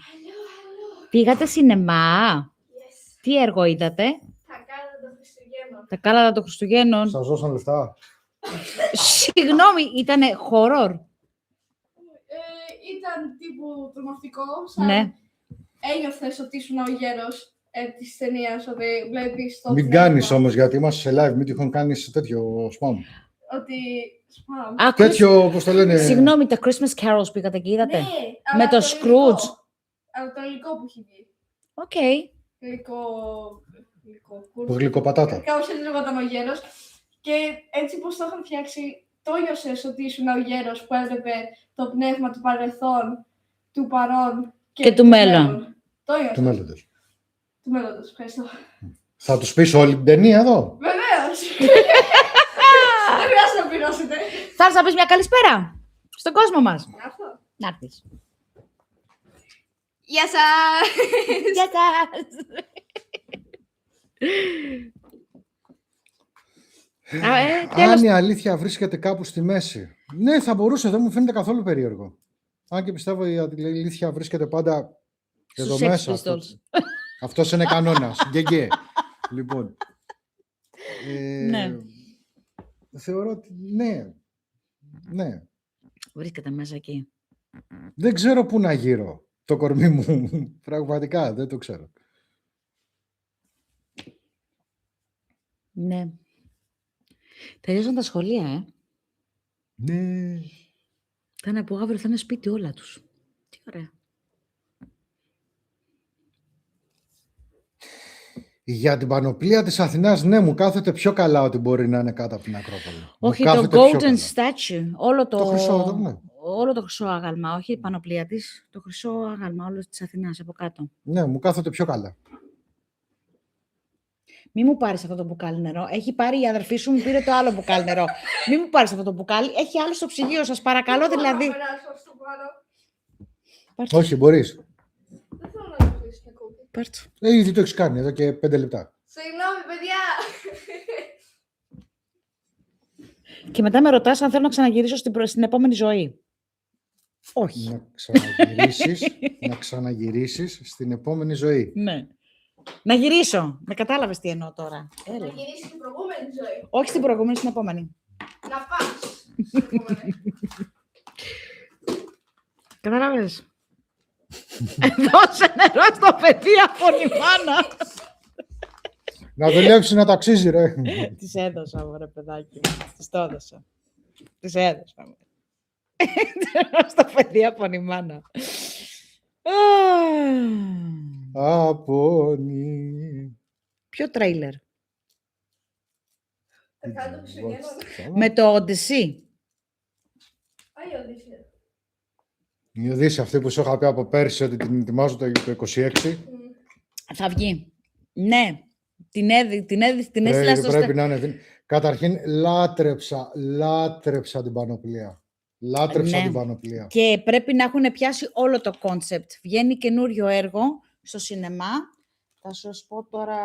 Πήγατε σινεμά. Yes. Τι έργο είδατε? Τα κάλαντα των Χριστουγέννων. Τα κάλαντα των Χριστουγέννων. Σας δώσαν λεφτά. Συγγνώμη, ήτανε χορόρ. Ήταν τύπου τρομακτικό. Σαν Ναι. ένιωθες ότι ήσουν ο γέρος της ταινίας, ότι βλέπεις το Μην πνεύμα, κάνεις όμως, γιατί είμαστε σε live, μην τυχόν κάνεις τέτοιο spam. ότι σπαμ. Α, Τέτοιο, πώς το λένε. Συγγνώμη, τα Christmas Carols πήγατε και είδατε. Ναι, Με αλλά το υλικό. Scrooge. Αλλά το υλικό που έχει βγει. Οκ. Υλικό. Το γλυκοπατάτα. Κάπως έτσι λεγόταν ο γέρος. Και έτσι πως το είχαν φτιάξει, το νιώσες ότι ήσουν ο γέρος που έβλεπε το πνεύμα του παρελθόν, του παρόν Και του μέλλον. Το νιώσες. Του μέλλοντος. Του μέλλοντος, ευχαριστώ. Θα τους πεις όλη την ταινία εδώ. Βεβαίως. Δεν χρειάζεται να πληρώσετε. Θα έρθεις να πεις μια καλησπέρα στον κόσμο μας. Αυτό. Να έρθεις. Γεια σας. Γεια σας. Αν η αλήθεια βρίσκεται κάπου στη μέση. Ναι, θα μπορούσε, δεν μου φαίνεται καθόλου περίεργο. Αν και πιστεύω η αλήθεια βρίσκεται πάντα εδώ Στους Sex μέσα. Pistols. Αυτός είναι κανόνας. Γκέγκέ. Λοιπόν. Ναι. Θεωρώ ότι ναι. Ναι. Βρίσκεται μέσα εκεί. Δεν ξέρω πού να γύρω το κορμί μου. Πραγματικά δεν το ξέρω. Ναι. Τελειώσαν τα σχολεία, Ναι. Θα είναι από αύριο, θα είναι σπίτι όλα τους. Τι ωραία. Για την πανοπλία της Αθηνάς, ναι, μου κάθεται πιο καλά ότι μπορεί να είναι κάτω από την Ακρόπολη. Όχι, Μου το κάθεται πιο Golden καλά. Statue. Όλο Το χρυσό, το ναι. όλο το χρυσό άγαλμα, όχι η πανοπλία της. Το χρυσό άγαλμα όλο της Αθηνάς από κάτω. Ναι, μου κάθεται πιο καλά. Μη μου πάρεις αυτό το μπουκάλι νερό. Έχει πάρει η αδερφή σου, μου πήρε το άλλο μπουκάλι νερό. Μη μου πάρεις αυτό το μπουκάλι. Έχει άλλο στο ψυγείο, σας παρακαλώ δηλαδή. Δεν θέλω να περάσω στο πάνω. Πάρ' το. Όχι, μπορείς. Δεν θέλω να ρωτήσω μια κούπη. Πάρ' το. Ήδη το έχεις κάνει εδώ και 5 λεπτά. Συγγνώμη, παιδιά. Και μετά με ρωτάς αν θέλω να ξαναγυρίσω στην επόμενη ζωή. Όχι. Να ξαναγυρίσεις στην επόμενη ζωή. Ναι. Να γυρίσω. Με κατάλαβες τι εννοώ τώρα. Να Έλα. γυρίσεις στην προηγούμενη ζωή. Όχι στην προηγούμενη, στην επόμενη. Να πας. στην επόμενη. Κατάλαβες. Δώσε νερό στο παιδί από τη μάνα. Να δουλέψει να ταξίζει, ρε. Της έδωσα, μωρέ παιδάκι μου. Της το έδωσα. Της έδωσα. Μωρέ. Στο παιδί από τη μάνα. Απόνη. Ποιο τρέιλερ? Τα κάλαντα των Χριστουγέννων. Με το Odyssey. Άι, Οδύσσια. Η Οδύση αυτή που σου είχα πει από πέρσι ότι την ετοιμάζω το 26. Θα βγει. Ναι. Την έστειλα στο Πρέπει να είναι. Καταρχήν λάτρεψα την πανοπλία. Λάτρεψα Ναι. την πανοπλία. Και πρέπει να έχουν πιάσει όλο το κόνσεπτ. Βγαίνει καινούριο έργο στο σινεμά. Θα σας πω τώρα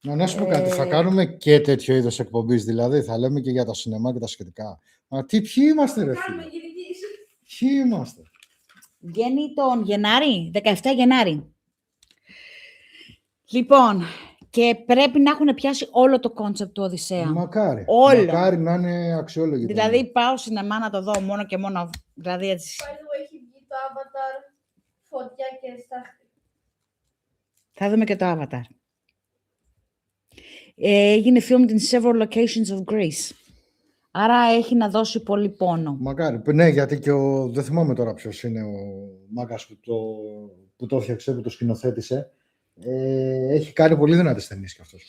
Να σου πω κάτι, θα κάνουμε και τέτοιο είδος εκπομπής, δηλαδή θα λέμε και για τα σινεμά και τα σχετικά. Μα ποιοι είμαστε ρε φίλε. Ποιοι είμαστε. Βγαίνει τον Γενάρη, 17 Γενάρη. Λοιπόν, και πρέπει να έχουν πιάσει όλο το κόνσεπτ του Οδυσσέα. Μακάρι. Όλο. Μακάρι να είναι αξιόλογη. Δηλαδή πάω σινεμά να το δω μόνο και μόνο, δηλαδή έτσι. By the way, έχει βγει το Avatar, φωτιά και στάχτη. Θα δούμε και το Avatar. Έγινε filmed in several locations of Greece. Άρα έχει να δώσει πολύ πόνο. Μακάρι. Ναι, γιατί και δεν θυμάμαι τώρα ποιος είναι ο μάγκας που το έφτιαξε, που το σκηνοθέτησε. Έχει κάνει πολύ δυνατές ταινίες κι αυτός.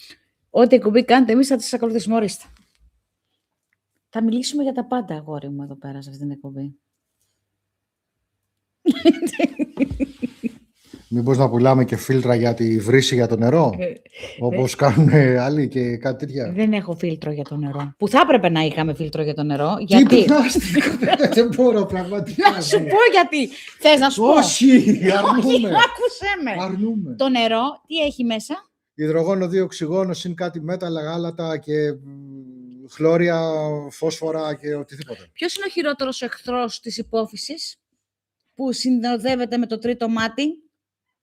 Ό,τι εκπομπή κάνετε, εμείς θα τις ακολουθήσουμε. Ορίστε. Θα μιλήσουμε για τα πάντα, αγόρι μου, εδώ πέρα σε αυτήν την εκπομπή. Μήπως να πουλάμε και φίλτρα για τη βρύση για το νερό, όπως κάνουν άλλοι και κάτι τέτοια. Δεν έχω φίλτρο για το νερό. Που θα έπρεπε να είχαμε φίλτρο για το νερό. Τι Γιατί. πλάστικο, δεν μπορώ πραγματικά. Να σου πω γιατί. Θες να σου πω. Όχι, αρνούμε. Άκουσέ με. Αρνούμε. Το νερό, τι έχει μέσα. Υδρογόνο, 2 οξυγόνο, συν κάτι μέταλλα, γάλατα και χλώρια, φόσφορα και οτιδήποτε. Ποιος είναι ο χειρότερος εχθρός της υπόφυσης που συνοδεύεται με το τρίτο μάτι.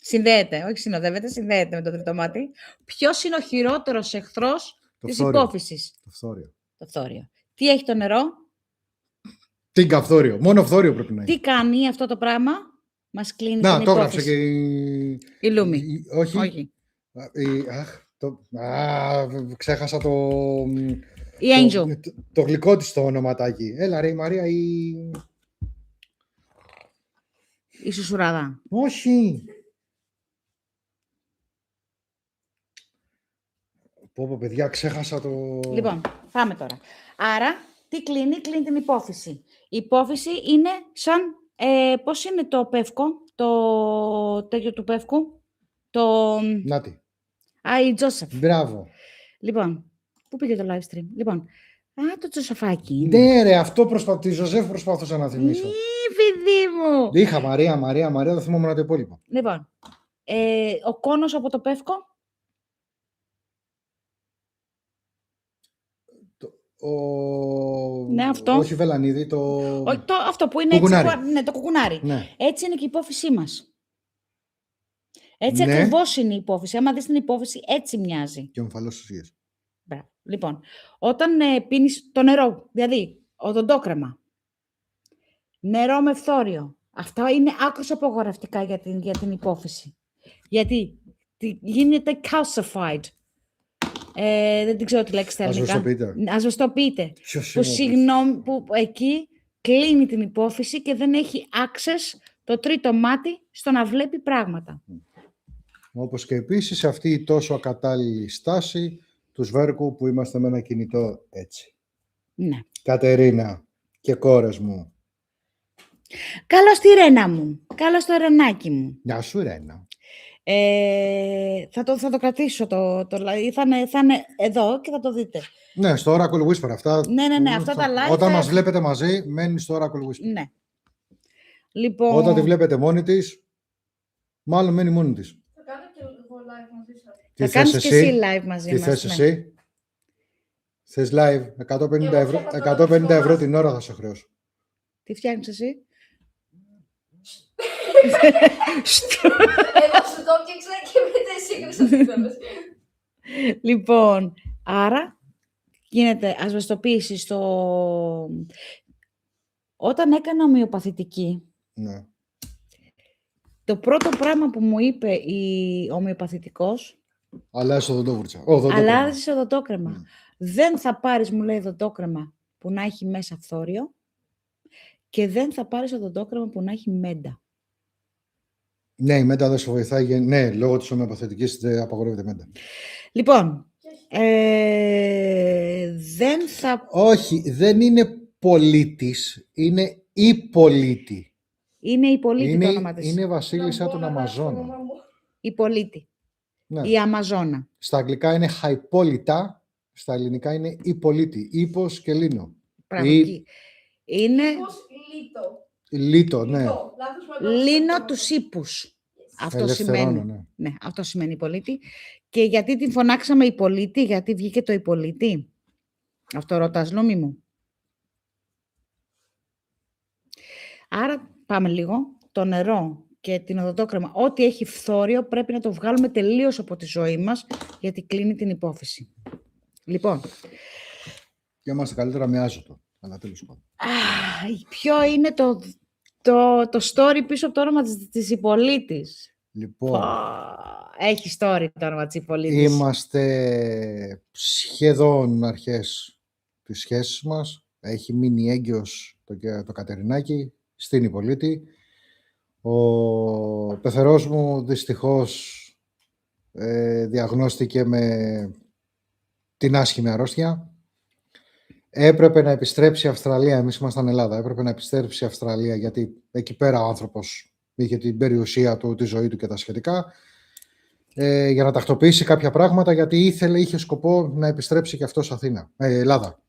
Συνδέεται, όχι συνδέεται με το τρίτο μάτι. Ποιος είναι ο χειρότερος εχθρός της υπόφυσης. Το φθόριο. Το φθόριο. Τι έχει το νερό. Τι καφθόριο. Μόνο φθόριο πρέπει να έχει. Τι κάνει αυτό το πράγμα. Μας κλείνει την Να, το υπόφυση. έγραψε και η Λούμη. Όχι. Ξέχασα το... Η Angel. Το γλυκό της το ονοματάκι. Έλα ρε η Μαρία ή... Η Σουσουράδα. Όχι. Πω, παιδιά, ξέχασα το... Λοιπόν, πάμε τώρα. Άρα, τι κλείνει την υπόφυση. Η υπόφυση είναι σαν, πώς είναι το πεύκο, το τέτοιο του πεύκου, το... Νάτι. Η Τζόσεφ. Μπράβο. Λοιπόν, πού πήγε το live stream. Λοιπόν, το Τζοσεφάκι είναι. Ναι ρε, αυτό τη Ζωζέφ προσπαθούσα να θυμίσω. Παιδί μου. Είχα Μαρία, δεν θυμόμουν το υπόλοιπο. Λοιπόν, ο κόνος από το πεύκο. Ναι, αυτό. Όχι Βελανίδη, αυτό που είναι κουκουνάρι. έτσι. Ναι, το κουκουνάρι. Ναι. Έτσι είναι και η υπόφυσή μας. Έτσι Ναι. ακριβώς είναι η υπόφυση. Άμα δεις την υπόφυση, έτσι μοιάζει. Και ομφαλός ουσίες. Μπράβο. Λοιπόν, όταν πίνεις το νερό, δηλαδή οδοντόκρεμα, νερό με φθόριο, αυτά είναι άκρως απογορευτικά για την υπόφυση. Γιατί γίνεται calcified. Δεν την ξέρω τι λέξη στα ελληνικά. Ασβεστοποιείται. Που εκεί κλείνει την υπόφυση και δεν έχει access το τρίτο μάτι στο να βλέπει πράγματα. Όπως και επίσης αυτή η τόσο ακατάλληλη στάση του σβέρκου που είμαστε με ένα κινητό έτσι. Ναι. Κατερίνα και κόρες μου. Καλώς τη Ρένα μου. Καλώς το Ρενάκι μου. Γεια σου Ρένα. Θα το κρατήσω θα είναι εδώ και θα το δείτε. Ναι, στο Oracle Whisper αυτά. Ναι, αυτά τα live. Όταν μας βλέπετε μαζί, μένει στο Oracle Whisper. Ναι. Λοιπόν... Όταν τη βλέπετε μόνη της, μάλλον μένει μόνη της. Θα κάνω και εγώ live μαζί σας. Θα κάνεις και εσύ live μαζί τι μας. θες εσύ. Θες live, 150 ευρώ την ώρα θα σε χρεώσω. Τι φτιάχνεις εσύ. Εγώ σου το έφτιαξα και μετά εσύ έκρυσες. Λοιπόν, άρα γίνεται ασβεστοποίηση Όταν έκανα ομοιοπαθητική, Ναι. το πρώτο πράγμα που μου είπε η ομοιοπαθητικός, Αλλάζεις οδοντόβουρτσα. αλλάζεις οδοντόκρεμα. Δεν θα πάρεις, μου λέει, οδοντόκρεμα που να έχει μέσα φθόριο και δεν θα πάρεις οδοντόκρεμα που να έχει μέντα. Ναι, η μέντα δεν σου βοηθάει. Ναι, λόγω της ομοιοπαθητικής δεν απαγορεύεται μέντα. Λοιπόν, δεν θα... Όχι, δεν είναι πολίτης, είναι η πολίτη. Είναι η πολίτη το όνομα της. Είναι βασίλισσα των Αμαζόνων. Η πολίτη. Ναι. Η Αμαζόνα. Στα αγγλικά είναι χαϊπόλιτα, στα ελληνικά είναι η πολίτη. Ύπος και λίνο. Είναι... Λίτο. Λίτο, ναι. Λίτο. Λίνο τους ύπους. Αυτό Ελευθερώνω, σημαίνει. ναι. Ναι, αυτό σημαίνει Ιππολίτη. Και γιατί την φωνάξαμε Ιππολίτη, γιατί βγήκε το Ιππολίτη. Αυτό ρωτάς, Λούμι μου. Άρα πάμε λίγο. Το νερό και την οδοντόκρεμα, ό,τι έχει φθόριο πρέπει να το βγάλουμε τελείως από τη ζωή μας, γιατί κλείνει την υπόφυση. Λοιπόν, Και είμαστε καλύτερα με άζωτο. Αλλά τέλος πάντων. ποιο είναι το story πίσω από το όνομα της Ιππολίτης. Λοιπόν, Έχει story το όνομα της Ιππολίτης. είμαστε σχεδόν αρχές της σχέσης μας. Έχει μείνει έγκυος το Κατερινάκι στην Ιππολίτη. Ο πεθερός μου δυστυχώς διαγνώστηκε με την άσχημη αρρώστια. Έπρεπε να επιστρέψει η Αυστραλία. Εμείς ήμασταν Ελλάδα. Έπρεπε να επιστρέψει η Αυστραλία γιατί εκεί πέρα ο άνθρωπος είχε την περιουσία του, τη ζωή του και τα σχετικά. Για να τακτοποιήσει κάποια πράγματα γιατί είχε σκοπό να επιστρέψει και αυτός Ελλάδα.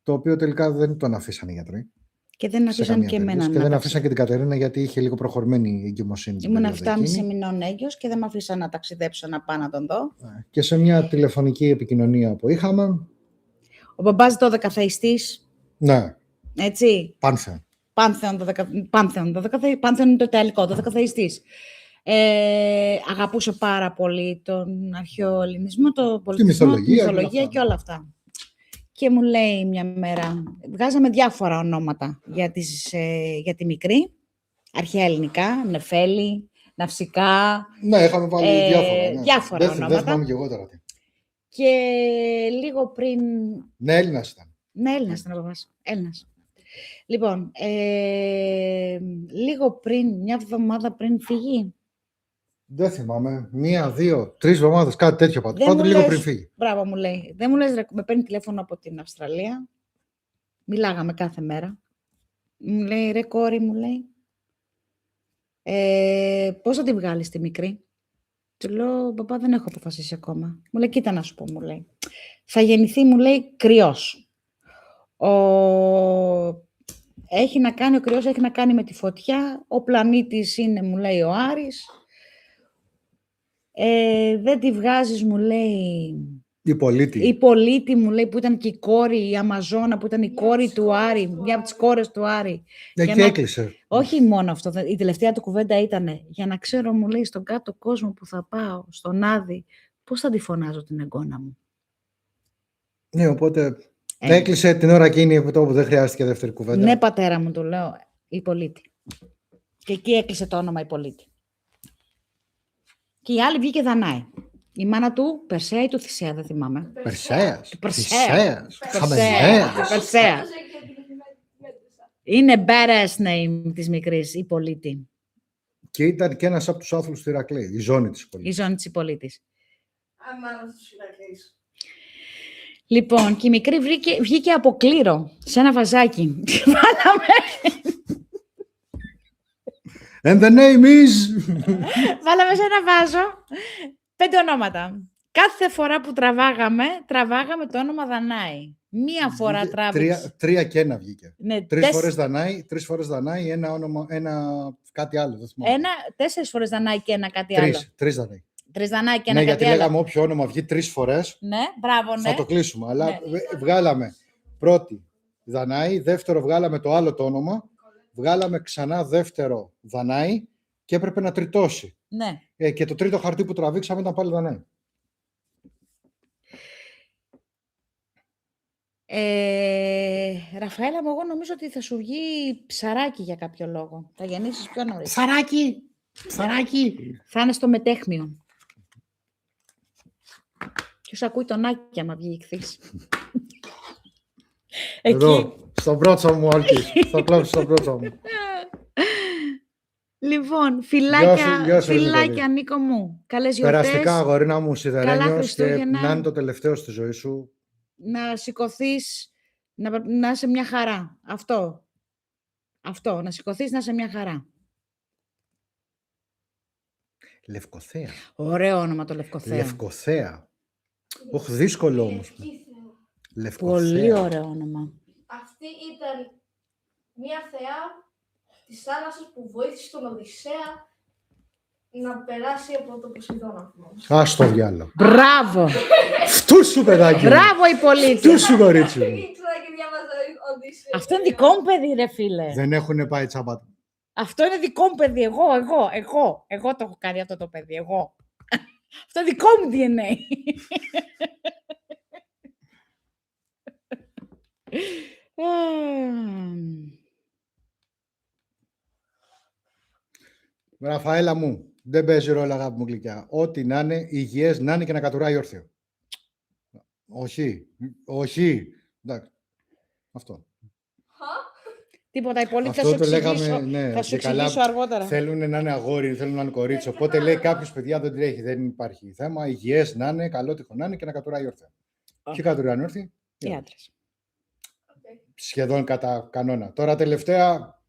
Το οποίο τελικά δεν τον αφήσαν οι γιατροί. Και δεν αφήσαν και εμένα. Και δεν αφήσαν και την Κατερίνα γιατί είχε λίγο προχωρημένη εγκυμοσύνη. Ήμουν 7,5 μηνών έγκυος και δεν με αφήσαν να ταξιδέψω να πάω να τον δω. Και σε μια τηλεφωνική επικοινωνία που είχαμε. Ο μπαμπάς 12 θεϊστής. Ναι. Έτσι. Πάνθεον. Πάνθεον είναι το ιταλικό, 12 θεϊστής. Αγαπούσε πάρα πολύ τον αρχαίο ελληνισμό, το πολιτισμό, τη μυθολογία και όλα αυτά. Και μου λέει μια μέρα, βγάζαμε διάφορα ονόματα για τη μικρή, αρχαία ελληνικά, Νεφέλη, Ναυσικά. Ναι, είχαμε βάλει διάφορα ονόματα. Δεν θυμάμαι και εγώ τώρα. Και λίγο πριν... Ναι, Έλληνας ήταν. Ναι, Έλληνας ήταν ο παπάς. Έλληνας. Λοιπόν, λίγο πριν, μια εβδομάδα πριν φύγει. Δεν θυμάμαι. 1, 2, 3 εβδομάδες, κάτι τέτοιο πάντως. Λίγο πριν φύγει. Μπράβο, μου λέει. Δεν μου λες, με παίρνει τηλέφωνο από την Αυστραλία. Μιλάγαμε κάθε μέρα. Μου λέει, ρε κόρη, μου λέει. Πώς θα τη βγάλεις τη μικρή. Του λέω, παπά, δεν έχω αποφασίσει ακόμα. Μου λέει, κοίτα να σου πω, μου λέει. Θα γεννηθεί, μου λέει, κρυός. Έχει να κάνει, ο κρυός έχει να κάνει με τη φωτιά. Ο πλανήτης είναι, μου λέει, ο Άρης. Δεν τη βγάζεις, μου λέει, η Πολίτη, μου λέει, που ήταν και η κόρη, η Αμαζόνα, που ήταν η κόρη του Άρη, μια από τις κόρες του Άρη. Εκεί έκλεισε. Όχι μόνο αυτό, η τελευταία του κουβέντα ήταν, για να ξέρω, μου λέει, στον κάτω κόσμο που θα πάω, στον Άδη, πώς θα τη φωνάζω την εγγόνα μου. Ναι, οπότε έκλεισε την ώρα εκείνη που δεν χρειάστηκε δεύτερη κουβέντα. Ναι, πατέρα μου, του λέω, η Πολίτη. Και εκεί έκλεισε το όνομα η Πολίτη. Και η άλλη βγήκε Δανάη. Η μάνα του, Περσέα ή του Θησέα, δεν θυμάμαι. Περσέας. Περσέας. Είναι badass name της μικρής, η Πολίτη. Και ήταν και ένας από τους άθλους του Ηρακλή, η ζώνη της Πολίτης. Η ζώνη της Πολίτης. Αμάνα στους Ηρακλής. Λοιπόν, και η μικρή βγήκε από κλήρο, σε ένα βαζάκι. And the name is... Βάλαμε σε ένα βάζο 5 ονόματα. Κάθε φορά που τραβάγαμε το όνομα Δανάη. Μία φορά τράβηξε. 3 και 1 βγήκε. Ναι, 3 φορές Δανάη, ένα όνομα, κάτι άλλο. 4 φορές Δανάη και ένα κάτι άλλο. 3 Δανάη. 3 Δανάη και ένα ναι, κάτι γιατί άλλο. λέγαμε όποιο όνομα βγει 3 φορές, ναι, μπράβο, ναι. θα το κλείσουμε. Αλλά ναι. Βγάλαμε πρώτη Δανάη, δεύτερο βγάλαμε το άλλο το όνομα, βγάλαμε ξανά δεύτερο Δανάη και έπρεπε να τριτώσει. Ναι. Και το τρίτο χαρτί που τραβήξαμε ήταν πάλι Δανάη. Ραφαέλα, εγώ νομίζω ότι θα σου βγει ψαράκι για κάποιο λόγο. Θα γεννήσεις πιο νωρίς. Ψαράκι! Θα είναι στο μετέχμιο. Ποιος ακούει τον Άκη άμα βγει ηχθής. Εδώ, στον μπρότσο μου, Άλκης. Θα κλάψω στον μπρότσο μου. Λοιπόν, φιλάκια Νίκο μου. Καλές γιορτές. Περαστικά, αγορίνα μου, σιδερένιος, και να είναι το τελευταίο στη ζωή σου. Να σηκωθείς, να είσαι μια χαρά. Αυτό, να σηκωθείς, να είσαι μια χαρά. Λευκοθέα. Ωραίο όνομα το Λευκοθέα. Λευκοθέα. Όχι, δύσκολο όμως. Λευκοθέα. Πολύ ωραίο όνομα. Αυτή ήταν μια θεά της θάλασσας που βοήθησε τον Οδυσσέα να περάσει από το Ποσειδώνα. Ας το διάλο. Μπράβο! Φτού σου, παιδάκι. Μπράβο, Υπολίτσα! Φτού σου, κορίτσι μου. Ήξερα και διάβαζα Οδύσσειο. Αυτό είναι δικό μου παιδί, ρε φίλε. Δεν έχουν πάει τσάμπα. Αυτό είναι δικό μου παιδί. Εγώ το έχω κάνει αυτό το παιδί. Εγώ. Αυτό είναι δικό μου DNA. Ραφαέλα μου, δεν παίζει ρόλο, αγάπη μου γλυκιά. Ό,τι να είναι, υγιές να είναι και να κατουράει όρθιο. Όχι. Εντάξει. Αυτό. Τίποτα, Υπολίτσα, θα Αυτό σου το εξηγήσω, λέγαμε, ναι, θα σου και καλά. εξηγήσω αργότερα. Θέλουν να είναι αγόρι, θέλουν να είναι κορίτσι. Οπότε λέει κάποιος, παιδιά, δεν τρέχει, δεν υπάρχει θέμα. Υγιές να είναι, καλότυχο να είναι και να κατουράει όρθιο. Ποιοι κατουράνε όρθιοι? Οι άντρες. Σχεδόν κατά κανόνα. Τώρα τελευταία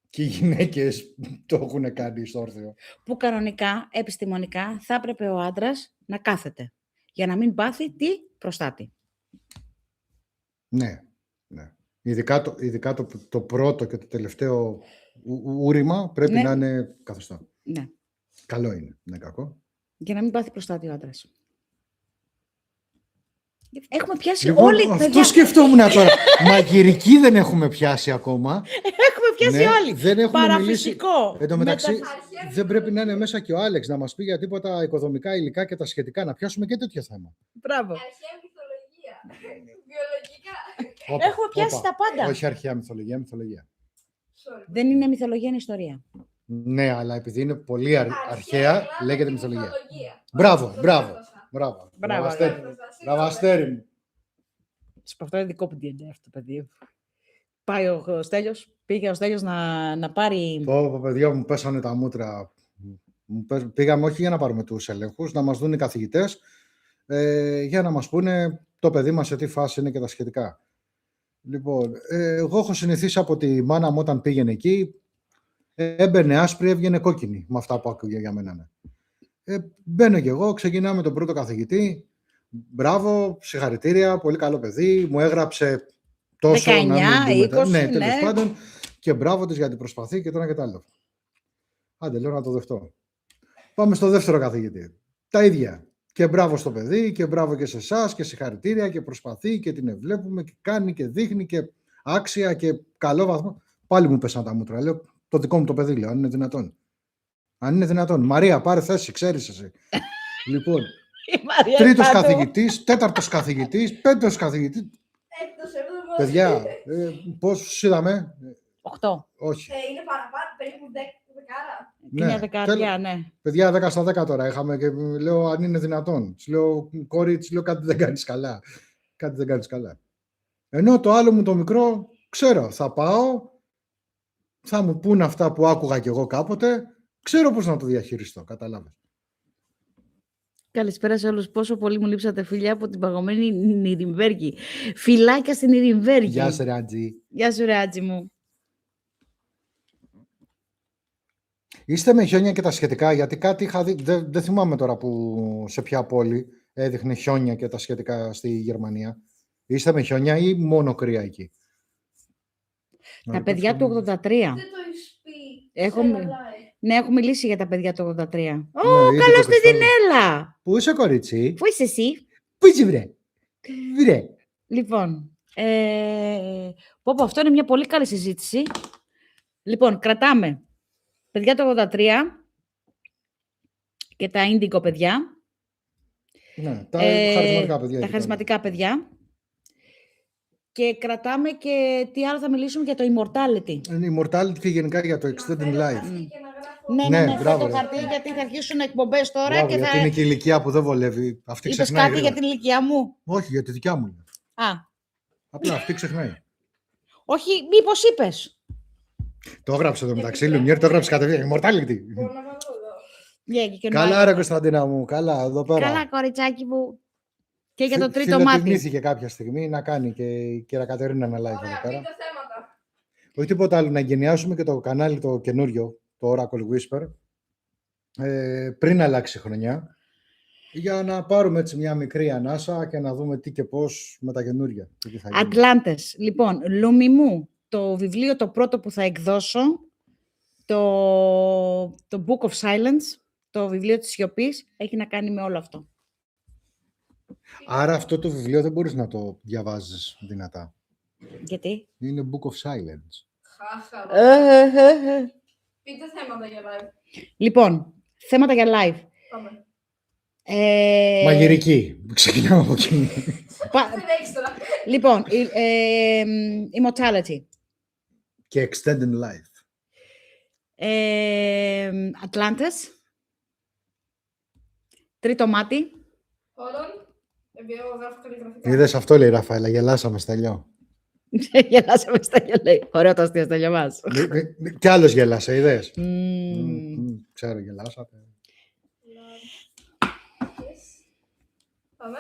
και οι γυναίκες το έχουν κάνει στο όρθιο. Που κανονικά, επιστημονικά, θα έπρεπε ο άντρας να κάθεται. Για να μην πάθει τι? Προστάτη. Ναι. Ειδικά το πρώτο και το τελευταίο ούρημα πρέπει να είναι καθιστό. Ναι. Καλό είναι, είναι κακό. Για να μην πάθει προστάτη ο άντρας. Έχουμε πιάσει Λοιπόν, όλοι. αυτό παιδιά. σκεφτόμουν τώρα. Μαγειρική δεν έχουμε πιάσει ακόμα. Έχουμε πιάσει Ναι, όλοι. δεν έχουμε Παραφυσικό. Εν τω μεταξύ, Μετα- δεν πρέπει να είναι μέσα και ο Άλεξ να μας πει για τίποτα οικοδομικά υλικά και τα σχετικά. Να πιάσουμε και τέτοιο θέμα. Μπράβο. Αρχαία μυθολογία. Βιολογικά. Έχουμε πιάσει τα πάντα. Όχι αρχαία μυθολογία. Sorry. Δεν είναι μυθολογία, είναι ιστορία. Ναι, αλλά επειδή είναι πολύ αρχαία, Ελλάδα λέγεται και μυθολογία. Μπράβο. Μπράβο. Μπράβο, Μπράβο, αστέρι μου. Αυτό είναι δικό μου DNA αυτό το παιδί. Πάει ο Στέλιος, πήγε ο Στέλιος να πάρει... Πω, παιδιά μου πέσανε τα μούτρα. Πήγαμε όχι για να πάρουμε τους ελέγχους, να μας δουν οι καθηγητές, για να μας πούνε το παιδί μας σε τι φάση είναι και τα σχετικά. Λοιπόν, εγώ έχω συνηθίσει από τη μάνα μου όταν πήγαινε εκεί, έμπαινε άσπρη, έβγαινε κόκκινη, με αυτά που άκουγε για μένα. Μπαίνω κι εγώ, ξεκινάμε τον πρώτο καθηγητή. Μπράβο, συγχαρητήρια, πολύ καλό παιδί. Μου έγραψε τόσο 19, να μην 20, ναι, τέλος ναι. πάντων. Και μπράβο της γιατί προσπαθεί και το ένα και το άλλο. Άντε, λέω να το δεχτώ. Πάμε στο δεύτερο καθηγητή. Τα ίδια. Και μπράβο στο παιδί και μπράβο και σε εσάς και συγχαρητήρια και προσπαθεί και την ευλέπουμε και κάνει και δείχνει και άξια και καλό βαθμό. Πάλι μου πέσαν τα μούτρα. Λέω το δικό μου το παιδί, λέω, αν είναι δυνατόν. Αν είναι δυνατόν. Μαρία, πάρε θέση, ξέρεις εσύ. Λοιπόν, τρίτος καθηγητής, τέταρτος καθηγητής, πέμπτος καθηγητής. Έκτος, έβδομος. Παιδιά, πώς είδαμε. 8. Όχι. Είναι παραπάνω, περίπου 10. Και μια δεκαετία, ναι. Παιδιά, 10 στα 10 τώρα είχαμε και λέω αν είναι δυνατόν. Της λέω, κόρη, της λέω κάτι δεν κάνεις καλά. Κάτι δεν κάνεις καλά. Ενώ το άλλο μου το μικρό, ξέρω, θα πάω, θα μου πούν αυτά που άκουγα κι εγώ κάποτε, ξέρω πώς να το διαχειριστώ, καταλάβες. Καλησπέρα σε όλους. Πόσο πολύ μου λείψατε, φιλιά, από την παγωμένη Νιριμβέργη. Φιλάκια στην Νιριμβέργη. Γεια σου, ρε Άντζη. Γεια σου, ρε Άτζη μου. Είστε με χιόνια και τα σχετικά, γιατί κάτι είχα δει, δεν θυμάμαι τώρα που, σε ποια πόλη έδειχνε χιόνια και τα σχετικά στη Γερμανία. Είστε με χιόνια ή μόνο κρύα εκεί? Τα παιδιά του 83. Δεν το έχεις πει. Έχω σε ένα μι- live. Ναι, έχω μιλήσει για τα παιδιά του 83. Ναι, Ω, ήδη καλώς το τη Χριστό. Δινέλα! Πού είσαι, κορίτσι? Πού είσαι εσύ? Πού είσαι, βρε? Βρε. Λοιπόν, πω, αυτό είναι μια πολύ καλή συζήτηση. Λοιπόν, κρατάμε παιδιά του 83 και τα ίντικο παιδιά. Ναι, τα Ε, χαρισματικά παιδιά. Τα εκεί χαρισματικά παιδιά. Και κρατάμε και τι άλλο θα μιλήσουμε για το Immortality. πέρα. Είναι Immortality και γενικά για το Να Extended φέρω Life. χαρτί και να γράφω. Ναι, Ναι, ναι, μπράβο, το ρε. χαρτί, γιατί θα αρχίσουν εκπομπές τώρα Μπράβο, και γιατί θα... είναι και η ηλικία που δεν βολεύει. Αυτή Είπες ξεχνάει. κάτι για γρήγορα. την ηλικία μου? Όχι, για τη δικιά μου. είναι. Α, Απλά αυτή ξεχνάει. όχι, μήπως είπες. Το έγραψε εδώ μεταξύ. Λουμιέρ το έγραψε κατευθείαν. Immortality. Μπορώ να βάλω εδώ. Yeah, και Καλά, ρε Κωνσταντίνα μου. Καλά, εδώ πέρα. Καλά, κοριτσάκι μου. Και για το Φι- τρίτο μάτι. φιλοτιμήθηκε κάποια στιγμή να κάνει και η κυρία Κατερίνα ένα live εδώ Ωραία, πέρα. πείτε θέματα. Όχι τίποτα άλλο, να εγκαινιάσουμε και το κανάλι το καινούριο, το Oracle Whisper, πριν αλλάξει η χρονιά, για να πάρουμε έτσι μια μικρή ανάσα και να δούμε τι και πώς με τα καινούρια. Τι θα γίνει. Ατλάντες. Λοιπόν, Λούμι μου, το βιβλίο το πρώτο που θα εκδώσω, το Το Book of Silence, το βιβλίο της σιωπής, έχει να κάνει με όλο αυτό. Άρα αυτό το βιβλίο δεν μπορείς να το διαβάζεις δυνατά. Γιατί? Είναι Book of Silence. Χάχα. Πείτε θέματα για live. Λοιπόν, θέματα για live. Πάμε. Μαγειρική. Ξεκινάμε από εκεί. Δεν έχεις τώρα. Λοιπόν, Immortality. Και Extended Life. Atlantis. Τρίτο μάτι. Όλων. Επειδή εγώ γράφω καλλιγραφικά. Είδες, αυτό λέει η Ραφαέλα. Γελάσαμε, Στέλιο. Γελάσαμε στα γελάει. Ωραίο το αστείο στα μας. Κι άλλος γελάσε, είδες. Μμμ. Ξέρω, γελάσατε. Πάμε.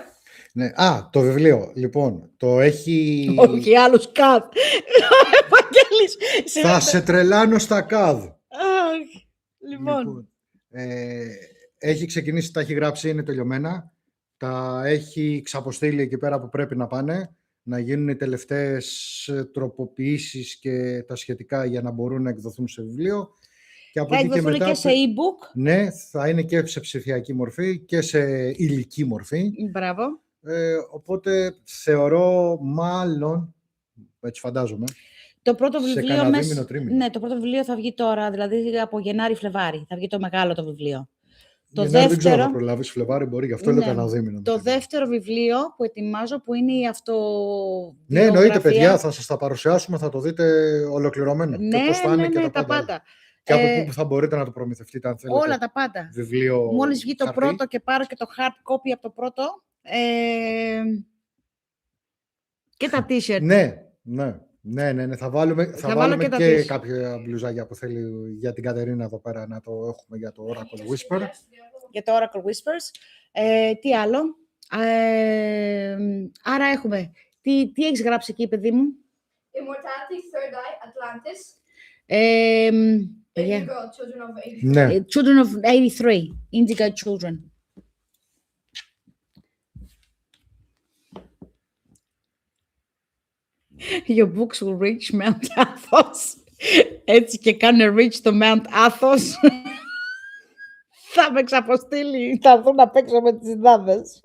Ναι. Α, το βιβλίο. Λοιπόν, το έχει... Όχι, άλλους κατ. Ευαγγέλης. Θα σε τρελάνω στα ΚΑΔ. Αχ, λοιπόν. Έχει ξεκινήσει, τα έχει γράψει, είναι τελειωμένα. Τα έχει ξαποστείλει εκεί πέρα που πρέπει να πάνε, να γίνουν οι τελευταίες τροποποιήσεις και τα σχετικά για να μπορούν να εκδοθούν σε βιβλίο. Και από Θα εκεί και εκδοθούν μετά, και σε e-book. ναι, θα είναι και σε ψηφιακή μορφή και σε υλική μορφή. Μπράβο. Οπότε θεωρώ μάλλον, έτσι φαντάζομαι, Το πρώτο σε βιβλίο κανένα δίμηνο, τρίμηνο. Ναι, το πρώτο βιβλίο θα βγει τώρα, δηλαδή από Γενάρη-Φλεβάρη. Θα βγει το μεγάλο το βιβλίο. Το Γενάρη δεν ξέρω δεύτερο, αν θα προλάβεις, Φλεβάρι μπορεί, γι' αυτό Ναι. λέω κανένα δίμηνο. το δεύτερο βιβλίο που ετοιμάζω, που είναι η Ναι, εννοείται, αυτοβιογραφία. παιδιά, θα σας τα παρουσιάσουμε, θα το δείτε ολοκληρωμένο. Ναι, και πώς θα είναι ναι, και ναι, τα πάντα. Και Ε, από πού θα μπορείτε να το προμηθευτείτε, αν θέλετε. Όλα τα πάντα. Βιβλίο. Μόλις βγει το χαρτί. πρώτο και πάρω και το hard copy από το πρώτο. Και τα t-shirt. Ναι. Θα βάλουμε, Θα βάλω και τα και t-shirt. κάποια μπλουζάκια που θέλει για την Κατερίνα εδώ πέρα να το έχουμε για το Oracle Whisper. Για το Oracle Whispers. Τι άλλο. Άρα έχουμε. Τι έχεις γράψει εκεί, παιδί μου. Immortality, Third Eye, Atlantis. Παιδιά. Indigo, Children of Ages. Ναι. Children of 83. Indigo Children. Your books will reach Mount Athos. Έτσι και κάνε reach το Mount Athos. Θα με ξαποστείλει. Θα έρθουν να παίξω με τις συντάδες.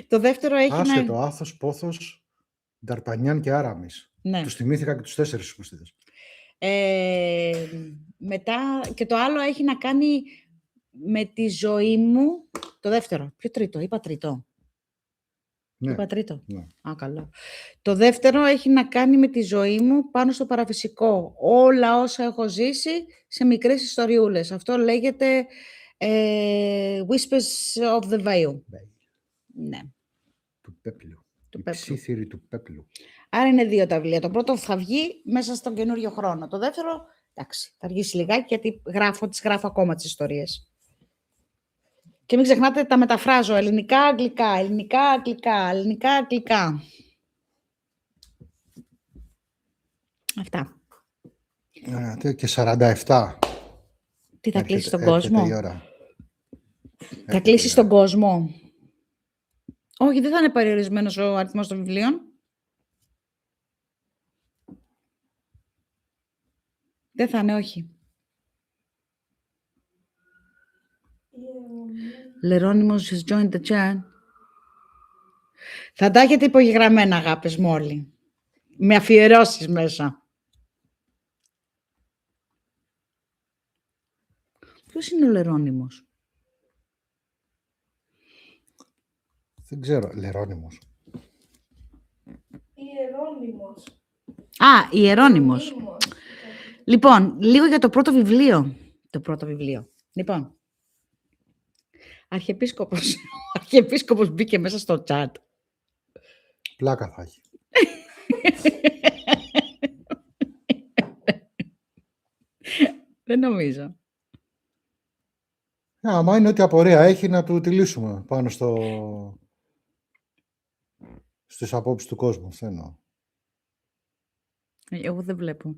Το δεύτερο έχει Άσε το Άθος, Πόθος, Νταρπανιάν και Άραμις. Ναι. Τους θυμήθηκα και τους 4 υποστήδες. Μετά και το άλλο έχει να κάνει με τη ζωή μου. Το δεύτερο. Ποιο τρίτο? Είπα τρίτο. Ναι. Είπα τρίτο. Ναι. Α, καλό. Το δεύτερο έχει να κάνει με τη ζωή μου πάνω στο παραφυσικό. Όλα όσα έχω ζήσει σε μικρές ιστοριούλες. Αυτό λέγεται Whispers of the Veil. Ναι. Του Πέπλου. Του Η Πέπλου. ψήθυρη του Πέπλου. Άρα είναι 2 τα βιβλία. Το πρώτο θα βγει μέσα στον καινούριο χρόνο. Το δεύτερο, εντάξει, θα αργήσει λιγάκι γιατί τις γράφω ακόμα τις ιστορίες. Και μην ξεχνάτε, τα μεταφράζω ελληνικά, αγγλικά, ελληνικά, αγγλικά, ελληνικά, αγγλικά. Αυτά. Και 47. Τι θα κλείσει τον Έρχεται κόσμο? η ώρα. Θα κλείσει τον κόσμο. Όχι, δεν θα είναι περιορισμένος ο αριθμός των βιβλίων. Δεν θα είναι, όχι. Λερώνυμος has joined the chat. Θα τα έχετε υπογεγραμμένα, αγάπες μου όλοι. Με αφιερώσεις μέσα. Ποιος είναι ο Λερώνυμος? Δεν ξέρω. Λερώνυμος. Ιερώνυμος. Α, Ιερώνυμος. Ιερώνυμος. Λοιπόν, λίγο για το πρώτο βιβλίο. Το πρώτο βιβλίο. Λοιπόν, Αρχιεπίσκοπος μπήκε μέσα στο chat. Πλάκα θα έχει. Δεν νομίζω. Άμα είναι ό,τι απορία έχει να του τη λύσουμε πάνω στις απόψεις του κόσμου. Θέλω. Εγώ δεν βλέπω.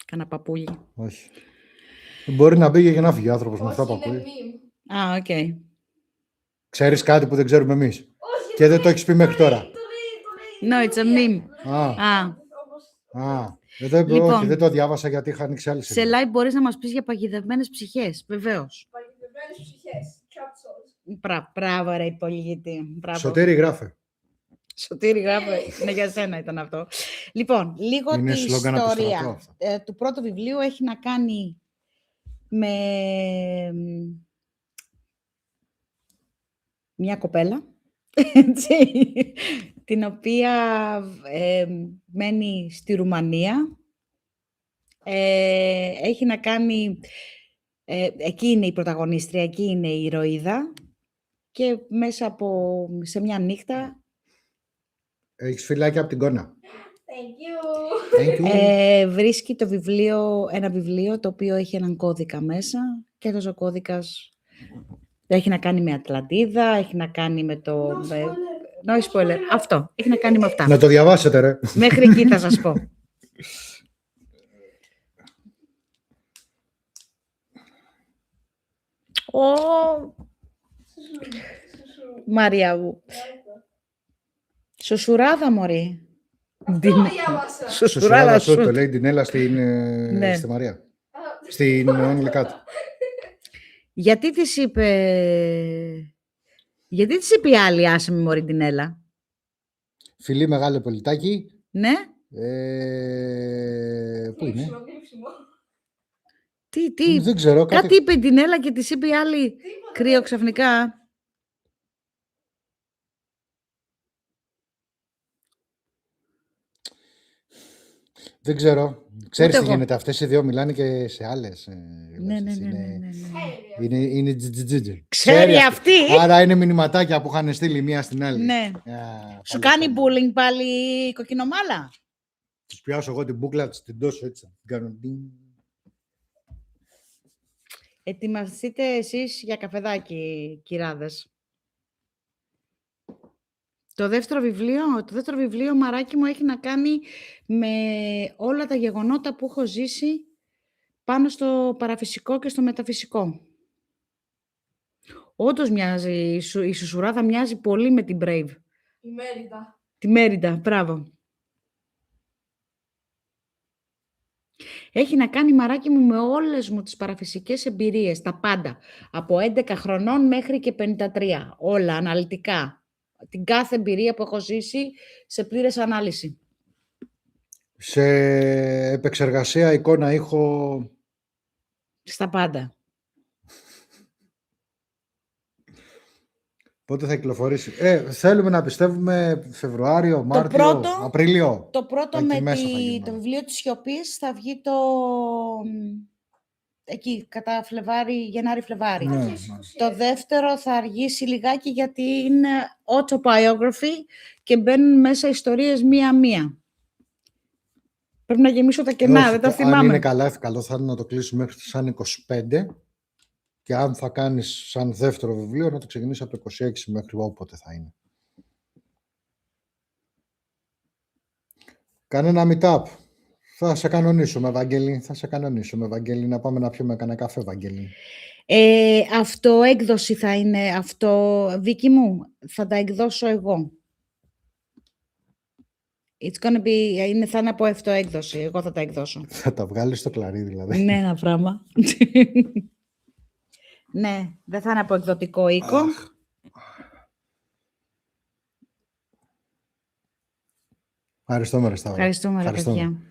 Κάνα παπούλι. Όχι. Μπορεί να μπήκε και να φύγει ο άνθρωπος με αυτά που Όχι, είναι ακούει. meme. Α, οκ. Ξέρεις κάτι που δεν ξέρουμε εμείς. Όχι, Και δεν το έχεις πει μέχρι τώρα. Το λέει. No, it's a meme. Α, Α, Όπως α. Λοιπόν, όχι, δεν το διάβασα γιατί είχα ανοίξει άλλη σε σελίδα. live μπορείς να μας πεις για παγιδευμένες ψυχές, βεβαίως. Παγιδευμένες ψυχές. Trapped souls. Μπράβο ρε υπολειτή. Μπράβο. Σωτήρη, γράφε. Σωτήρη γράφε. Ναι, για σένα ήταν αυτό. Λοιπόν, λίγο Είναι τη σλόγγαν από το στρατό ιστορία αυτό. του πρώτου βιβλίου έχει να κάνει με μια κοπέλα, έτσι, την οποία μένει στη Ρουμανία. Έχει να κάνει... εκεί είναι η πρωταγωνίστρια, εκεί είναι η ηρωίδα και μέσα σε μια νύχτα Έχεις φυλάκια από την κόνα. Thank you. Thank you. βρίσκει ένα βιβλίο το οποίο έχει έναν κώδικα μέσα και αυτός ο κώδικας έχει να κάνει με Ατλαντίδα, έχει να κάνει με το... No spoiler. Αυτό, έχει να κάνει με αυτά. Να το διαβάσετε, ρε. Μέχρι εκεί θα σας πω. Μαρία μου. Σωσουράδα, μωρή. Αυτό διάβασα. Σωσουράδα σου. Το λέει την Έλα Ναι. στη Μαρία. Στην Only Cat. Γιατί της είπε η άλλη άσε με μωρή την Έλα. Φιλί μεγάλο πολιτάκι. Ναι. Πού είναι? Γλύψιμο. Τι. Δεν ξέρω. Κάτι είπε την Έλα και της είπε η άλλη κρύο ξαφνικά. Δεν ξέρω. Ξέρεις τι εγώ. γίνεται. Αυτές οι δύο μιλάνε και σε άλλες Ναι. γλώσσες. Τέλεια. Είναι τζιτζιτζιτζι. Ξέρει αυτή. Άρα είναι μηνυματάκια που είχαν στείλει μία στην άλλη. Ναι. Σου Πάλι κάνει καλά. bullying πάλι η κοκκινομάλα. Τους πιάσω εγώ την μπούκλα, της την δώσω έτσι. Την κάνω ντιν. Ετοιμαστείτε εσείς για καφεδάκι, κυράδες. Το δεύτερο βιβλίο, μαράκι μου, έχει να κάνει με όλα τα γεγονότα που έχω ζήσει πάνω στο παραφυσικό και στο μεταφυσικό. Όντως μοιάζει, η Σουσουράδα μοιάζει πολύ με την Brave. Η Μέριντα. Τη Μέριντα, μπράβο. Έχει να κάνει, μαράκι μου, με όλες μου τις παραφυσικές εμπειρίες, τα πάντα. Από 11 χρονών μέχρι και 53. Όλα, αναλυτικά. Την κάθε εμπειρία που έχω ζήσει σε πλήρες ανάλυση. Σε επεξεργασία, εικόνα, ήχο. Στα πάντα. Πότε θα κυκλοφορήσει? Θέλουμε να πιστεύουμε Φεβρουάριο, Μάρτιο, Απρίλιο. Το πρώτο Εκεί με μέσα θα γίνει. το βιβλίο της σιωπής θα βγει εκεί, κατά Γενάρη-Φλεβάρη. Ναι. Το δεύτερο θα αργήσει λιγάκι γιατί είναι autobiography και μπαίνουν μέσα ιστορίες μία-μία. Πρέπει να γεμίσω τα κενά, Όχι, δεν τα αν θυμάμαι. είναι καλά, καλό θα είναι να το κλείσουμε μέχρι σαν 25 και αν θα κάνεις σαν δεύτερο βιβλίο να το ξεκινήσεις από το 26 μέχρι όποτε θα είναι. Κάνε ένα meetup. Θα σε κανονίσουμε, Ευαγγέλη, να πάμε να πιούμε κανένα καφέ, Ευαγγέλη. Αυτό έκδοση θα είναι, αυτό, Βίκυ μου, θα τα εκδώσω εγώ. Θα είναι από αυτοέκδοση, εγώ θα τα εκδώσω. Θα τα βγάλεις στο κλαρί, δηλαδή. Ναι, ένα πράγμα. Ναι, δεν θα είναι από εκδοτικό οίκο. Ευχαριστούμε, ρε Σταύρο. Ευχαριστούμε, ρε παιδιά.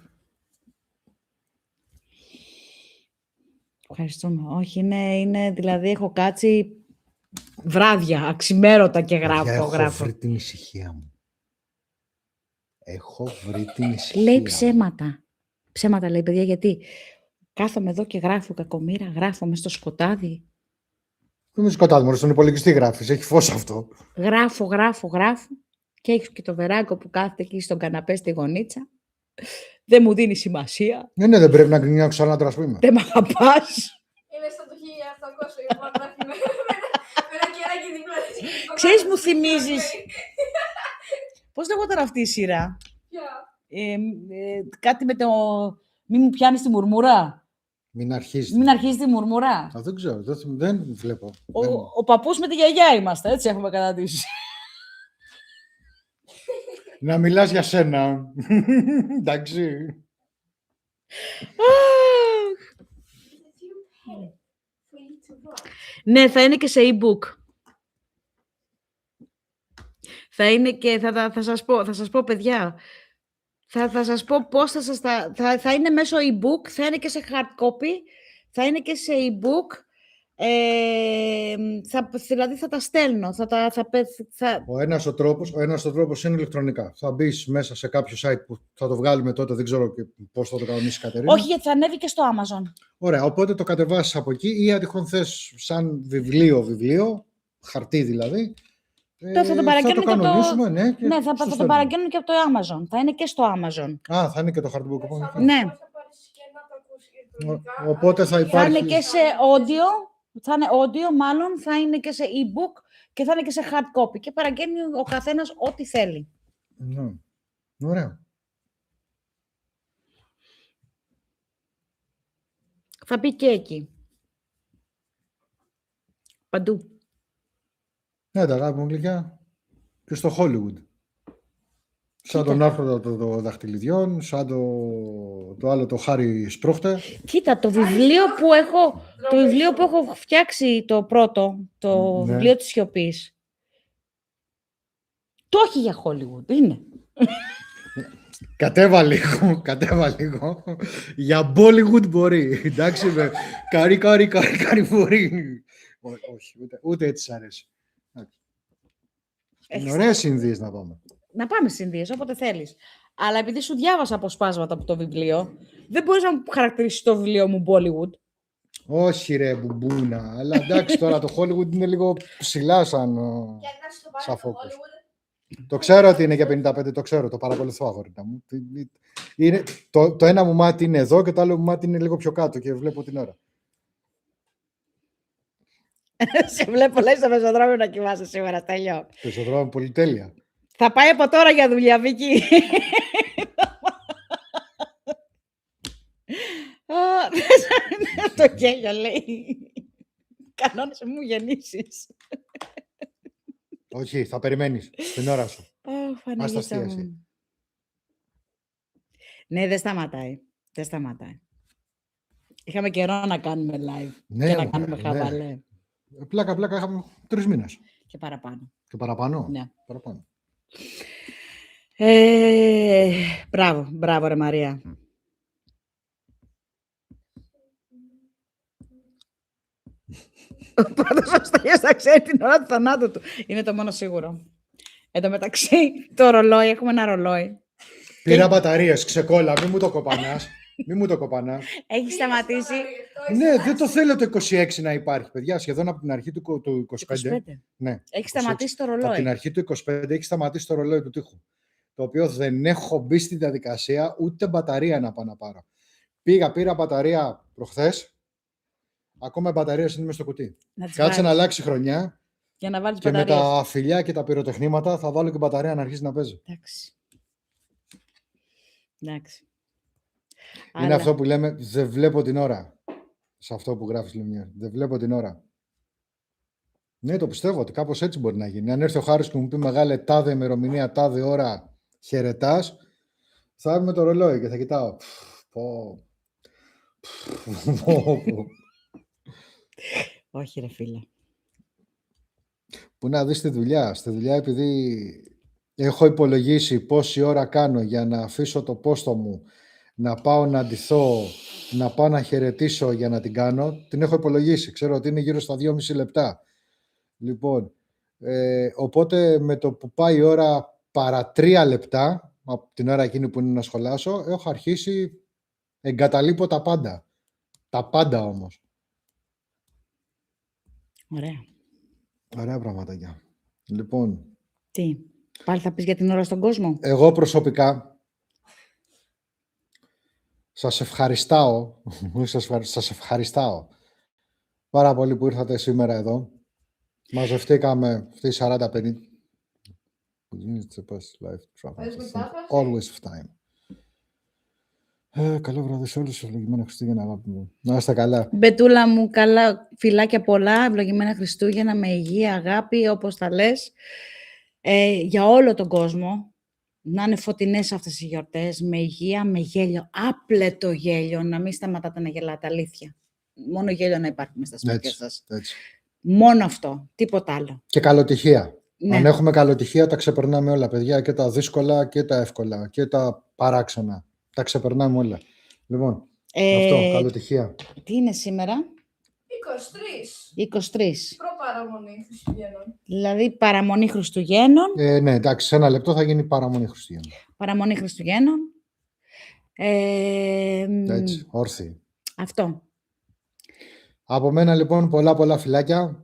Ευχαριστούμε. Όχι, είναι, δηλαδή έχω κάτσει βράδια, αξιμέρωτα και γράφω. Έχω βρει την ησυχία μου. Λέει ψέματα. Ψέματα λέει, παιδιά, γιατί κάθομαι εδώ και γράφω κακομοίρα, γράφω μες στο σκοτάδι. Δεν είναι σκοτάδι, μωρέ, στον υπολογιστή γράφεις, έχει φως αυτό. Γράφω και έχεις και το βεράγκο που κάθεται εκεί στον καναπέ στη γωνίτσα. Δεν μου δίνει σημασία. Ναι, δεν πρέπει να γκρινιάξω σαν άντρα, ας πούμε. Δεν μ' αγαπάς. Είναι στο το 1800, λοιπόν, γράφει με ένα κεράκι δίπλα. Ξέρεις, μου θυμίζεις. Πώς λέγονταν αυτή η σειρά? Ποια? Κάτι με το μη μου πιάνεις τη μουρμουρά. Μην αρχίσει. Μην αρχίσει τη μουρμουρά. Δεν ξέρω, δεν βλέπω. Ο παππούς με τη γιαγιά είμαστε, έτσι έχουμε καταντήσει. Να μιλάς για σένα. Εντάξει. Ναι, θα είναι και σε e-book. Θα είναι και, θα σας πω, παιδιά, θα σας πω πώς θα είναι μέσω e-book, θα είναι και σε hard copy, θα είναι και σε e-book, δηλαδή θα τα στέλνω. Ο ένας ο τρόπος είναι ηλεκτρονικά. Θα μπεις μέσα σε κάποιο site που θα το βγάλουμε τότε, δεν ξέρω και πώς θα το κανονίσει η Κατερίνα. Όχι, γιατί θα ανέβει και στο Amazon. Ωραία, οπότε το κατεβάσεις από εκεί ή αν τυχόν θες σαν βιβλίο, χαρτί δηλαδή. Θα το παραγγέλνουμε το κανονίσουμε, ναι. Και ναι, θα το παραγγέλνουμε και από το Amazon. Θα είναι και στο Amazon. Α, θα είναι και το hardbook. Ναι. Οπότε θα υπάρχει... Θα είναι και σε audio, μάλλον, θα είναι και σε e-book και θα είναι και σε hard copy. Και παραγγέλνει ο καθένας ό,τι θέλει. Ναι. Ωραία. Θα μπει και εκεί. Παντού. Ναι, τα αγάπη μου γλυκιά. Και στο Hollywood. Σαν τον άρθρο των δαχτυλιδιών, σαν το άλλο το Χάρι Σπρόχτε. Κοίτα, το βιβλίο που έχω φτιάξει το πρώτο, το Ναι. βιβλίο της σιωπής, το έχει για Hollywood, είναι. Κατέβα λίγο. Για Bollywood μπορεί. Εντάξει, με καρί μπορεί. Όχι, ούτε έτσι σ' αρέσει. Είναι ωραίες Ινδίες να πάμε. Να πάμε στις Ινδίες, όποτε θέλεις. Αλλά επειδή σου διάβασα αποσπάσματα από το βιβλίο, δεν μπορείς να μου χαρακτηρίσεις το βιβλίο μου Bollywood. Όχι ρε μπουμπούνα, αλλά εντάξει τώρα το Hollywood είναι λίγο ψηλά σαν φόκους. Το ξέρω ότι είναι για 55, το ξέρω, το παρακολουθώ αγόρινα μου. Είναι, το ένα μου μάτι είναι εδώ και το άλλο μου μάτι είναι λίγο πιο κάτω και βλέπω την ώρα. Σε βλέπω, λέει, στο πεζοδρόμιο να κοιμάσαι σήμερα, Στέλιο. Πεζοδρόμιο πολυτέλεια. Θα πάει από τώρα για δουλειά, Βίκη. Το γέλιο, λέει. Κανόνες μου γεννήσεις. Όχι, θα περιμένεις την ώρα σου. Ας τα αστεία εσύ. Ναι, δεν σταματάει. Δεν σταματάει. Είχαμε καιρό να κάνουμε live Ναι, και να κάνουμε χαβαλέ. Πλάκα, είχαμε 3 μήνες. Και παραπάνω. Και παραπάνω. Ναι. Παραπάνω. Μπράβο ρε Μαρία. Πάντως ο Στέλιος θα ξέρει την ώρα του θανάτου του. Είναι το μόνο σίγουρο. Εν τω μεταξύ, το ρολόι, έχουμε ένα ρολόι. Πήρα μπαταρίες, ξεκόλα, μη μου το κοπανάς. Έχει σταματήσει. Ναι, δεν το θέλω το 26 να υπάρχει, παιδιά, σχεδόν από την αρχή του 25. Ναι, έχει σταματήσει το ρολόι. Από την αρχή του 25 έχει σταματήσει το ρολόι του τοίχου. Το οποίο δεν έχω μπει στη διαδικασία ούτε μπαταρία να πάω να πάρω. Πήρα μπαταρία προχθές. Ακόμα η μπαταρία είναι μες στο κουτί. Κάτσε να αλλάξει χρονιά. Για να βάλεις και μπαταρίες. Με τα φιλιά και τα πυροτεχνήματα θα βάλω και μπαταρία να αρχίσει να παίζει. Εντάξει. Είναι αυτό που λέμε, δεν βλέπω την ώρα. Σε αυτό που γράφεις, Λεμιέ. Δεν βλέπω την ώρα. Ναι, το πιστεύω ότι κάπως έτσι μπορεί να γίνει. Αν έρθει ο Χάρης και μου πει μεγάλε τάδε ημερομηνία, τάδε ώρα, χαιρετάς, θα είμαι με το ρολόι και θα κοιτάω. Όχι ρε φίλε. Που να δεις τη δουλειά. Στη δουλειά επειδή έχω υπολογίσει πόση ώρα κάνω για να αφήσω το πόστο μου, να πάω να ντυθώ, να πάω να χαιρετήσω για να την κάνω, την έχω υπολογίσει. Ξέρω ότι είναι γύρω στα 2,5 λεπτά. Λοιπόν, οπότε με το που πάει η ώρα παρά 3 λεπτά, από την ώρα εκείνη που είναι να σχολάσω, έχω αρχίσει, εγκαταλείπω τα πάντα. Τα πάντα όμως. Ωραία. Ωραία πραγματάκια. Λοιπόν. Τι, πάλι θα πεις για την ώρα στον κόσμο? Εγώ προσωπικά σας ευχαριστάω πάρα πολύ που ήρθατε σήμερα εδώ. Μαζευτήκαμε αυτή 40-50. Always of time. Καλό βράδυ σε όλους. Ευλογημένα Χριστούγεννα, αγάπη μου. Να είστε καλά. Μπετούλα μου, καλά, φιλάκια πολλά. Ευλογημένα Χριστούγεννα με υγεία, αγάπη, όπως τα λες. Για όλο τον κόσμο. Να είναι φωτεινές αυτές οι γιορτές, με υγεία, με γέλιο, άπλετο γέλιο, να μην σταματάτε να γελάτε, αλήθεια. Μόνο γέλιο να υπάρχει μες στα σπίτια σας. Έτσι. Μόνο αυτό, τίποτα άλλο. Και καλοτυχία. Ναι. Αν έχουμε καλοτυχία, τα ξεπερνάμε όλα, παιδιά. Και τα δύσκολα και τα εύκολα. Και τα παράξενα. Τα ξεπερνάμε όλα. Λοιπόν, αυτό, καλοτυχία. Τι είναι σήμερα? 23. 23. Προπαραμονή Χριστουγέννων. Δηλαδή παραμονή Χριστουγέννων. Ναι, εντάξει, σε ένα λεπτό θα γίνει παραμονή Χριστουγέννων. Παραμονή Χριστουγέννων. Έτσι, όρθιοι. Αυτό. Από μένα λοιπόν πολλά φιλάκια.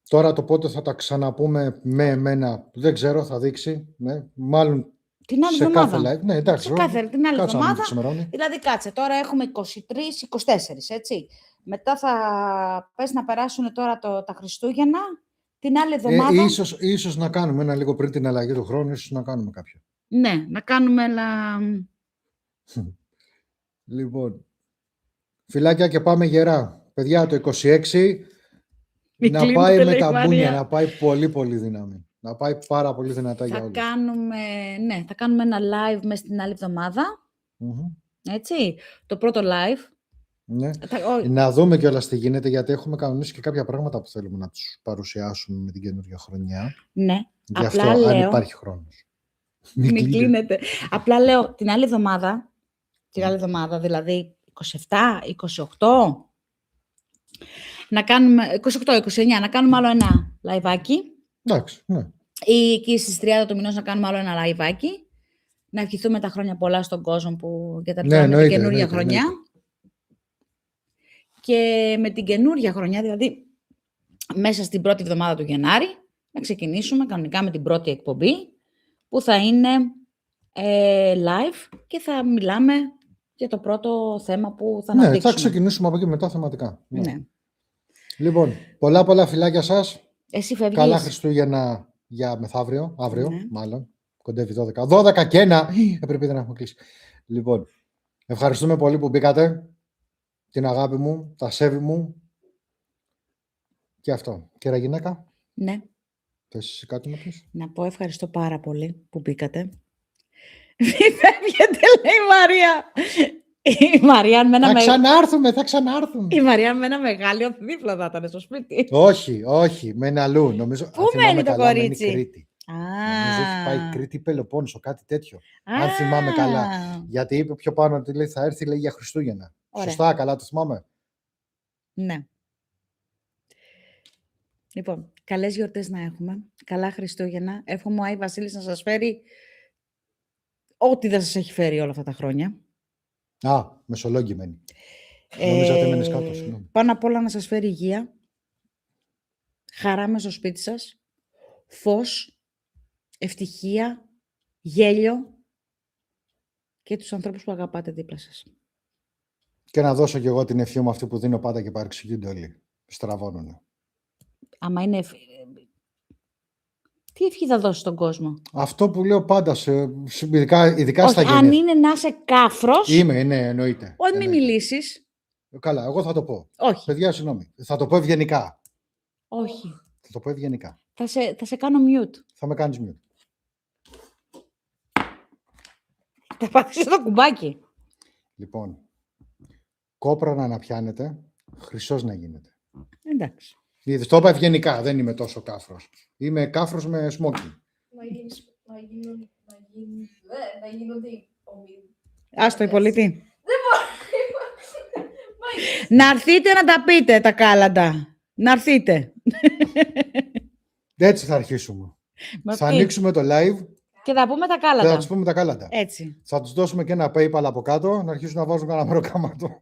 Τώρα το πότε θα τα ξαναπούμε με εμένα δεν ξέρω, θα δείξει. Ναι. Μάλλον την άλλη σε εβδομάδα. κάθε live. Ναι, εντάξει. Την άλλη κάτσε να μην το εβδομάδα. ξημερώνει. Δηλαδή κάτσε, τώρα έχουμε 23-24, έτσι. Μετά θα πες να περάσουν τώρα τα Χριστούγεννα. Την άλλη εβδομάδα. Ίσως να κάνουμε ένα λίγο πριν την αλλαγή του χρόνου, ίσως να κάνουμε κάποιο. Ναι, να κάνουμε Λοιπόν, φιλάκια και πάμε γερά. Παιδιά, το 26 να πάει με τα μπούνια, να πάει πολύ δύναμη. Να πάει πάρα πολύ δυνατά για όλους. Θα κάνουμε ένα live μέσα στην άλλη εβδομάδα. Έτσι, το πρώτο live. Ναι. Να δούμε κιόλας τι γίνεται, γιατί έχουμε κανονίσει και κάποια πράγματα που θέλουμε να τους παρουσιάσουμε με την καινούργια χρονιά. Ναι, γι' αυτό, αν υπάρχει χρόνος. Μην κλείνετε. Απλά λέω την άλλη εβδομάδα, δηλαδή 27-28, να κάνουμε, 28-29, να κάνουμε άλλο ένα λαϊβάκι. Εντάξει, ναι. Ή εκεί στις 30 του μηνός να κάνουμε άλλο ένα λαϊβάκι. Να ευχηθούμε τα χρόνια πολλά στον κόσμο που διαταρρυθμίζει την καινούργια χρονιά. Και με την καινούργια χρονιά, δηλαδή μέσα στην πρώτη εβδομάδα του Γενάρη, να ξεκινήσουμε κανονικά με την πρώτη εκπομπή, που θα είναι live και θα μιλάμε για το πρώτο θέμα που θα αναπτύξουμε. Ναι, θα ξεκινήσουμε από εκεί μετά θεματικά. Ναι. Λοιπόν, πολλά φιλάκια σας. Εσύ φεύγεις. Καλά Χριστούγεννα για μεθαύριο, αύριο μάλλον. Κοντεύει 12. 12 και 1. Πρέπει να έχουμε κλείσει. Λοιπόν, ευχαριστούμε πολύ που μπήκατε. Την αγάπη μου, τα σέβη μου. Και αυτό. Και γυναίκα. Ναι. Θες εσύ κάτι να πεις? Να πω ευχαριστώ πάρα πολύ που μπήκατε. Μην φεύγετε, λέει η Μαρία. Η Μαρία με ένα θα ξανάρθουμε. Η Μαρία με ένα μεγάλιο δίπλα θα ήταν στο σπίτι. Όχι, μένει αλλού. Νομίζω, πού μένει το κορίτσι? Μένει Κρήτη. Νομίζω έχει πάει Κρήτη Πελοπόννησο, κάτι τέτοιο. Αν θυμάμαι καλά. Γιατί είπε πιο πάνω ότι λέει, θα έρθει, λέει, για Χριστούγεννα. Ωραία. Σωστά, καλά το θυμάμαι. Ναι. Λοιπόν, καλές γιορτές να έχουμε. Καλά Χριστούγεννα. Εύχομαι ο Άι Βασίλης να σας φέρει ό,τι δεν σας έχει φέρει όλα αυτά τα χρόνια. Μεσολόγγι μένει. Νομίζω ότι έμενες κάτω. Πάνω απ' όλα να σας φέρει υγεία, χαρά μες στο σπίτι σας, φως, ευτυχία, γέλιο και τους ανθρώπους που αγαπάτε δίπλα σας. Και να δώσω κι εγώ την ευχή μου αυτή που δίνω πάντα και παρεξηγούνται όλοι. Στραβώνουνε. Άμα είναι τι ευχή θα δώσει στον κόσμο? Αυτό που λέω πάντα, ειδικά στα γενέθλια. Αν είναι να είσαι κάφρος. Είμαι, ναι, εννοείται. Όχι, μην μιλήσεις. Καλά, εγώ θα το πω. Όχι. Παιδιά, συγγνώμη. Θα το πω ευγενικά. Όχι. Θα το πω ευγενικά. Θα σε κάνω mute. Θα με κάνεις mute. Θα πατήσεις το κουμπάκι. Λοιπόν, κόπρα να αναπιάνετε, χρυσός να γίνετε. Εντάξει. Το είπα ευγενικά, δεν είμαι τόσο κάφρος. Είμαι κάφρος με smoking. Να γίνονται ομίλοι. Άστο, Υπολίτη. Να έρθείτε να τα πείτε τα κάλαντα. Να έρθετε. Έτσι θα αρχίσουμε. Θα ανοίξουμε το live. Και θα πούμε τα κάλαντα. Θα τους πούμε τα κάλαντα. Έτσι. Θα τους δώσουμε και ένα PayPal από κάτω, να αρχίσουν να βάζουν κανένα μεροκάματο.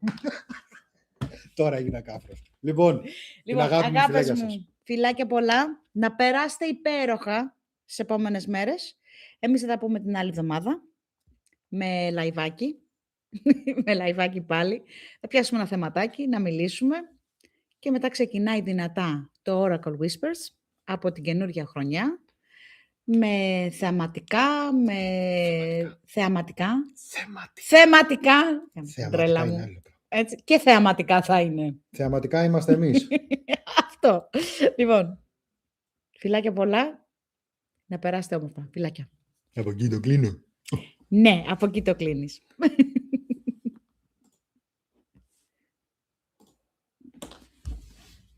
Τώρα έγινα κάφρος. Λοιπόν, την αγάπη μου, φιλάκια σας. Φιλάκια πολλά. Να περάσετε υπέροχα στις επόμενες μέρες. Εμείς θα τα πούμε την άλλη εβδομάδα. Με λαϊβάκι. Με λαϊβάκι πάλι. Θα πιάσουμε ένα θεματάκι, να μιλήσουμε. Και μετά ξεκινάει δυνατά το Oracle Whispers από την καινούργια χρονιά. Με θεαματικά, θεαματικά. Τρέλα μου. Έτσι, και θεαματικά θα είναι. Θεαματικά είμαστε εμείς. Αυτό. Λοιπόν, φιλάκια πολλά. Να περάσετε όμορφα. Φιλάκια. Από εκεί το κλείνω. Ναι, από εκεί το κλείνεις.